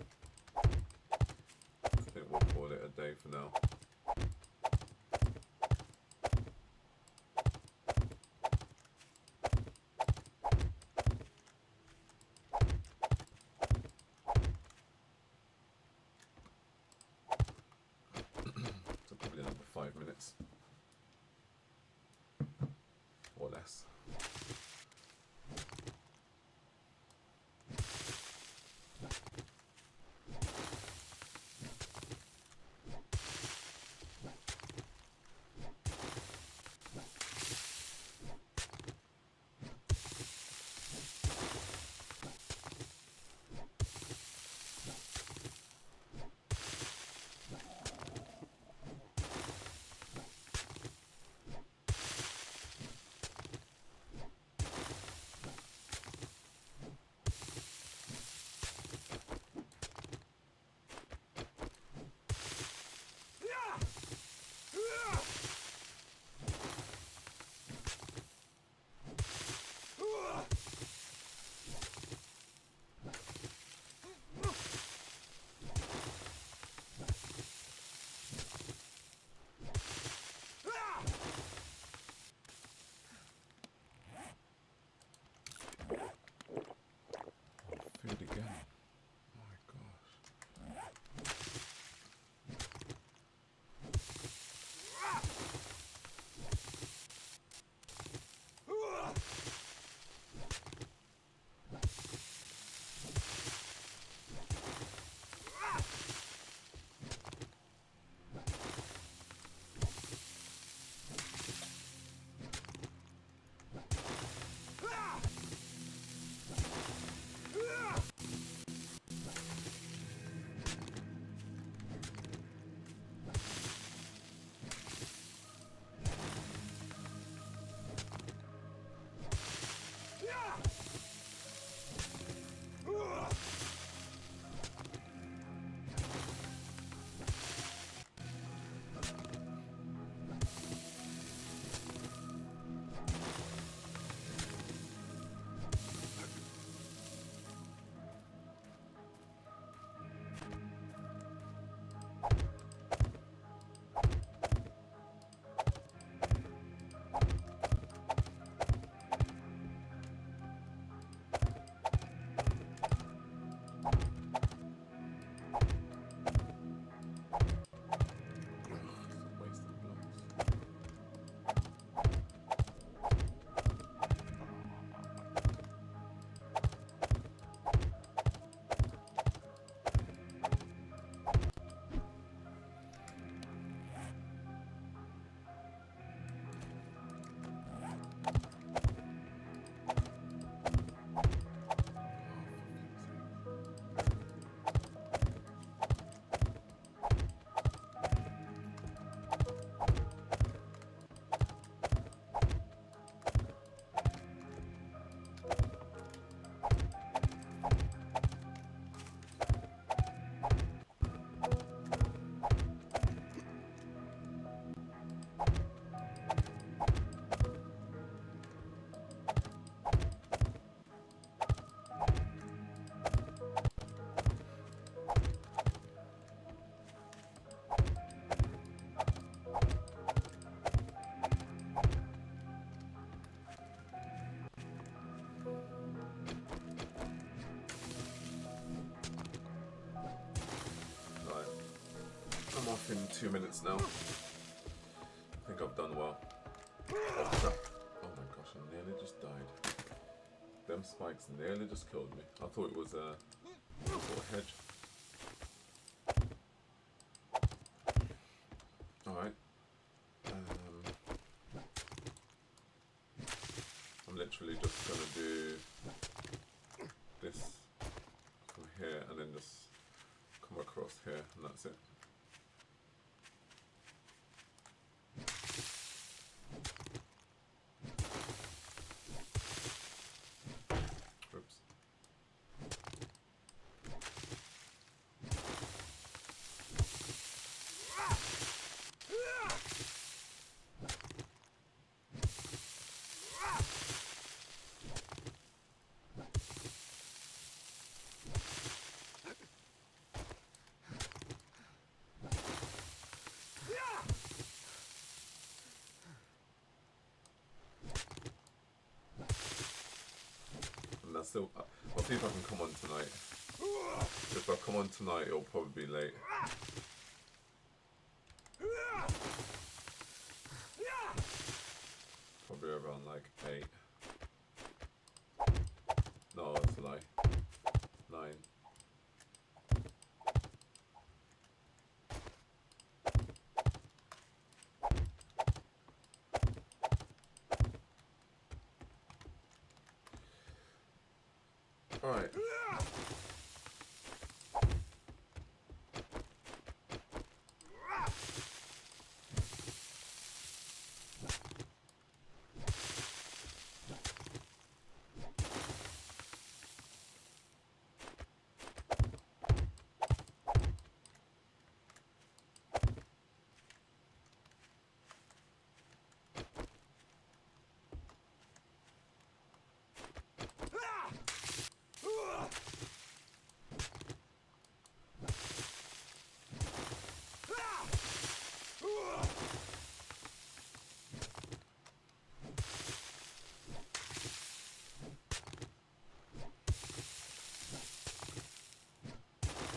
I think we'll call it a day for now. So probably another 5 minutes or less. Food again. My gosh. I'm off in 2 minutes now. I think I've done well. Oh crap. Oh my gosh, I nearly just died. Them spikes nearly just killed me. I thought it was a sort of hedge. Alright. I'm literally just going to do this from here and then just come across here and that's it. Oops. still. I'll see if I can come on tonight. If I come on tonight, it'll probably be late. Probably around like 8. No, that's a lie. 9. Alright.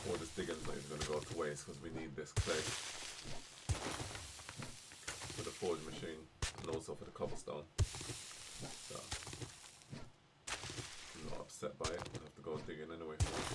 All this digging's not even going to go to waste because we need this clay for the forge machine and also for the cobblestone. So I'm not upset by it. I have to go digging anyway for it.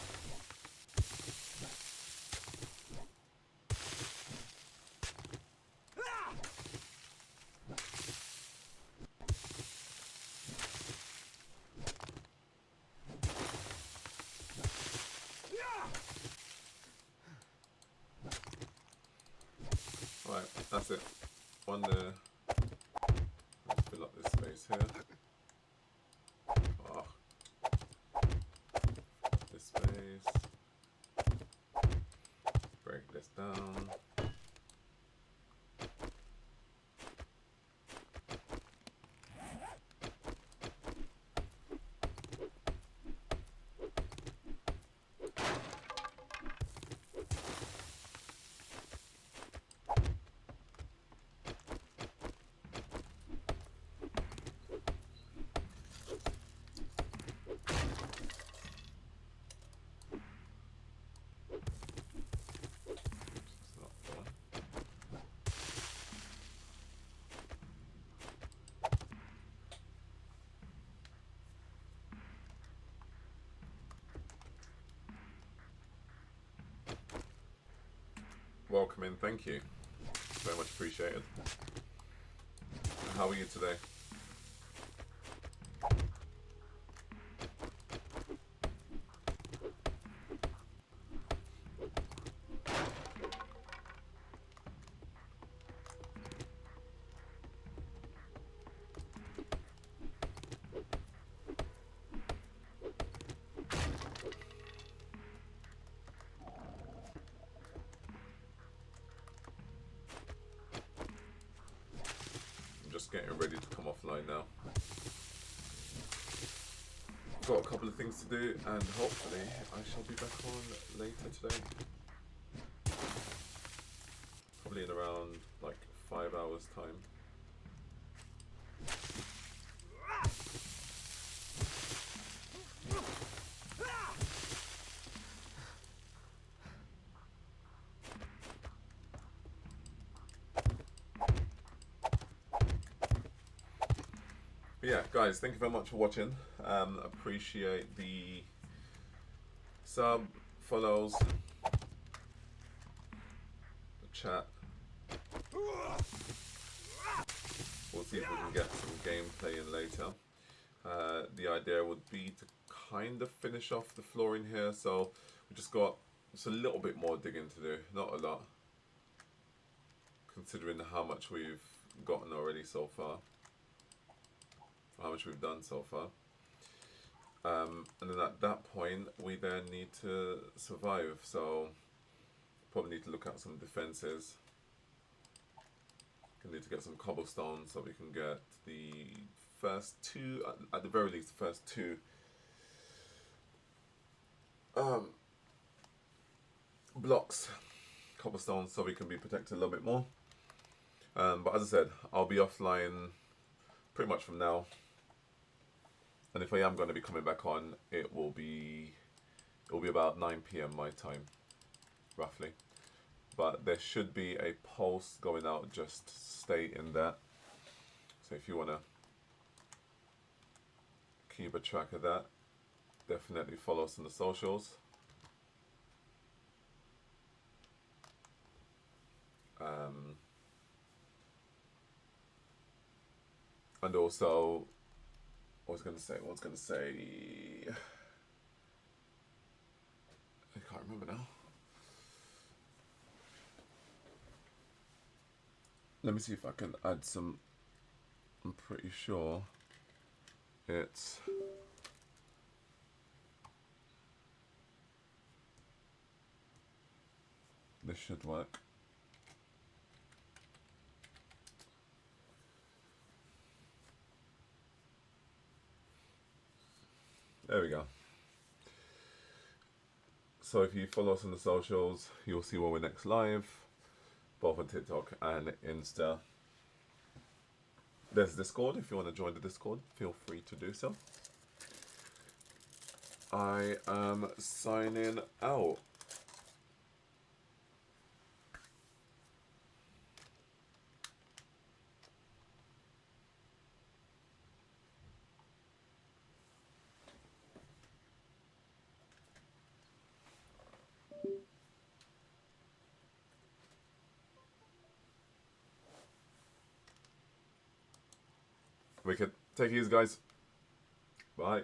Right, that's it. One there. Let's fill up this space here. Oh. This space. Break this down. It's not fun. Welcome in, thank you. Very much appreciated. How are you today? Just getting ready to come offline now. Got a couple of things to do and hopefully I shall be back on later today. Probably in around like 5 hours time. But yeah, guys, thank you very much for watching. Appreciate the sub, follows, the chat. We'll see if we can get some gameplay in later. The idea would be to kind of finish off the flooring here, so we just got a little bit more digging to do, not a lot, considering how much we've gotten already so far. How much we've done so far, and then at that point we then need to survive, so probably need to look at some defenses. We need to get some cobblestone so we can get the first two, at the very least the first two blocks cobblestone so we can be protected a little bit more. But as I said, I'll be offline pretty much from now And if I am going to be coming back on, it will be about 9 p.m. my time, roughly. But there should be a post going out just stating that. So if you want to keep a track of that, definitely follow us on the socials. And also, what was I going to say? I can't remember now. Let me see if I can add some. I'm pretty sure it's this should work. There we go. So if you follow us on the socials, you'll see when we're next live, both on TikTok and Insta. There's Discord. If you want to join the Discord, feel free to do so. I am signing out. Wicked. Take it easy, guys. Bye.